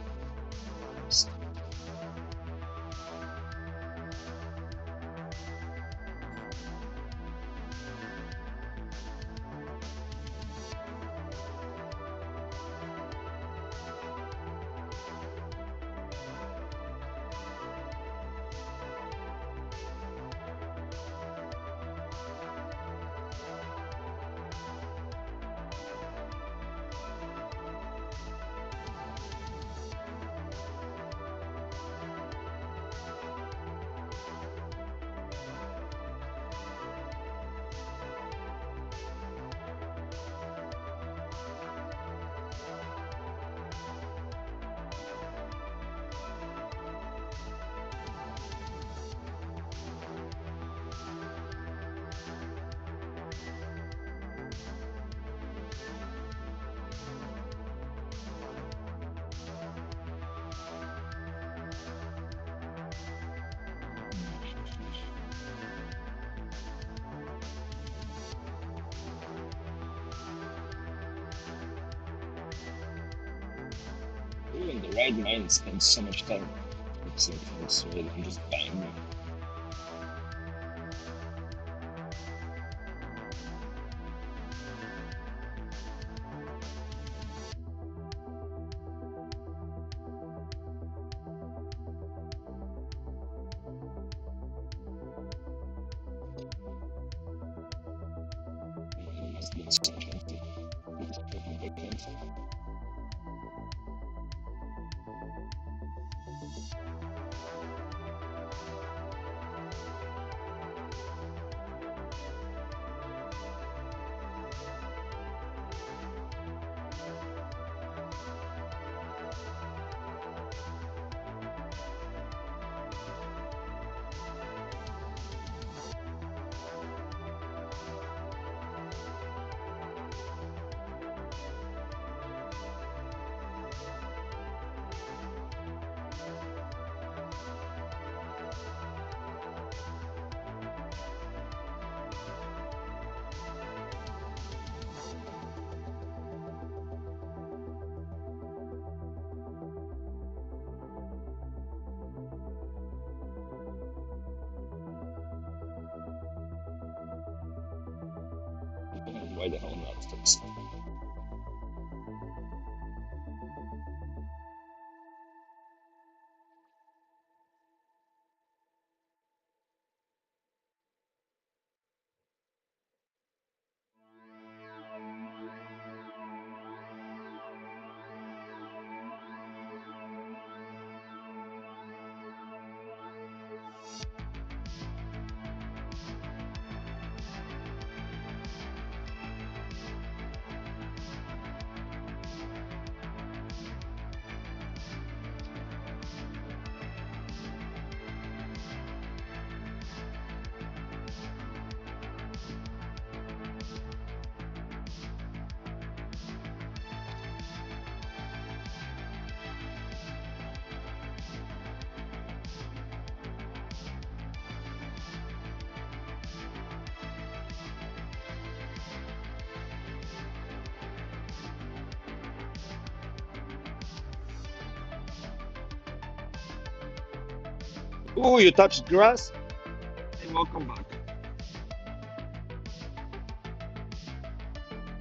Who in the right mind spends so much time fixing things rather than just buying them? It must be so expensive. It's fucking big things. Why the hell not fix it? Oh, you touched grass? Hey, welcome back.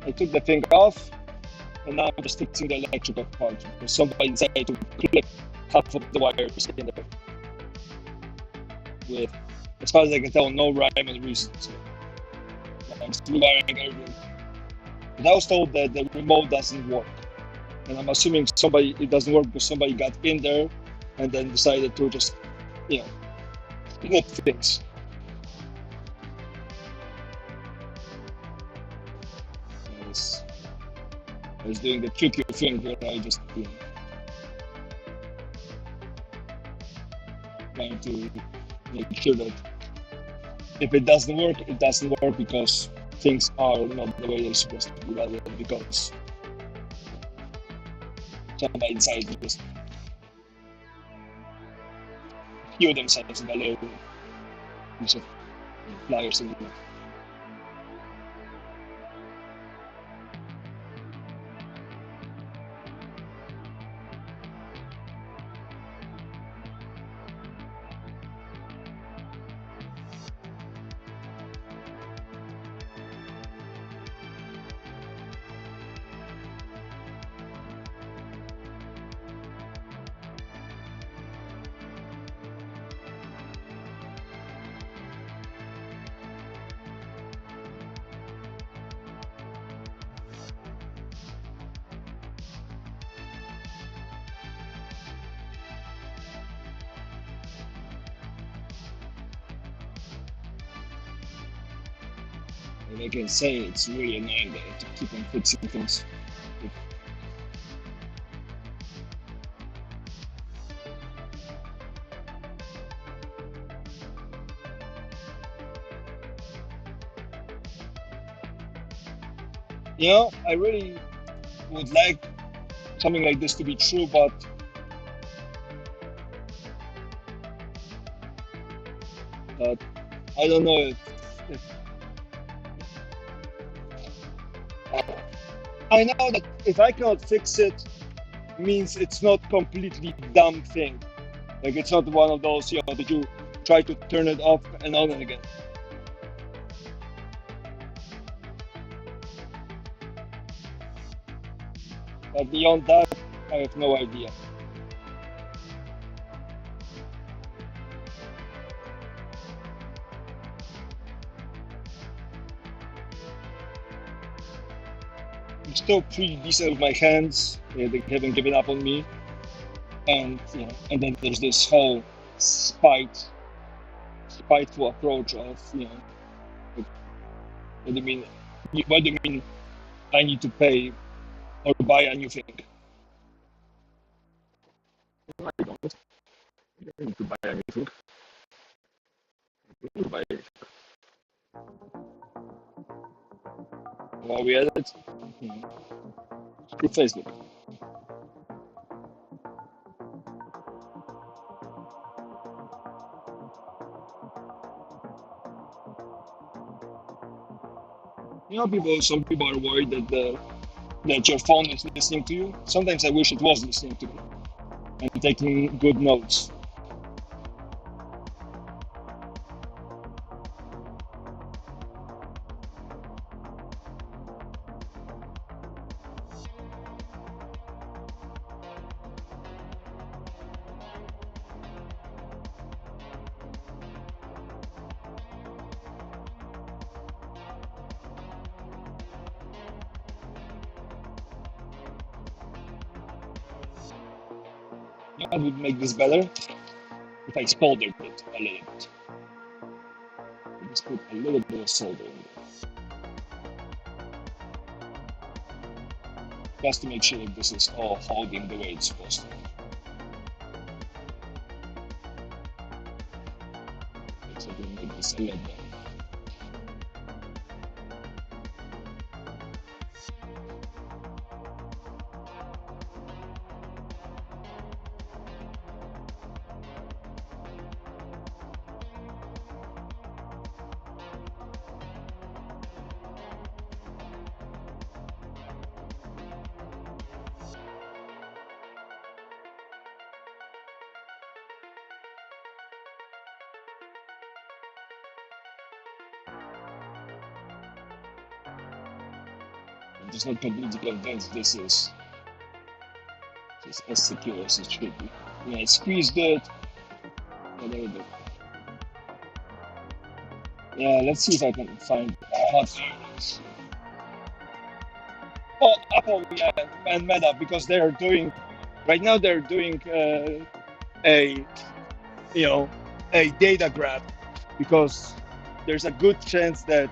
I took the thing off, and now I'm just fixing the electrical part because somebody decided to clip half of the wires in there with, as far as I can tell, no rhyme and reason. So I'm just rewiring everything. But I was told that the remote doesn't work, and I'm assuming it doesn't work because somebody got in there and then decided to just, you know, clip things. I was doing the tricky thing where I just, trying to make sure that if it doesn't work, it doesn't work because things are not the way they're supposed to be, rather than because somebody decided to just heal themselves in a little piece of flyers and And I can say it's really annoying that I have to keep on fixing things. I really would like something like this to be true, but I don't know if I know that if I cannot fix it, means it's not completely dumb thing. Like it's not one of those, that you try to turn it off and on and again. But beyond that, I have no idea. I'm still pretty decent with my hands. They haven't given up on me. And and then there's this whole spiteful approach of what do you mean? What do you mean? I need to pay or buy a new thing? I don't. You don't need to buy anything. You don't buy anything. While we at it, screw Facebook. Some people are worried that your phone is listening to you. Sometimes I wish it was listening to me and taking good notes. I would make this better if I soldered it a little bit. Just put a little bit of solder in there. Just to make sure that this is all holding the way it's supposed to. So we make this a little bit. I'm just not completely convinced this is as secure as it should be. I squeezed it a little bit. Yeah, let's see if I can find hot areas. Oh, Apple, yeah, and Meta, because they are doing right now. They're doing a a data grab, because there's a good chance that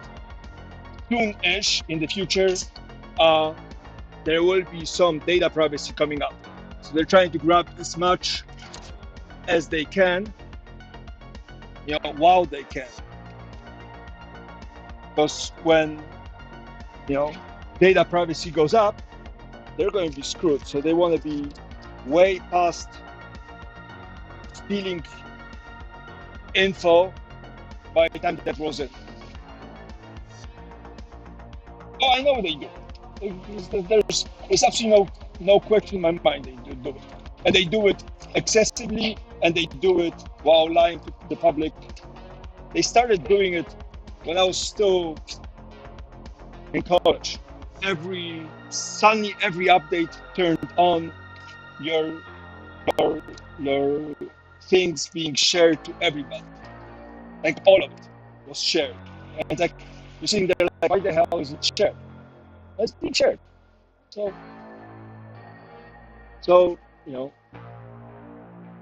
soon-ish in the future, uh, there will be some data privacy coming up. So they're trying to grab as much as they can, while they can. Because when data privacy goes up, they're going to be screwed. So they want to be way past stealing info by the time that rolls in. Oh, I know what they do. There's absolutely no question in my mind they do it. And they do it excessively, and they do it while lying to the public. They started doing it when I was still in college. Every update turned on your things being shared to everybody. Like all of it was shared. And it's like you're sitting there like, why the hell is it shared? It's being shared. So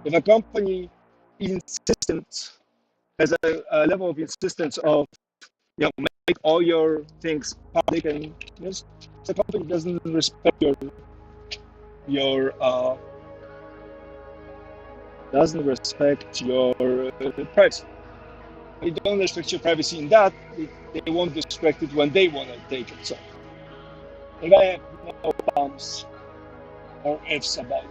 if a company insistent has a level of insistence of make all your things public, and just the company doesn't respect your doesn't respect your privacy. They don't respect your privacy in that they won't respect it when they want to take it. So if I have no bounds or ifs about it.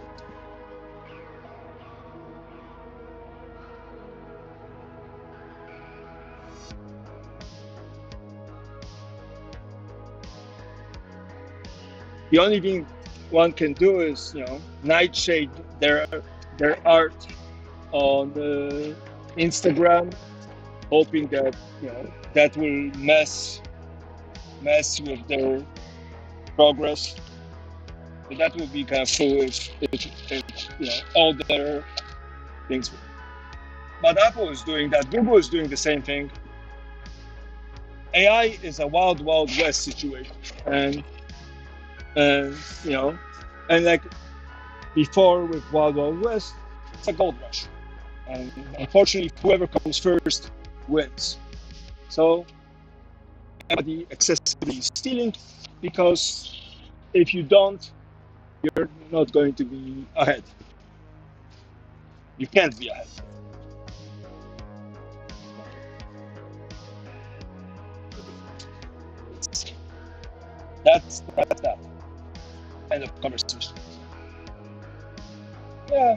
The only thing one can do is, nightshade their art on Instagram, hoping that that will mess with their progress. But that would be kind of foolish if all their things. But Apple is doing that. Google is doing the same thing. AI is a wild, wild west situation, and and like before with Wild Wild West, it's a gold rush, and unfortunately, whoever comes first wins. So everybody excessively stealing, because if you don't, you're not going to be ahead. You can't be ahead. That's that kind of conversation. Yeah,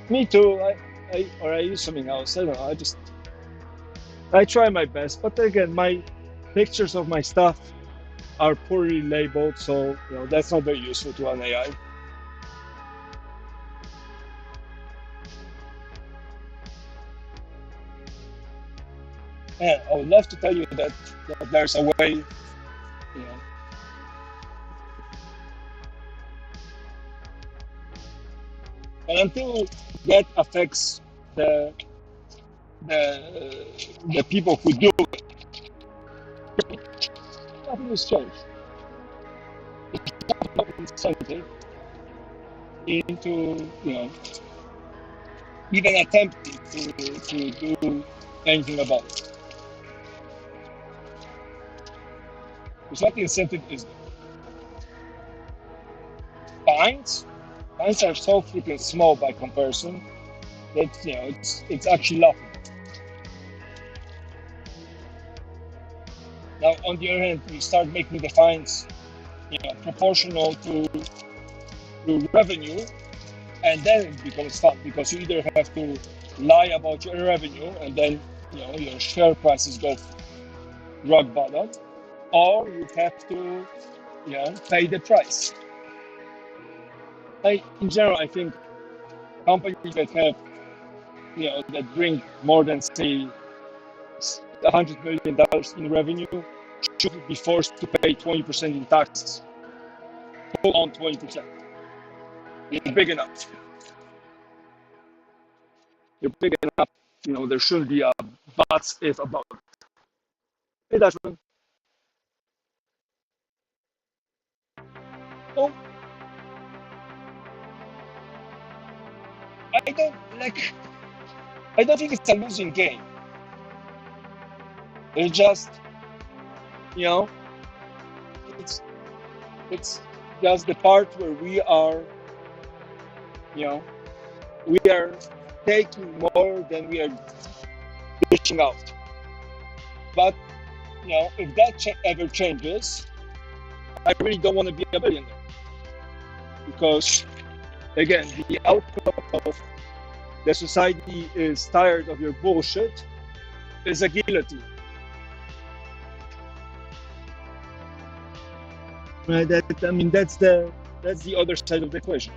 me too. I use something else. I don't know. I try my best, but again, my pictures of my stuff are poorly labeled, so that's not very useful to an AI. Yeah, I would love to tell you that there's a way, you know, and until that affects the the the people who do it, nothing has changed. No incentive into even attempting to do anything about it. Because what the incentive is fines. Fines are so freaking small by comparison that it's actually laughable. Now, on the other hand, you start making the fines, proportional to revenue, and then it becomes fun because you either have to lie about your revenue, and then your share prices go rock bottom, or you have to pay the price. In general, I think companies that have that bring more than say $100 million in revenue should be forced to pay 20% in taxes. Full on 20%. You're big enough. You're big enough. There shouldn't be a buts if about it. Hey, Dashman. Oh, I don't like. I don't think it's a losing game. It's just, you know, it's it's just the part where you know, we are taking more than we are dishing out. But if that ever changes, I really don't want to be a billionaire because, again, the outcome of the society is tired of your bullshit is a guillotine. Right? That's the other side of the equation.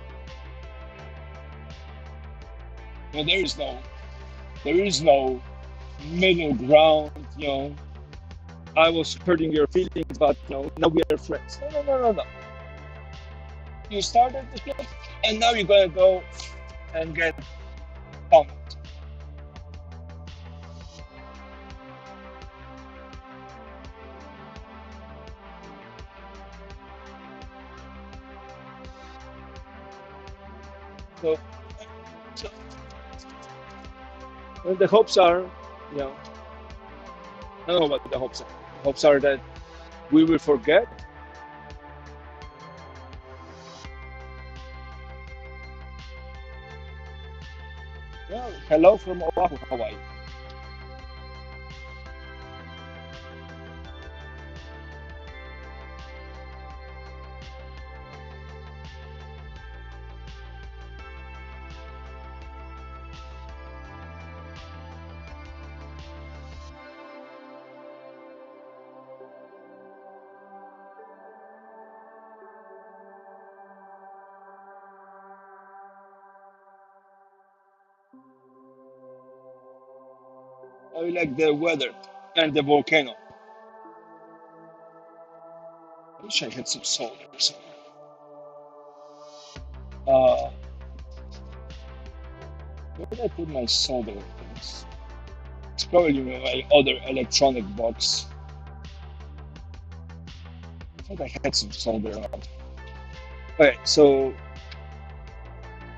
There is no middle ground. I was hurting your feelings, but now we are friends. No. You started the club, and now you're gonna go and get pumped. So, so the hopes are, I don't know what the hopes are. Hopes are that we will forget. Well, hello from Oahu, Hawaii. I like the weather and the volcano. I wish I had some solder somewhere. Where did I put my solder things? It's probably in my other electronic box. I thought I had some solder around. Okay, so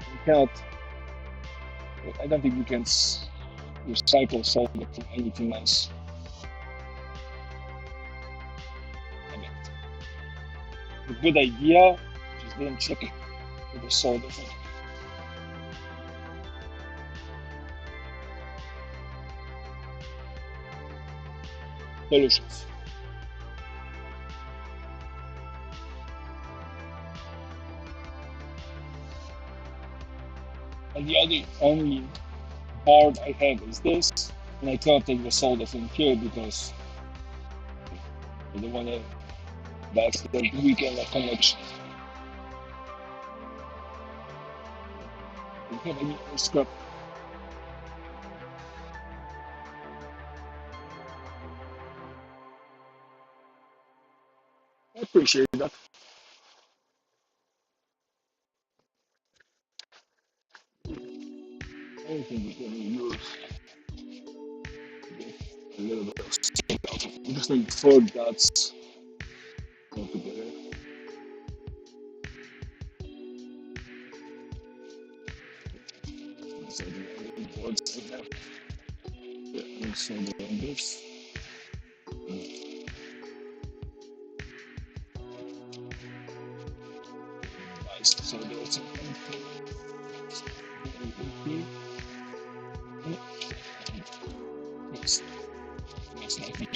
we cannot. I don't think we can recycle solder from anything else. I mean, a good idea. Just didn't check it with the solder thing. Solutions. And the only board I have is this, and I cannot take the solder from here because I don't want to accidentally weaken the connection. Do you have any scrap? I appreciate that. Anything we can use a little bit of stick out of it. Just need 4 dots altogether. So the only boards I have. Yeah, and solder on this. Nice solder also. Yes, that's not the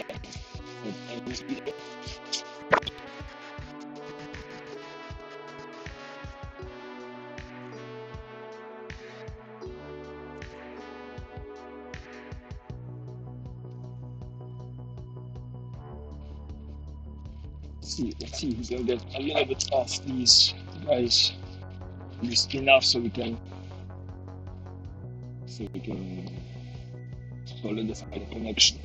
let's see if we can get a little bit off these guys just enough so we can solidify the connection.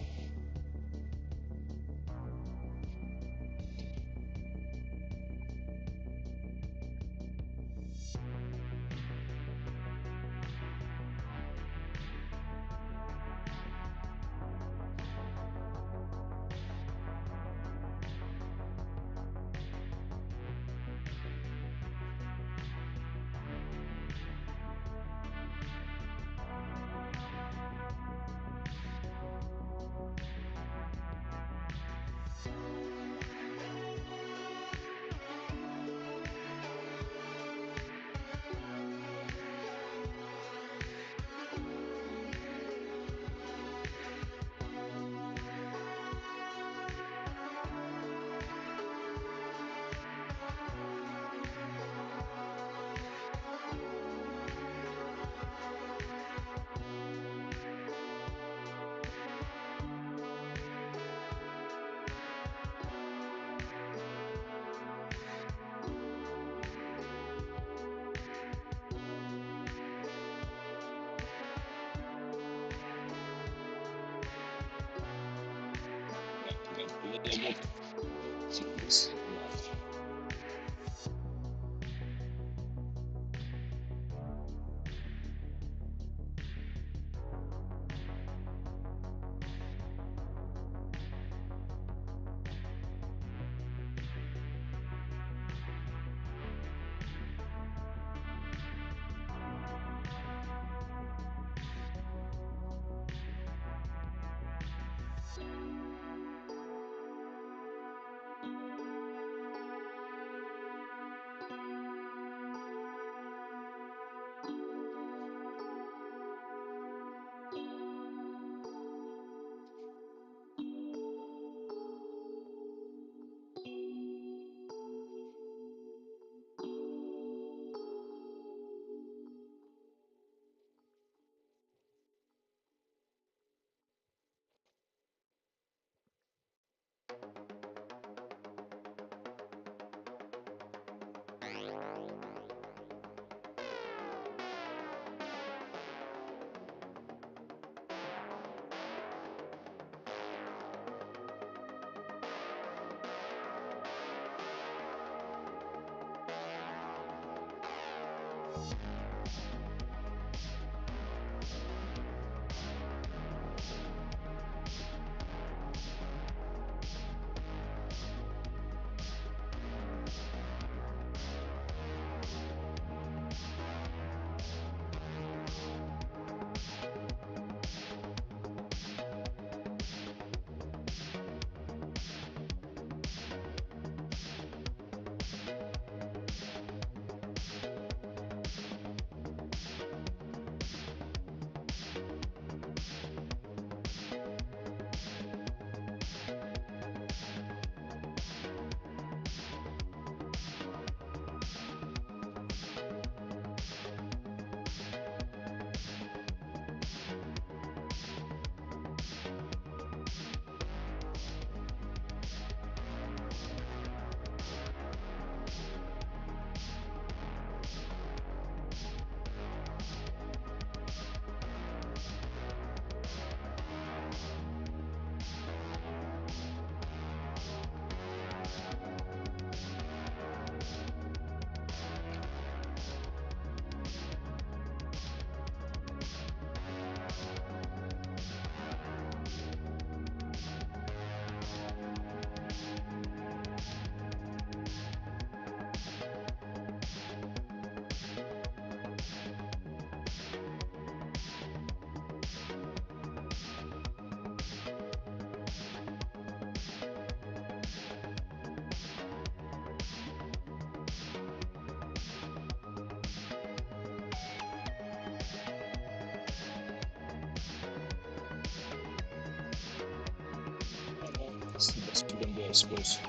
It's the best we can do, I suppose.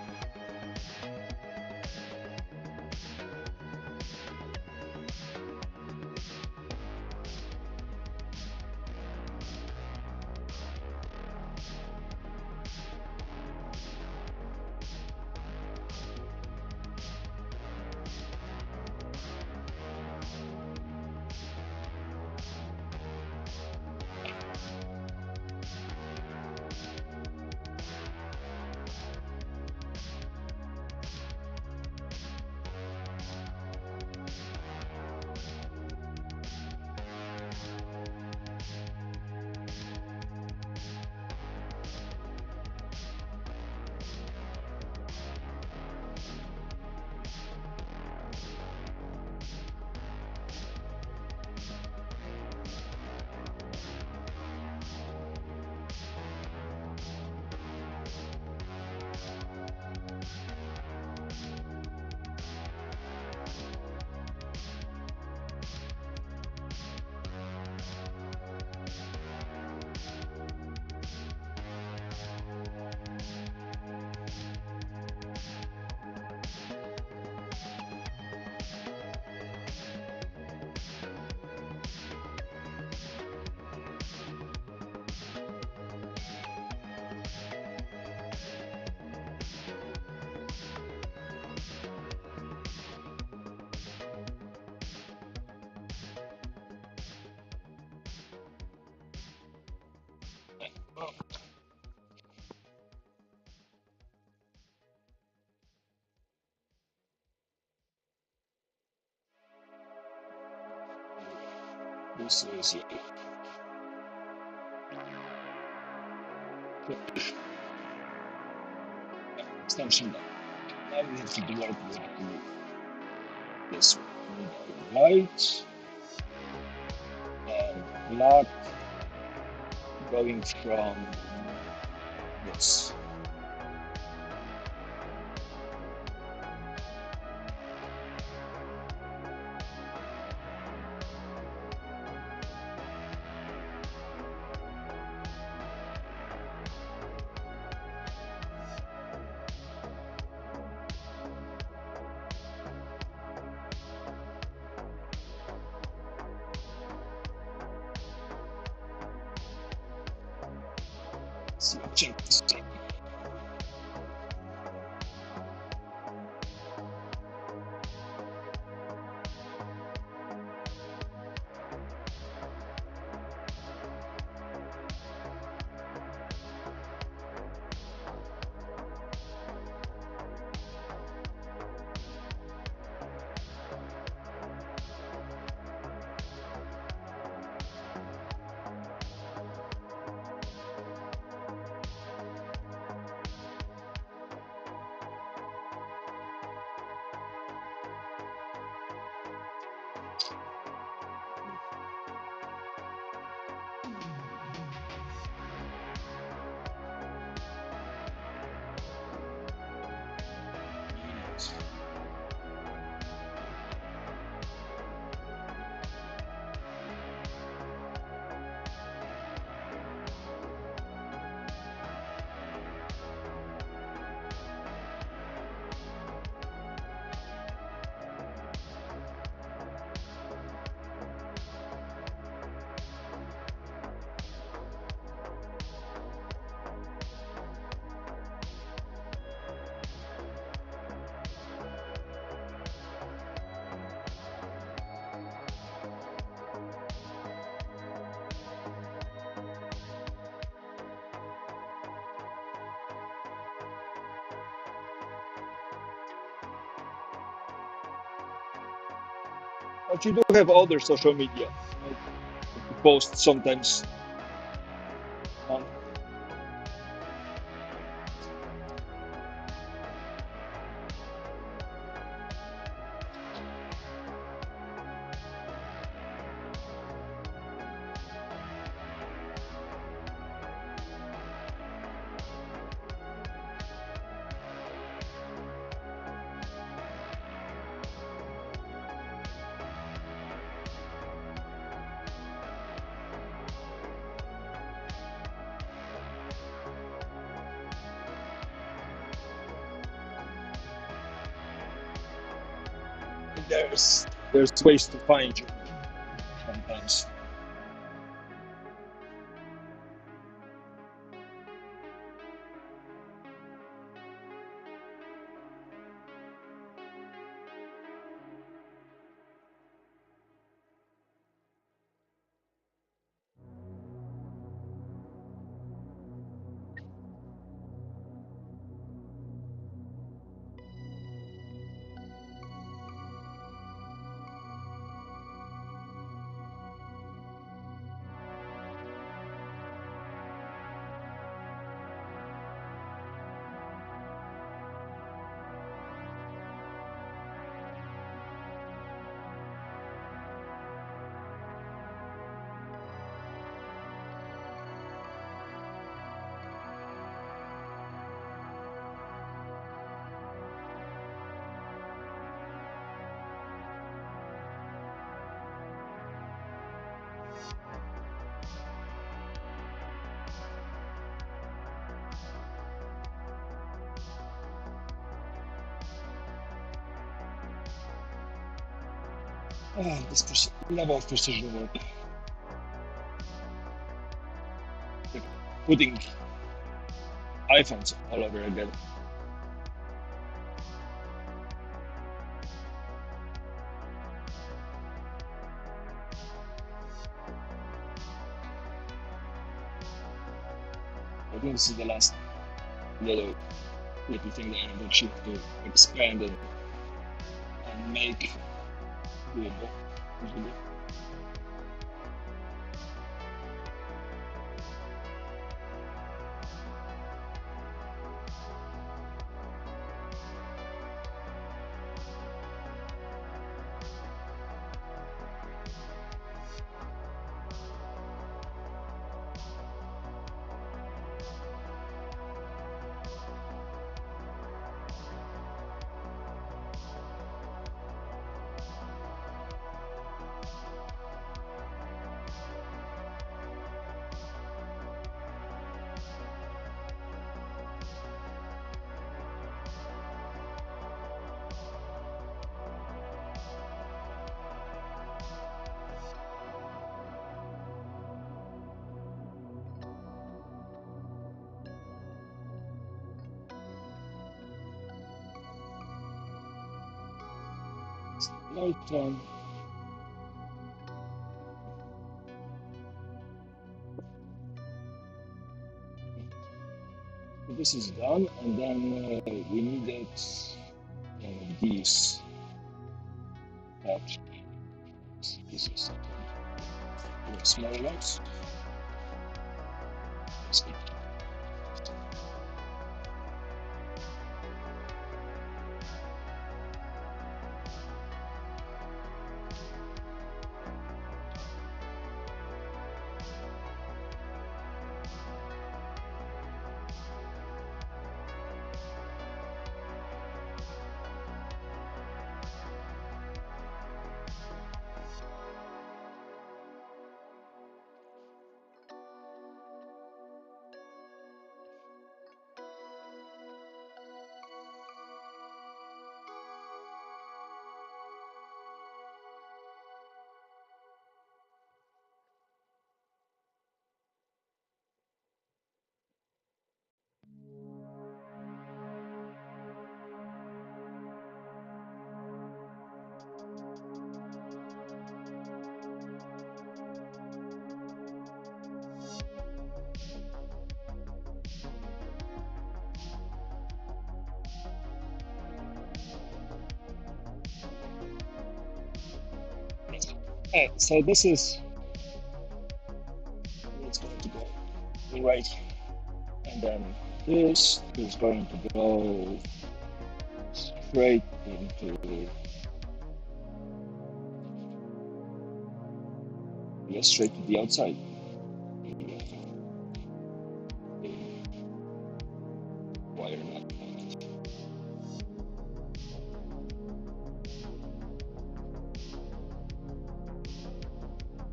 This is extension. Now we have to figure out what to do this one. Right and left, going from this. Switching. But you do have other social media, right? You post sometimes on. there's ways to find you sometimes. This level of precision work, like putting iPhones all over again. I think this is the last little thing that I have achieved to expand and make doable. Usually. Right. This is done, and then we needed these pieces, small ones. So this is it's going to go right here, and then this is going to go straight into straight to the outside. Wire nut.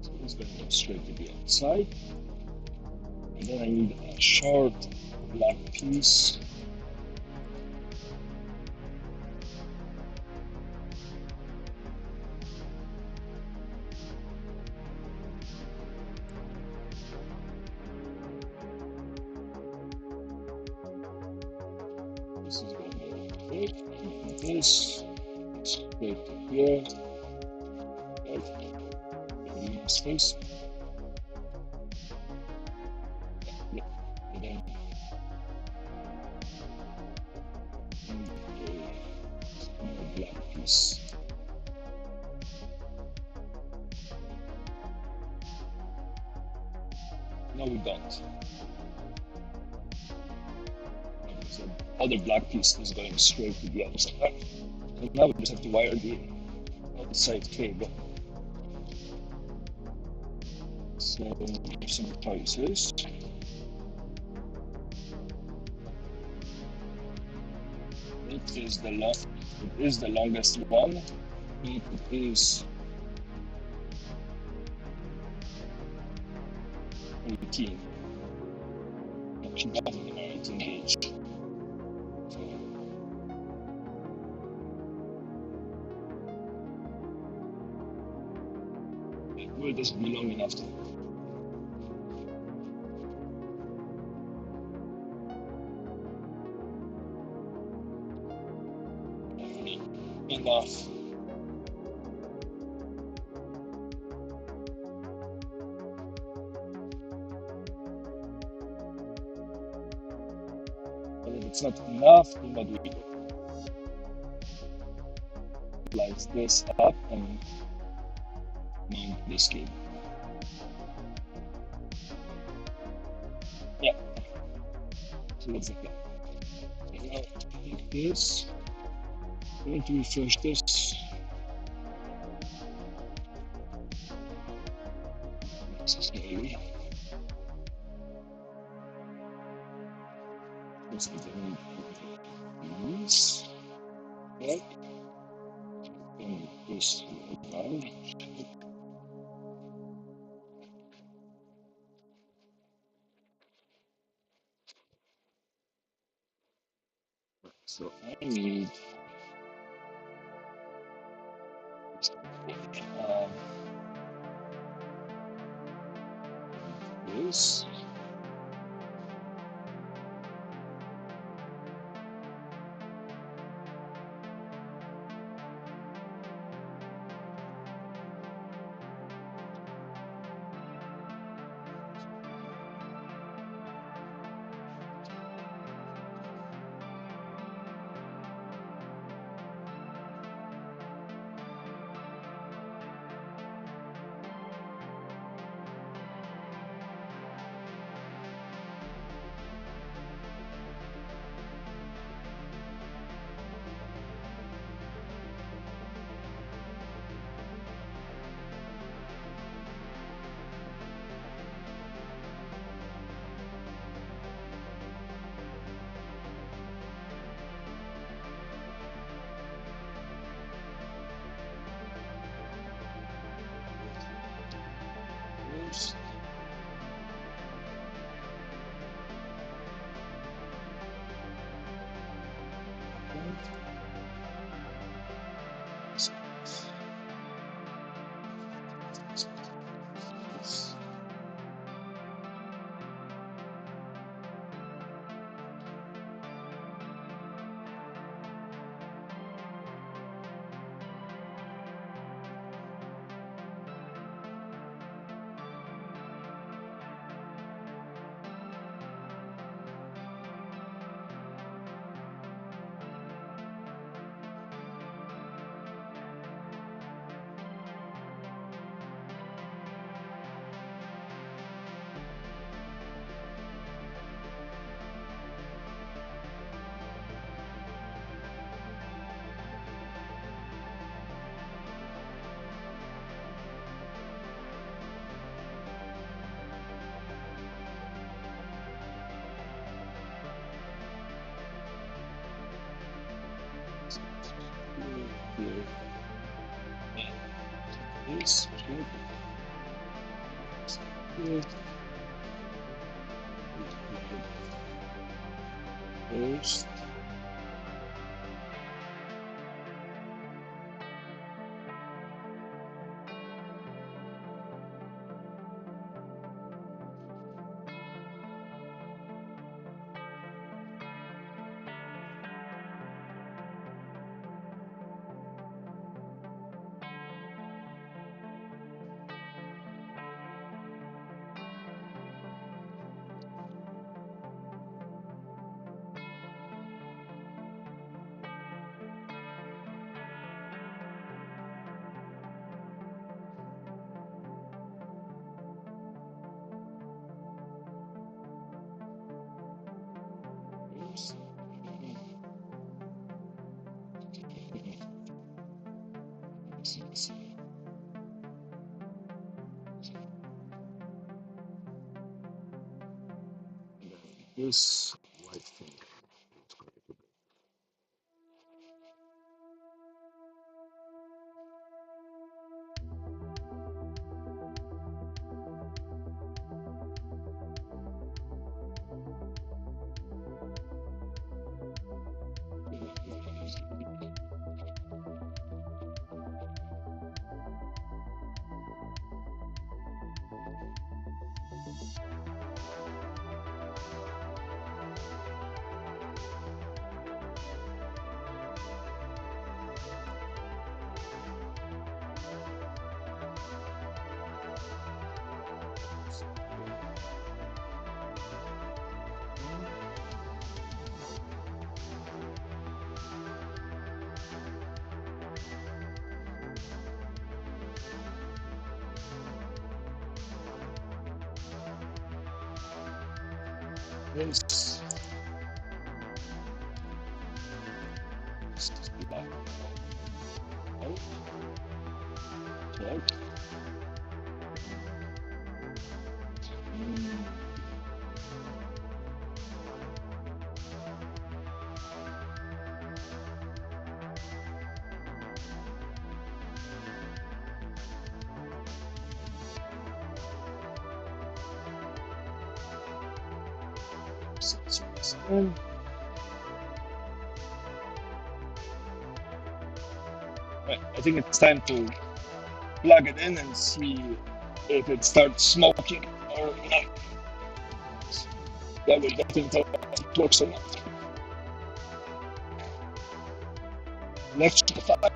So it's going to go straight to the outside. And then I need a short black piece. This is going to be this. Straight to here. Right. Space. Yeah. And then a black piece. No, we don't. So the other black piece is going straight to the other side. So now we just have to wire the outside cable. So here's some choices. It is the longest one. It is 18. Actually, both of them are 18 gauge. Will this be long enough to enough? And if it's not enough, then what do we do? Slice this up and mount this cable. Yeah. So that's the plan. So now take this. I'm going to refresh this. Necessarily. This is this. Back. And this down. So I need this. This. This. First. This white thing. This is black. Right? Check. And right, I think it's time to plug it in and see if it starts smoking or not. That will definitely tell if it works or not. Electrical fire,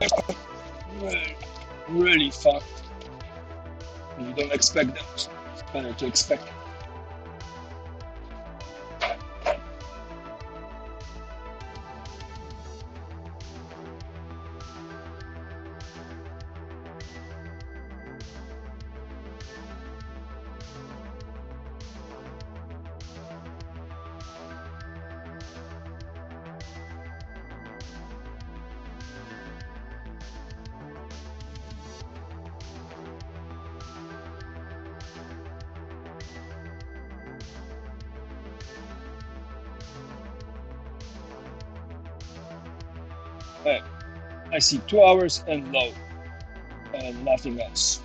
really, really fucked. You don't expect them, so it's better to expect it. Right. I see 2 hours and low, and nothing else.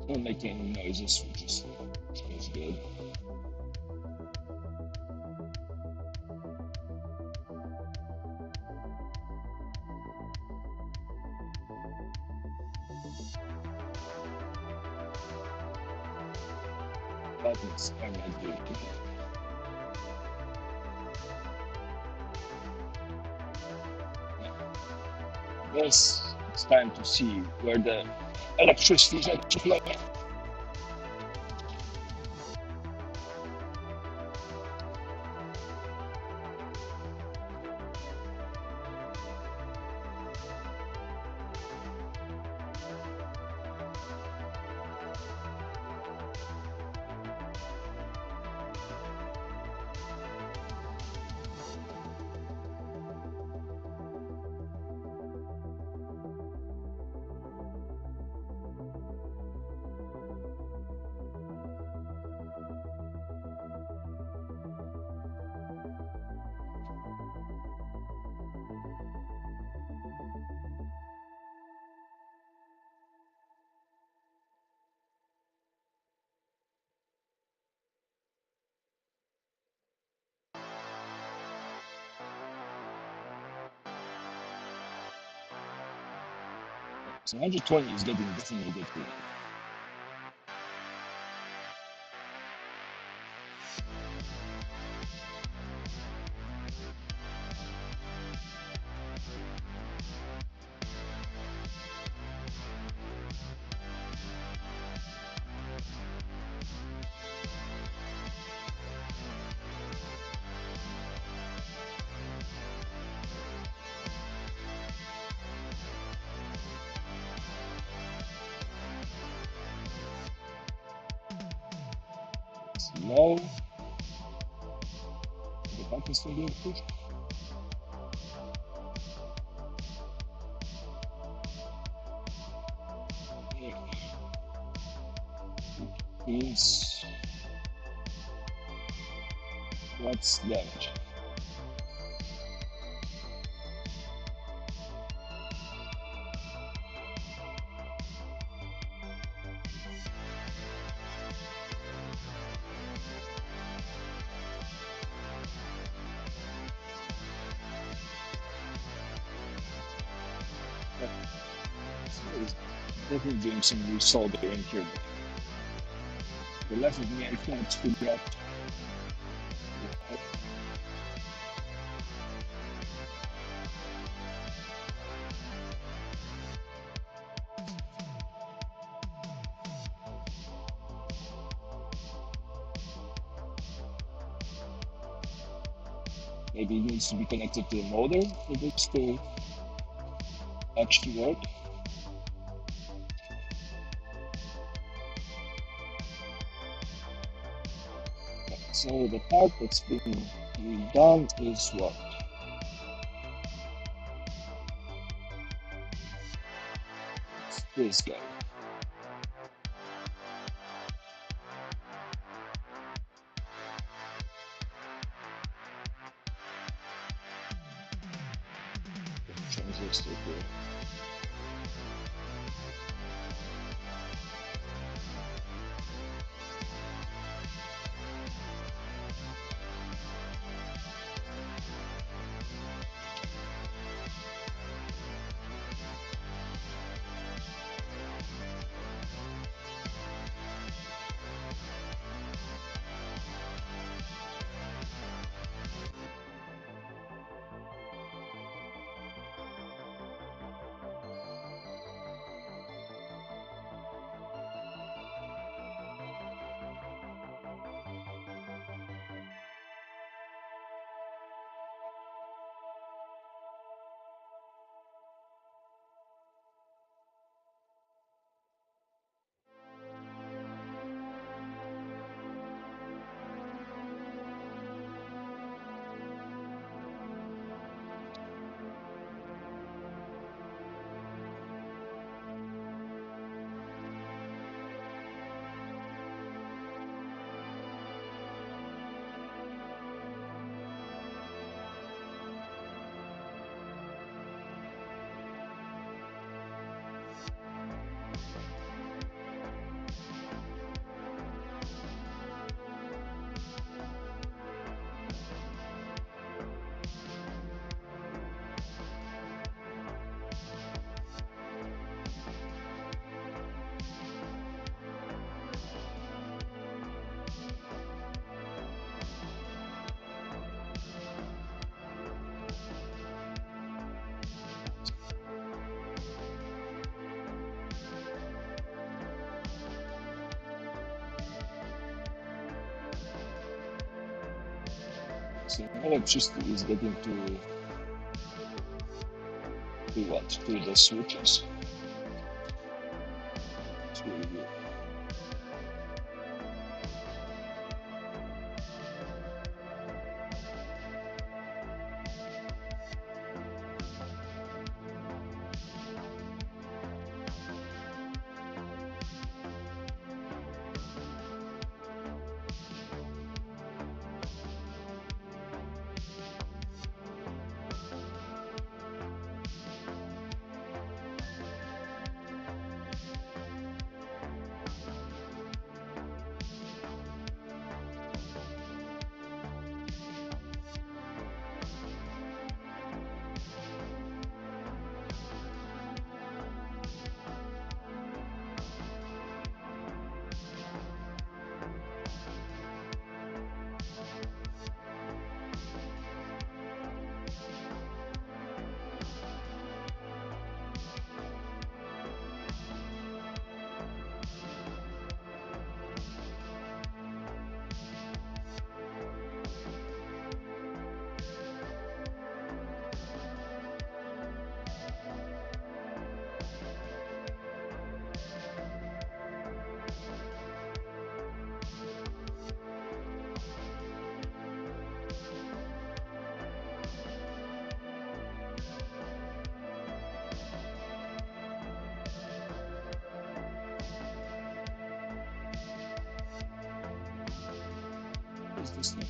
Don't make any noises, which is good. Buttons are not good. Yes, it's time to see where the electricity is actually flowing. So 120 is getting definitely good for you. is low. The button still being pushed. Is what's damage? It's definitely doing some resoldering here, but the left of me I can't figure out. Maybe it needs to be connected to the motor for this to actually work. So the part that's being redone is what? It's this guy. Transistor here. So electricity is getting to what? To the switches. It's really good. is this thing?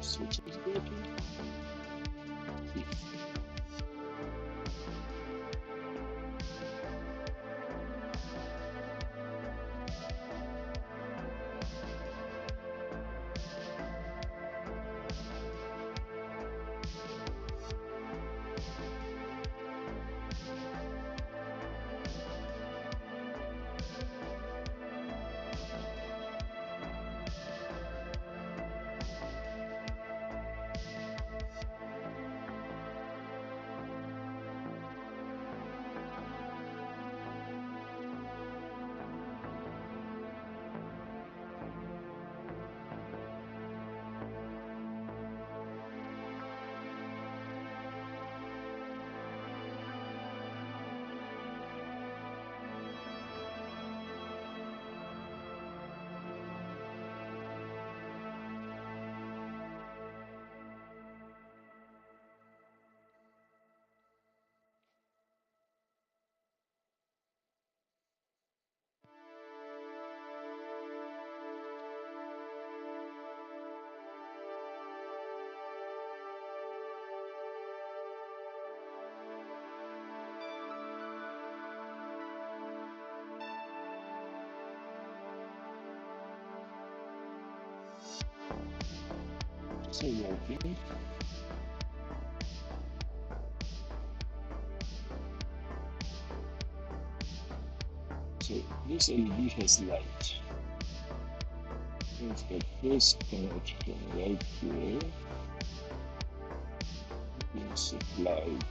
Switch is working. So working. So this LED has light. Let's get this connection right here. Being supplied.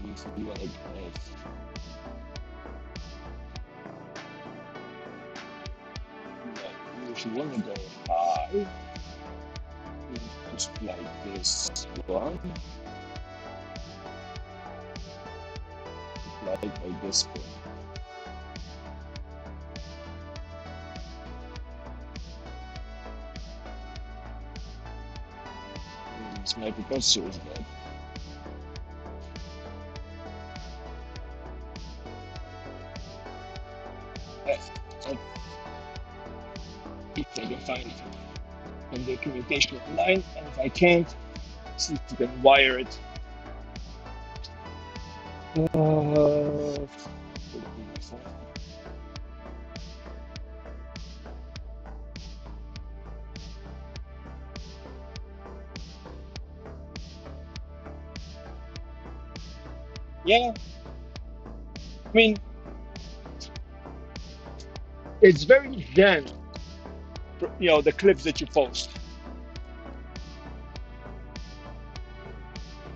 If you want to have if you want to go high, you just like this one, applied by this one. This microprocessor is bad. If I can find some documentation online, and if I can't, see if you can wire it. Yeah, I mean, it's very zen, the clips that you post.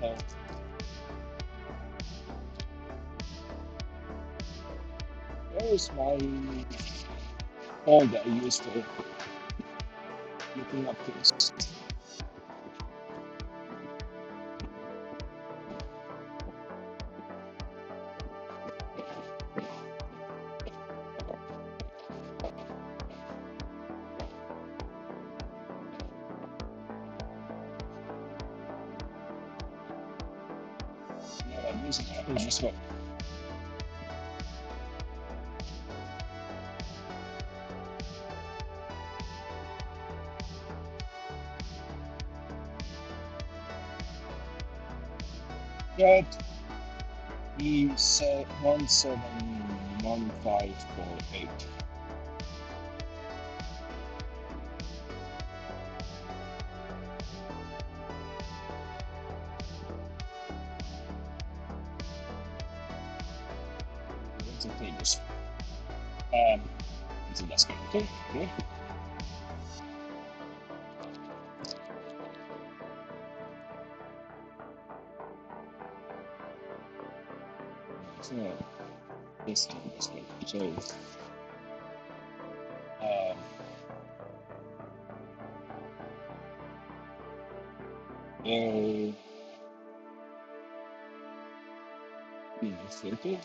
Uh, where is my phone that I use for looking up things? No, I'm using this one. That is 171548. Let's take this. It's a desk. Okay. So this one. So um, Uh, filter.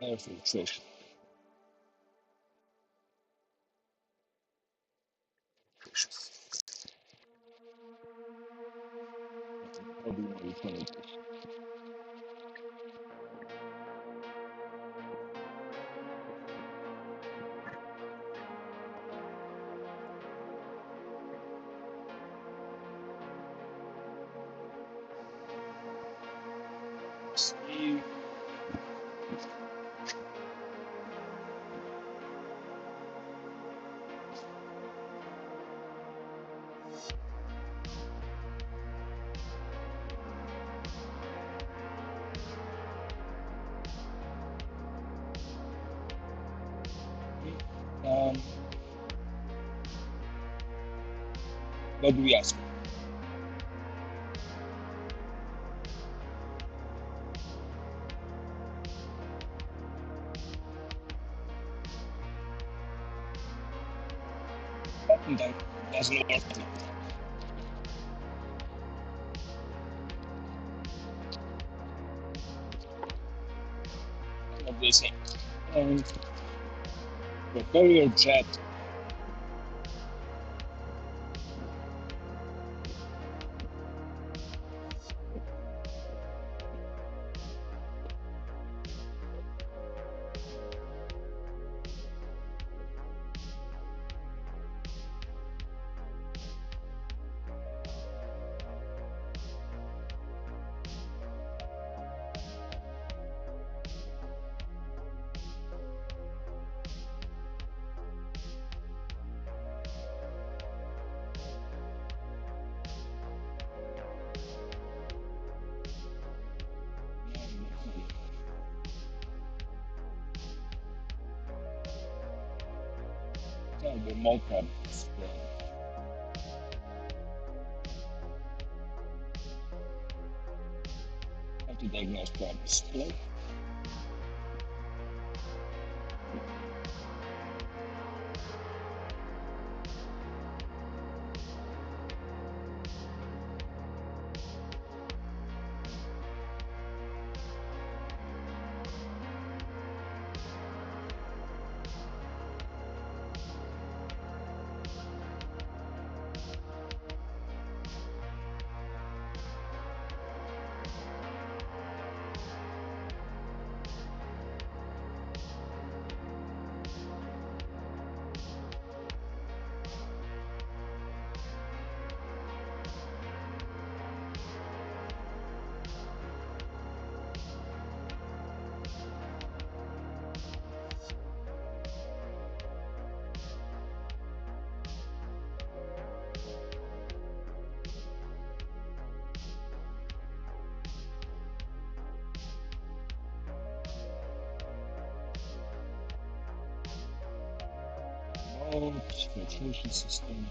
Air filtration. How do you know which one it is? See, um, what do we ask? That doesn't work. What they say. And prepare your jet. The more problems. How to diagnose problems. Hello? Filtration system.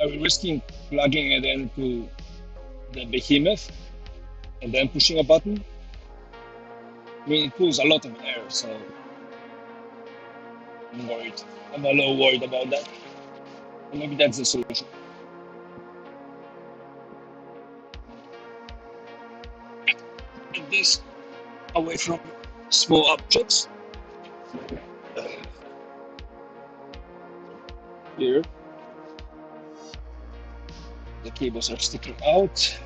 Are we risking plugging it into the behemoth and then pushing a button? I mean, it pulls a lot of air, so I'm worried. I'm a little worried about that. And maybe that's the solution. Get this away from small objects. Here, the cables are sticking out.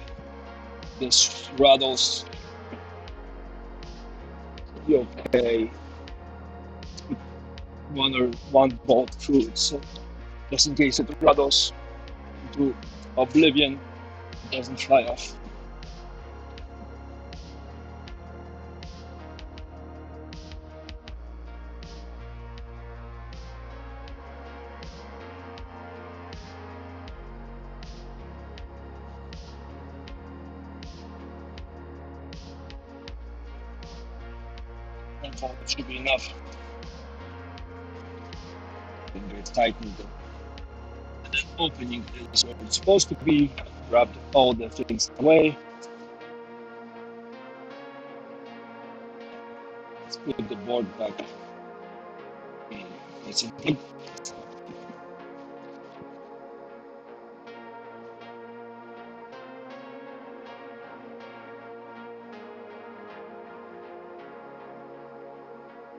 This rattles. Okay. One bolt through it, so just in case it rattles into oblivion, it doesn't fly off. microphone, it should be enough. Finger tighten them. And then opening is where it's supposed to be. Grab all the things away. Let's put the board back in. It's in.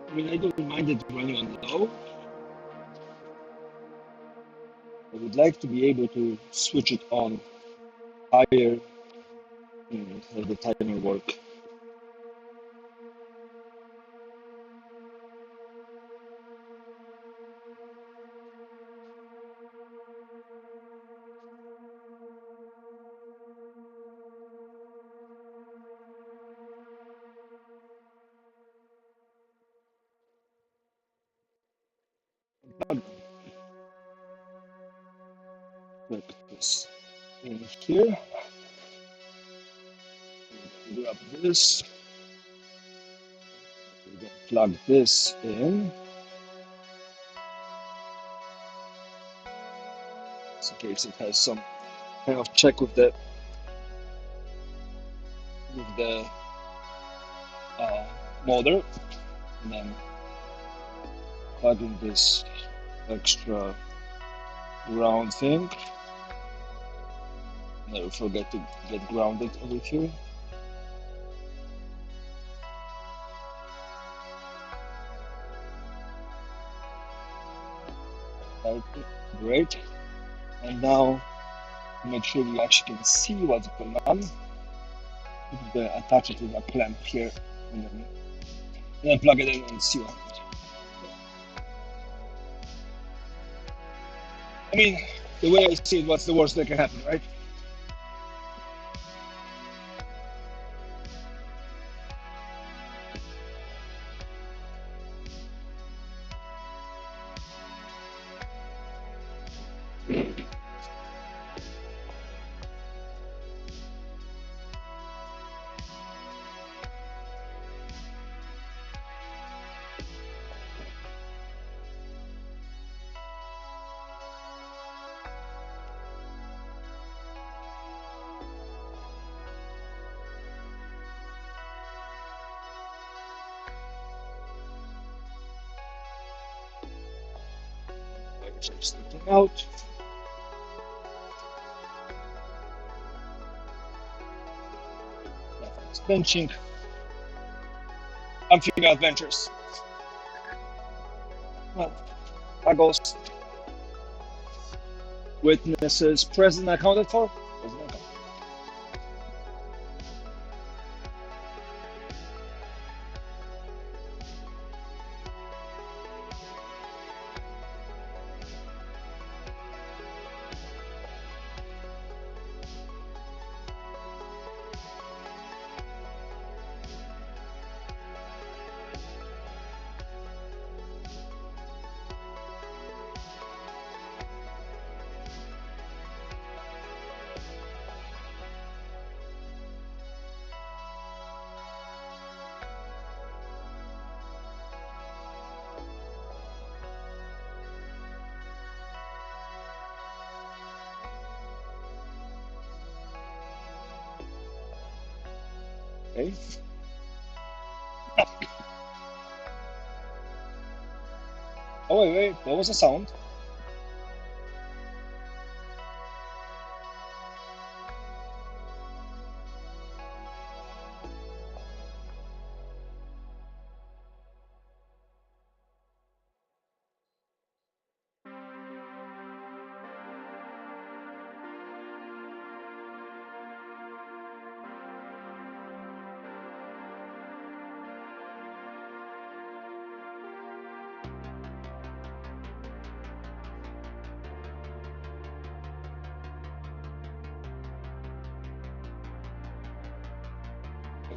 I mean, I don't mind it running on low. I would like to be able to switch it on higher. Let the timer work. Put this in here. Grab this. We're gonna plug this in. Just in case it has some kind of check with the motor, and then plug in this extra ground thing. Never forget to get grounded over here. Great. And now make sure you actually can see what's going on. I'm going to attach it with a clamp here, and then plug it in and see what happens. I mean, the way I see it, what's the worst that can happen, right? Something out. Nothing's benching. I'm figuring out ventures. Well, that goes. Witnesses present accounted for. Present accounted. Okay. Oh wait, there was a sound.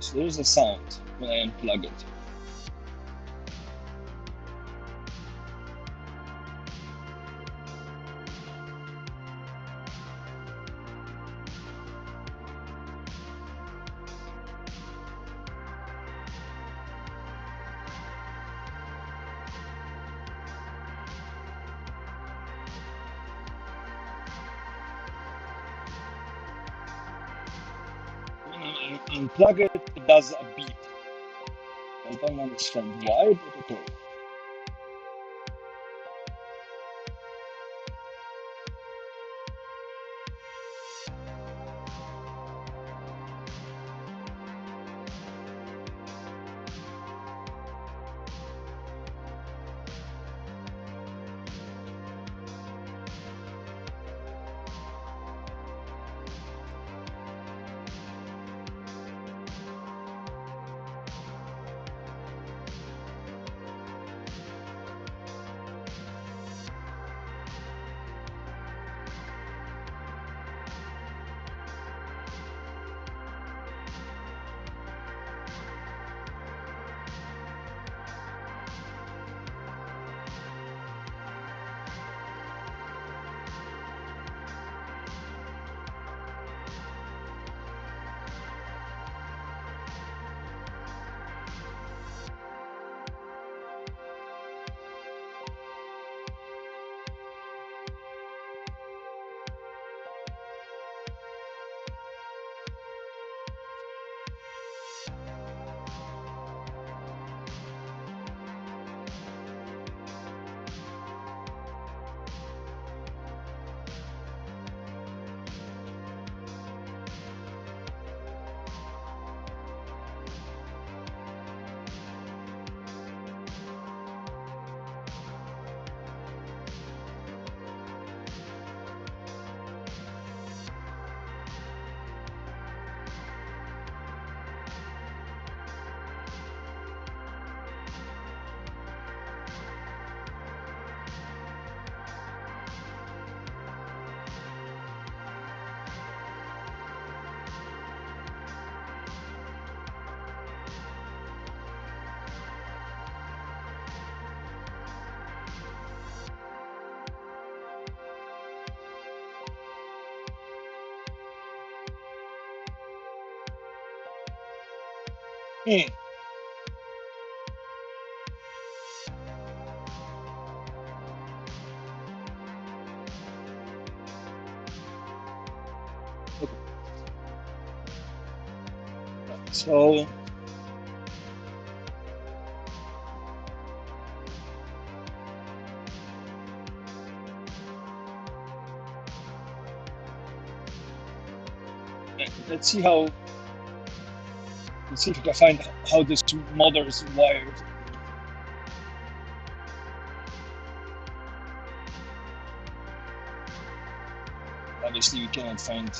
So there's a sound when I unplug it. unplug it, it does a beep. I don't understand why, but okay. Hmm. Okay. Right. So let's see how let's see if we can find how this motor is wired. Obviously, we cannot find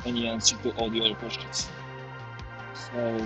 any answer to all the other questions. So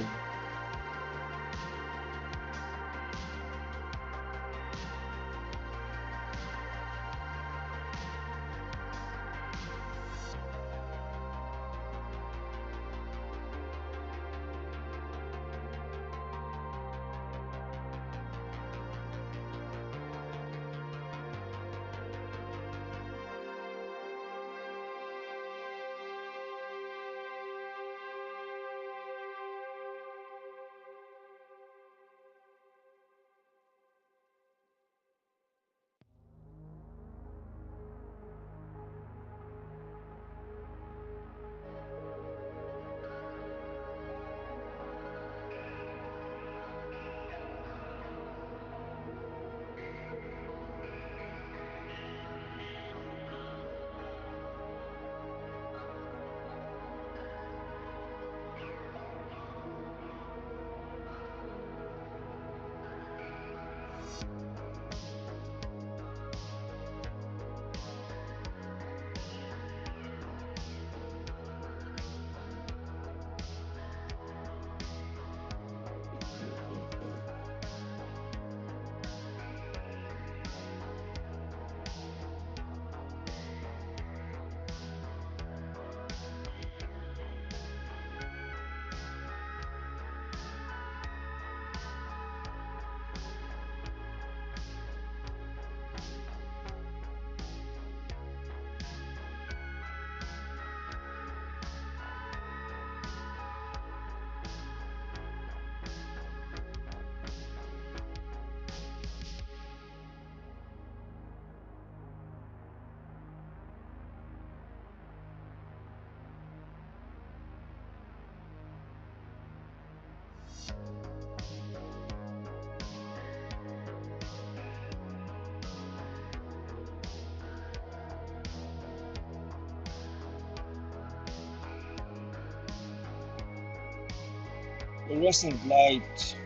Fluorescent light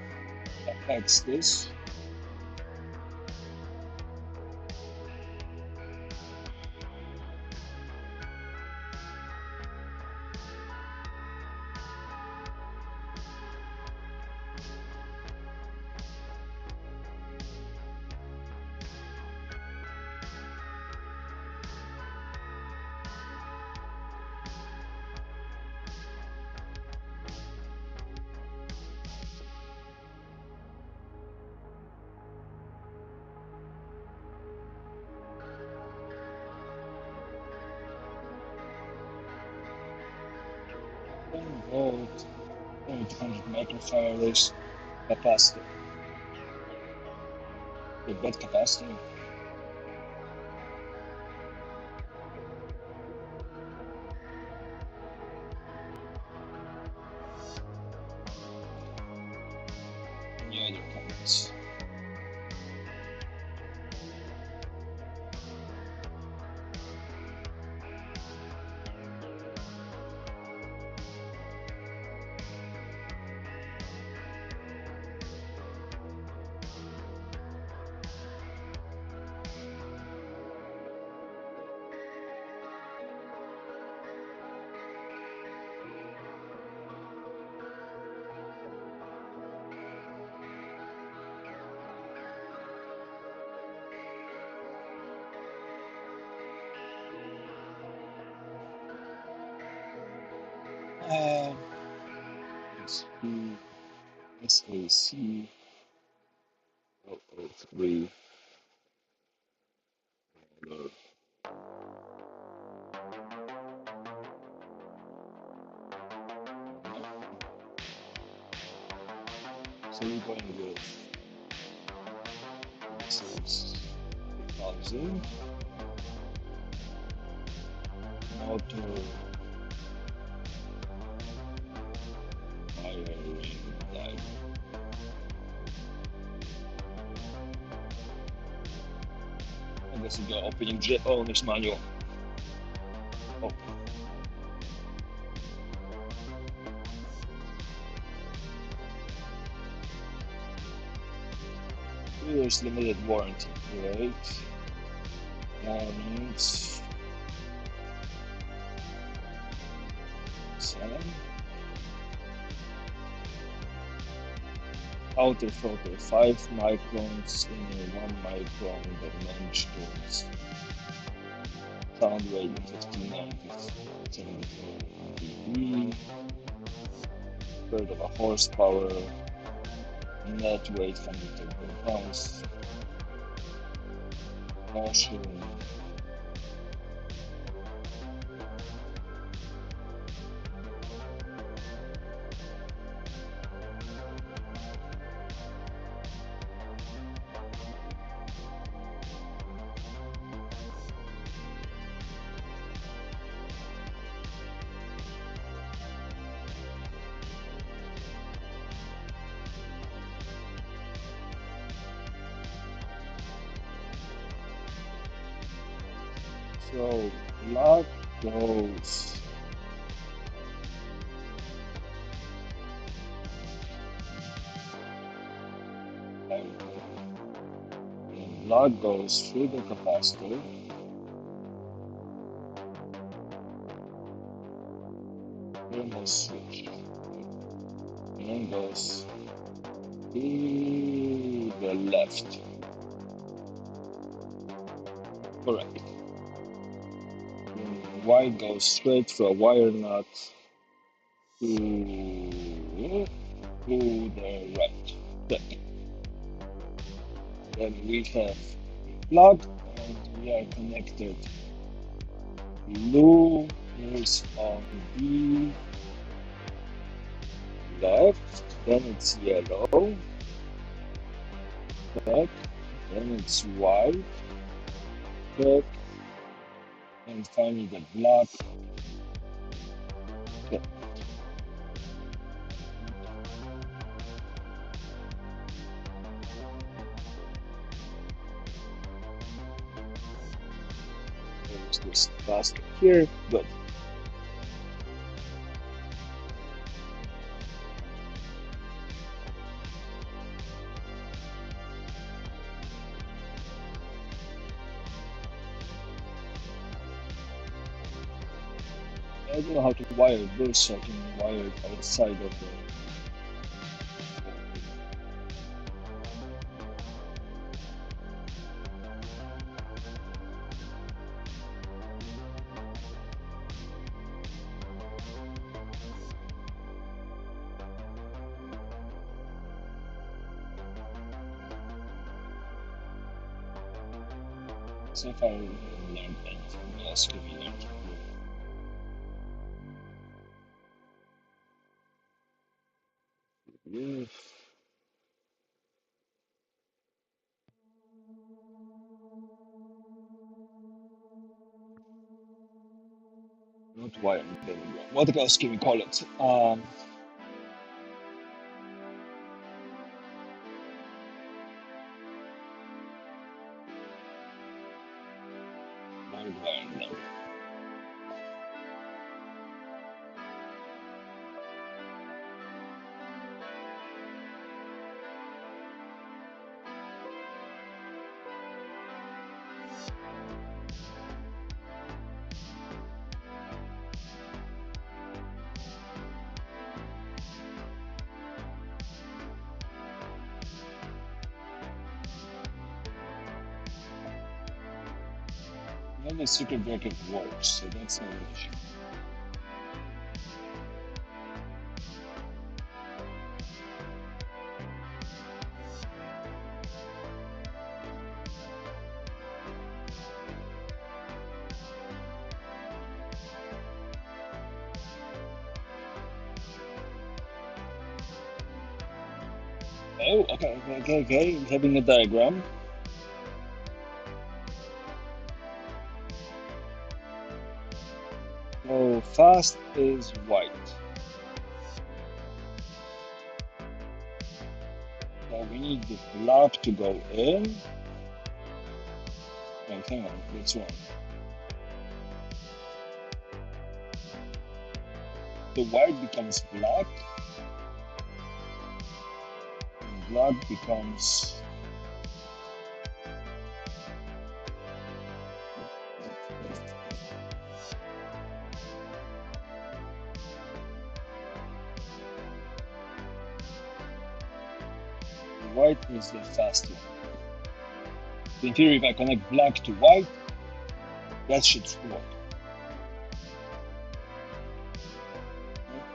affects this. Volt, 200 microfarads capacitor. The bed capacitor. Any other comments? SP SAC 003 So we're going with this is 2000 motor wiring diagram. And this is the opening jet owner's manual. Oh. Years limited warranty, right? And 7 outer filter 5 microns in 1 micron dimensions. Sound rate 5974 dB. Third of a horsepower. Net weight 130 pounds. Motion. So lock goes lock goes through the capacitor. Thermal switch. And then goes to the left. Correct. White goes straight through a wire nut to the right. Then we have plug and we are connected. Blue is on the left, then it's yellow, check, then it's white, check, and finally the black, check. There's this basket here, good. I don't know how to wire this, so I can wire it outside of the. So far, we haven't learned anything. What else can we learn? Yeah. Not wire. There we go. What else can we call it? Wire. Then the circuit breaker works, so that's not an issue. Oh, okay. Having a diagram. So fast is white. So we need the black to go in. Oh, hang on, that's wrong. The white becomes black, and black becomes white is the fast one. In theory, if I connect black to white, that should work.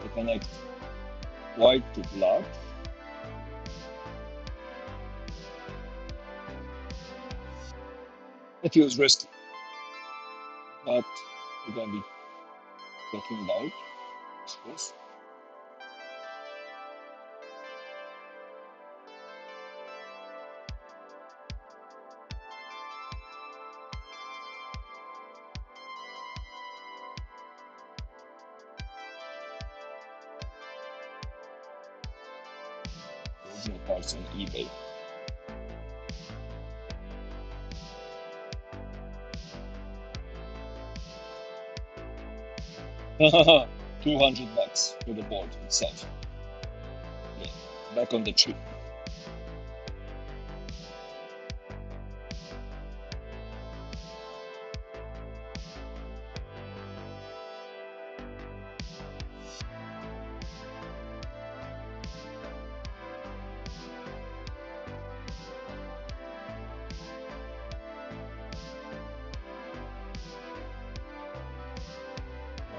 I connect white to black. It feels risky, but we're gonna be checking it out, I suppose. Original parts on eBay. $200 for the board itself. Yeah, back on the tree.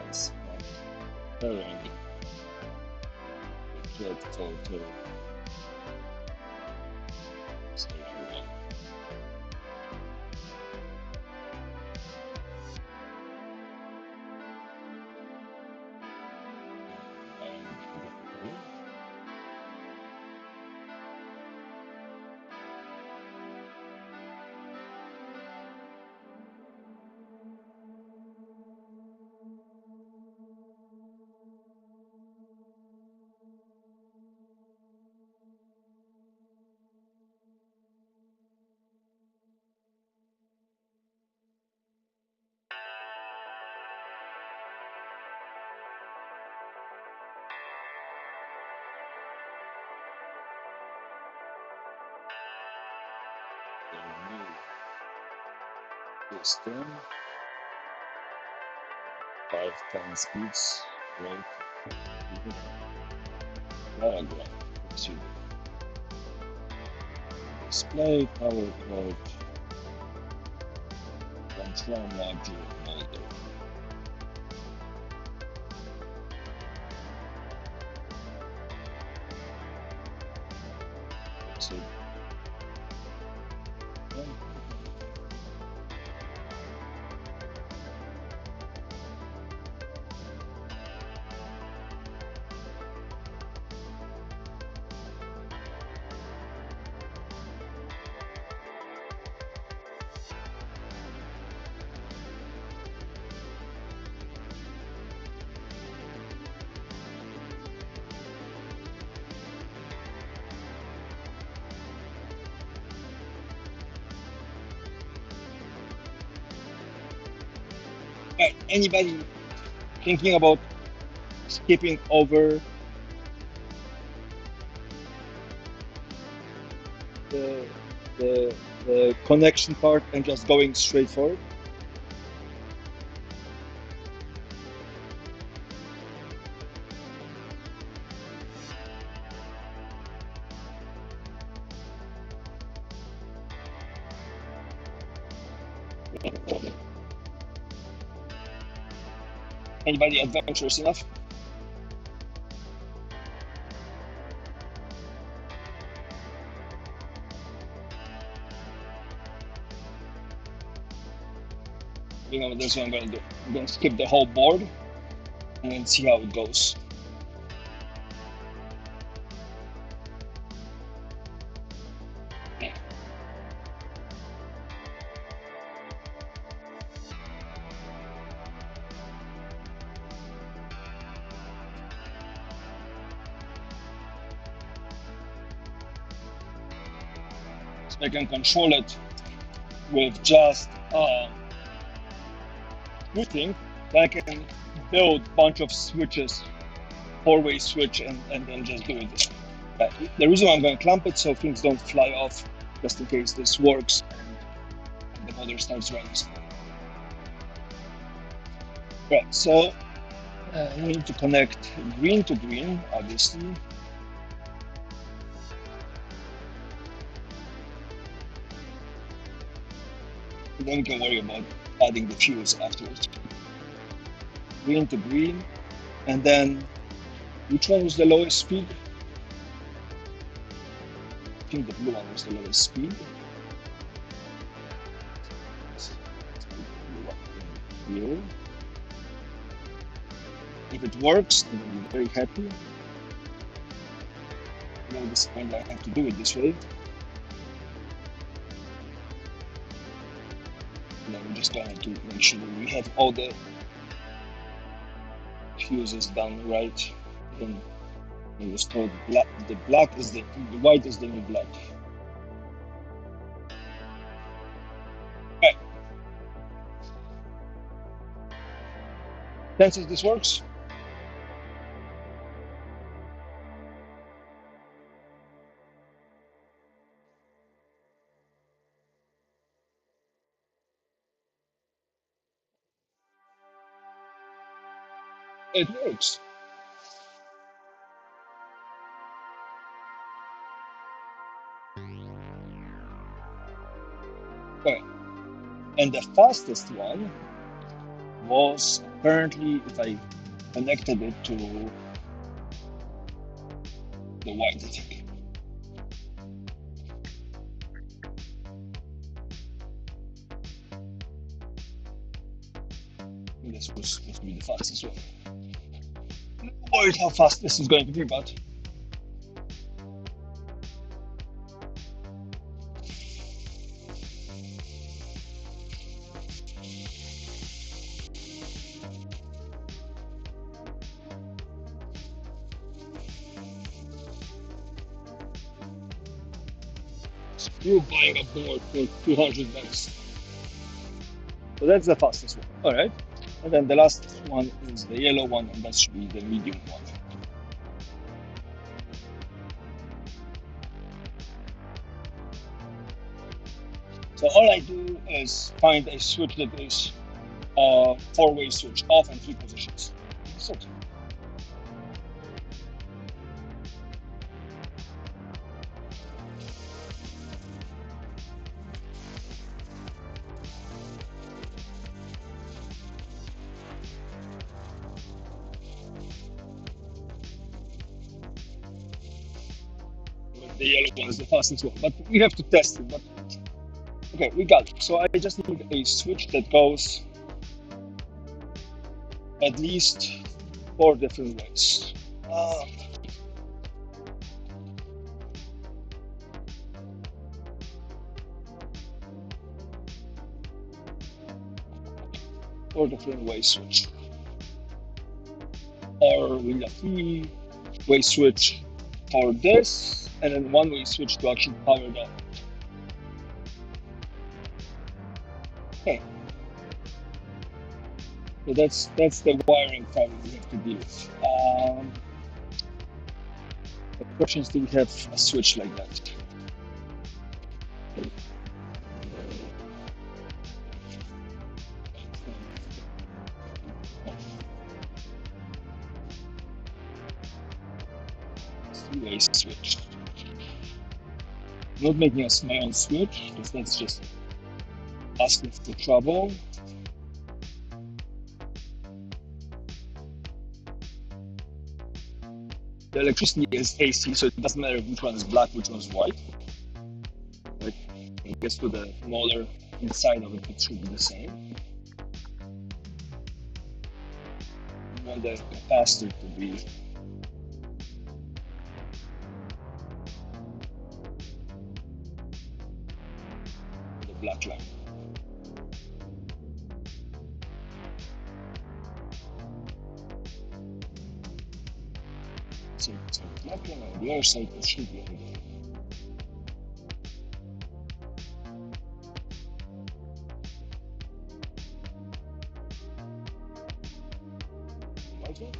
Nice. Pairing. Get photo. So here we go. Remove this thing. 5 times speeds, right? Paragraph. Let's see. Display power quote. Control module folder. So anybody thinking about skipping over the, the connection part and just going straight forward? Anybody adventurous enough? You know, that's what I'm gonna do. I'm gonna skip the whole board and then see how it goes. So I can control it with just routing. Then I can build a bunch of switches, four-way switch, and then just do it this way. But the reason why I'm going to clamp it so things don't fly off, just in case this works and the motor starts running. Right, so we need to connect green to green, obviously. Then we can worry about adding the fuse afterwards. Green to green, and then which one was the lowest speed? I think the blue one was the lowest speed. Here. If it works, then I'll be very happy. No disappointed I have to do it this way. And then we're just going to make sure that we have all the fuses done right. Then it was told black. The white is the new black. Right. Thanks if this works. It works. Okay. And the fastest one was apparently if I connected it to the white, I think. And this was supposed to be the fastest one. I'm not worried how fast this is going to be, but you're buying a board for $200. So that's the fastest one. All right. And then the last one is the yellow one, and that should be the medium one. So all I do is find a switch that is four-way switch, off and three positions. That's it. The yellow one is the fastest one, but we have to test it. But okay, we got it. So I just need a switch that goes at least four different ways. Four different way switch. Or we need a three-way switch for this, and then one-way switch to actually power that. Okay. So that's the wiring problem we have to deal with. The question is, do we have a switch like that? Three-way switch. I'm not making us my own switch, because that's just asking for trouble. The electricity is AC, so it doesn't matter which one is black, which one is white. But it gets to the molar inside of it, it should be the same. We want the capacitor to be the black line. So black line on the other side, it should be on the white one.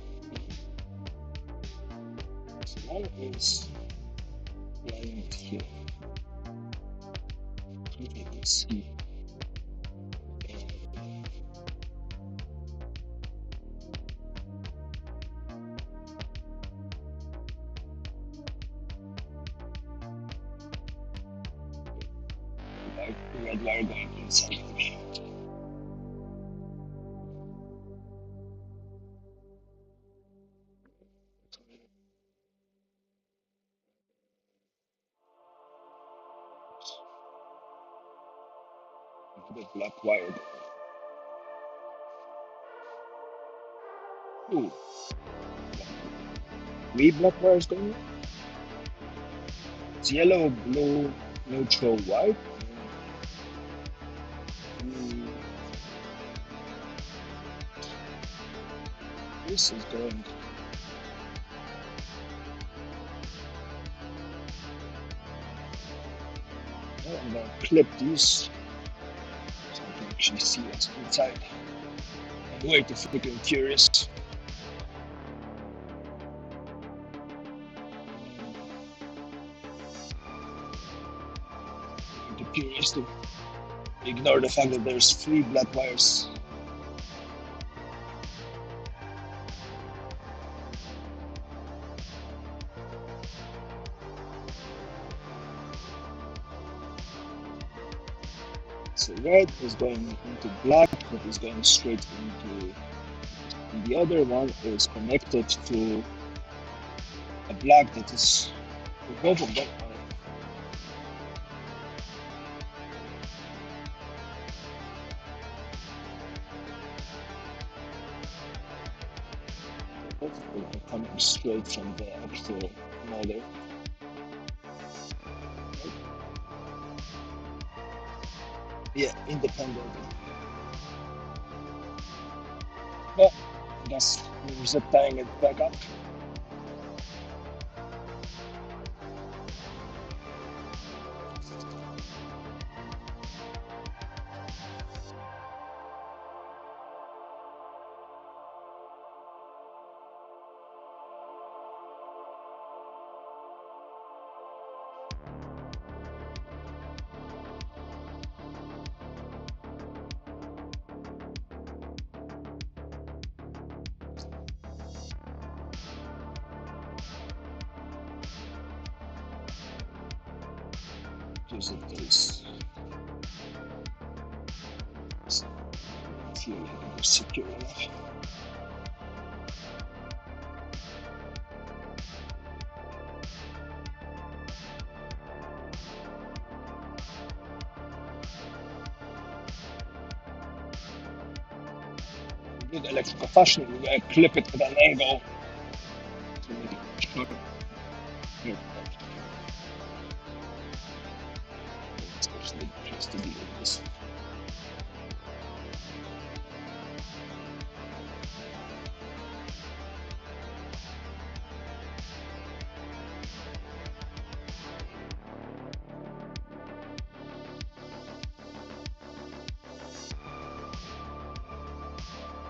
So one is lying here. You can see. The red wire going inside the machine. The black wire. Ooh. Three black wires going in? It's yellow, blue, neutral, white. This is going. I'm gonna clip these so I can actually see what's inside. I'm way too freaking curious. I'm too curious to ignore the fact that there's three black wires. So red is going into black, that is going straight into, and the other one is connected to a black that is, both of them are coming straight from the actual motor. Yeah, independent. Well, I guess we're zip tying it back up. use it this. Here it is secure enough. Good electrical fashion, we're going to clip it with an angle to make it sharp. Here. Especially just to deal with this.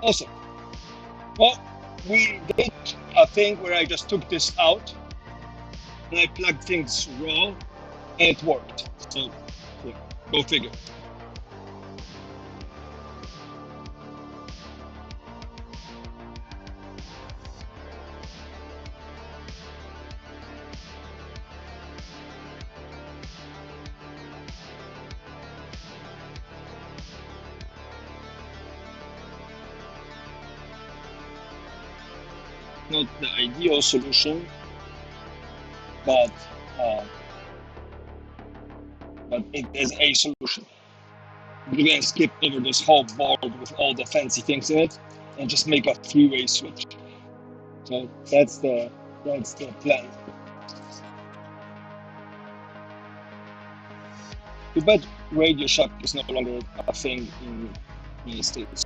Awesome. Well, we did a thing where I just took this out and I plugged things raw and it worked. So, yeah, go figure. Not the ideal solution, but it is a solution. We're gonna skip over this whole board with all the fancy things in it and just make a three-way switch. So that's the plan. Too bad Radio Shack is no longer a thing in the States.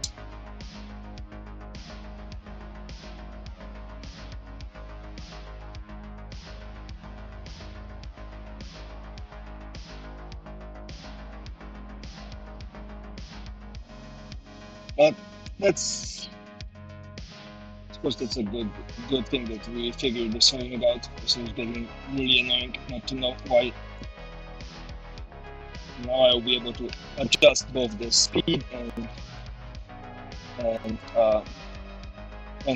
But that's, I suppose that's a good thing that we figured this thing out. This is getting really annoying not to know why. Now I'll be able to adjust both the speed and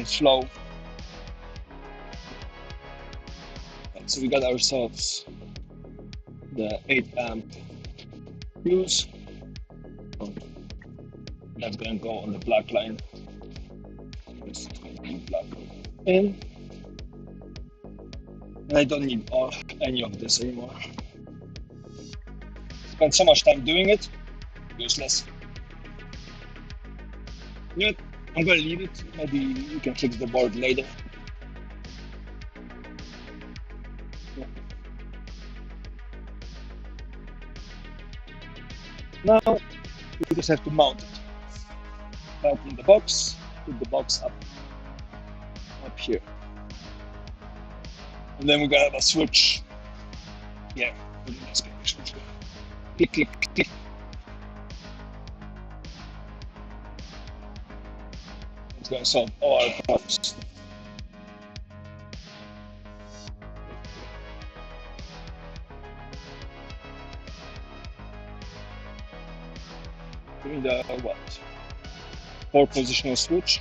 flow. And so we got ourselves the 8 amp fuse. That's going to go on the black line. This is going to be black. And I don't need any of this anymore. Spent so much time doing it, useless. You know what? I'm going to leave it. Maybe you can fix the board later. Yeah. Now we just have to mount it. Mount in the box, put the box up here. And then we're gonna have a switch. Yeah, click, click, click. It's gonna solve all our problems. Doing the what? 4-positional switch.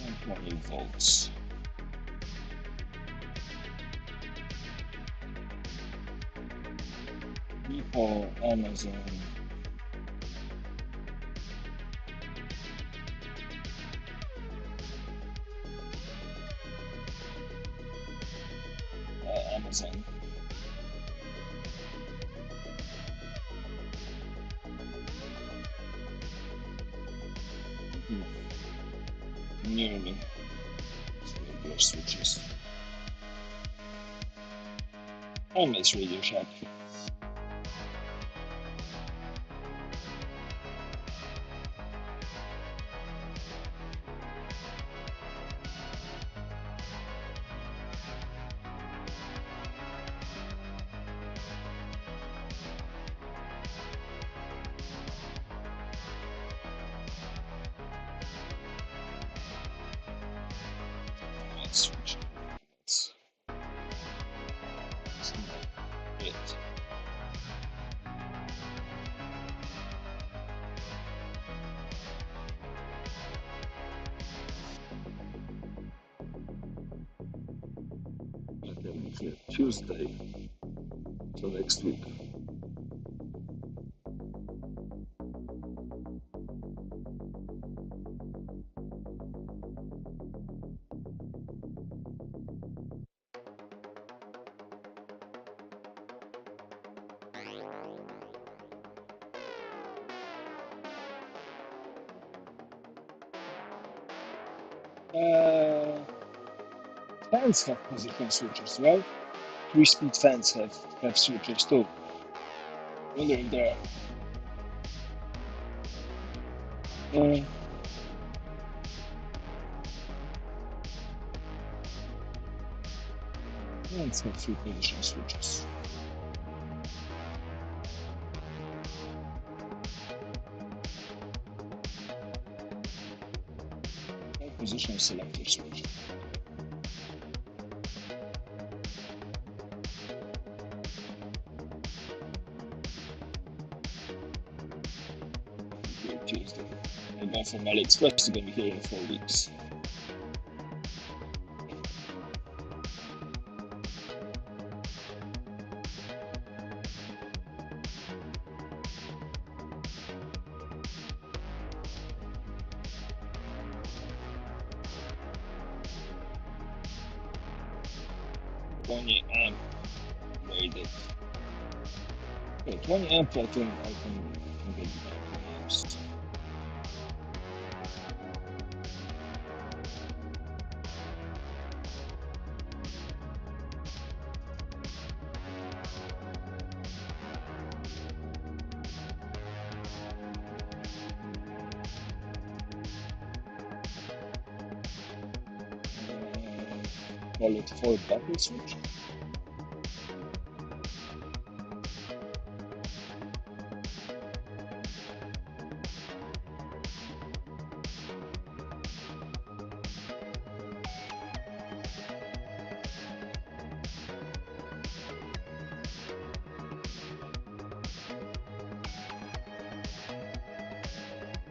And 20 volts. For Amazon. Amazon. Nearly. Regular switches. I miss Radio Shack. Switch. Okay, Tuesday. So next week. Fans have position switches, right? 3-speed fans have switches too. I wonder if there are. Fans have 3 position switches. Position selector switch. Okay, Tuesday. I go from AliExpress to gonna be here in 4 weeks. $20 amp rated. Okay, 20 amp I can get the 20 amps. Call it 4-button switch.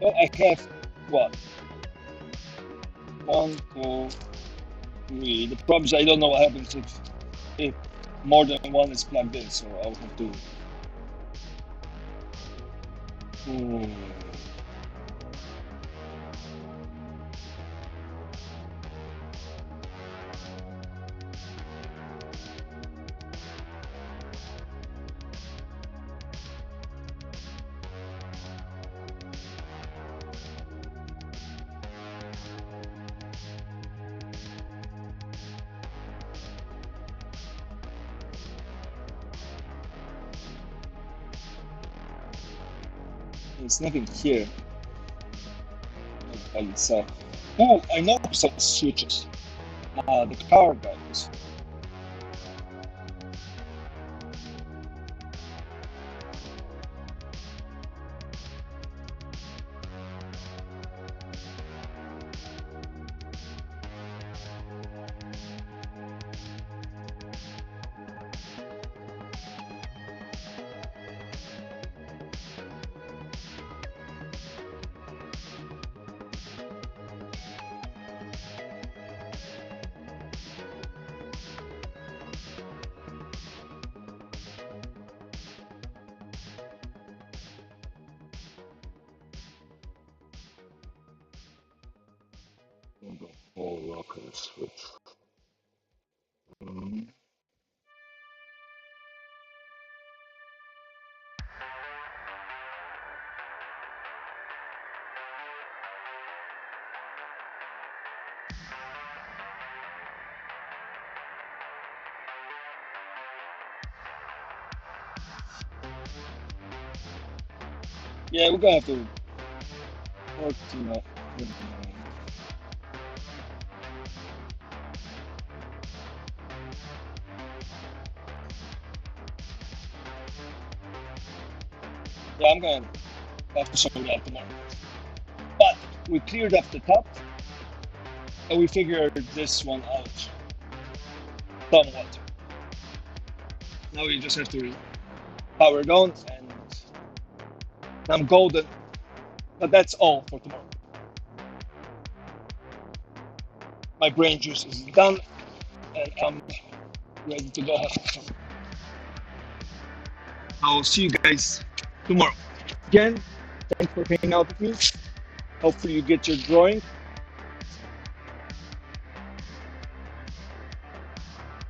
Well, I have what? 1, 2, 3. The problem is I don't know what happens if more than one is plugged in, so I'll have to. There's nothing here by itself. Oh, I know some switches. The car guys. Oh, rocket switch. Yeah, we're gonna have to work to that. Yeah, I'm gonna have to show that tomorrow. But we cleared up the top and we figured this one out somewhat. Now we just have to power it on and I'm golden. But that's all for tomorrow. My brain juice is done and I'm ready to go. I'll see you guys tomorrow. Again, thanks for hanging out with me. Hopefully you get your drawing.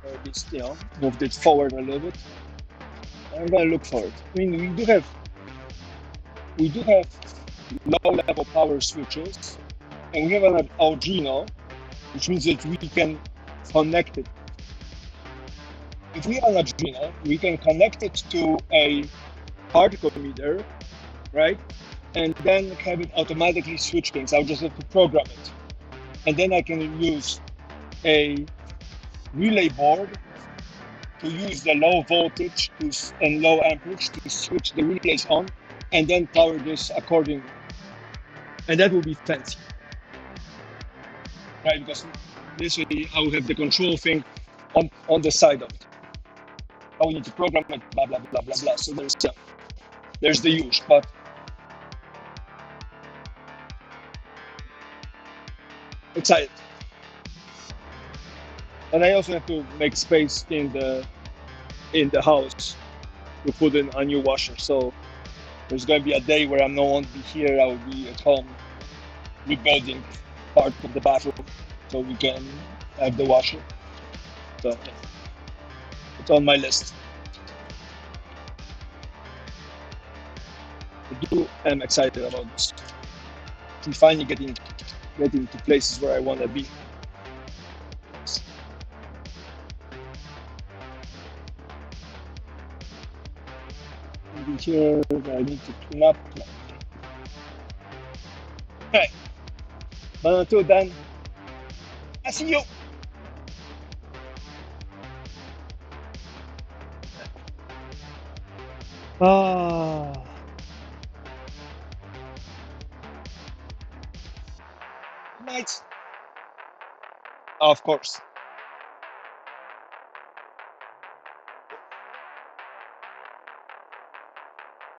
Or at least, moved it forward a little bit. I'm gonna look for it. I mean, we do have low-level power switches, and we have an Arduino, which means that we can connect it. If we have an Arduino, we can connect it to a particle meter, right? And then have it automatically switch things. I'll just have to program it. And then I can use a relay board to use the low voltage and low amperage to switch the relays on and then power this accordingly. And that will be fancy, right? Because this way I will have the control thing on the side of it. I will need to program it, blah, blah, blah, blah, blah. So there's the use, but excited. And I also have to make space in the house to put in a new washer. So there's going to be a day where I won't be here. I will be at home rebuilding part of the bathroom so we can have the washer. So yeah, it's on my list. I'm excited about this. I'm finally getting to places where I want to be. Maybe here I need to clean up. Alright. But until then, I see you. Night. Of course.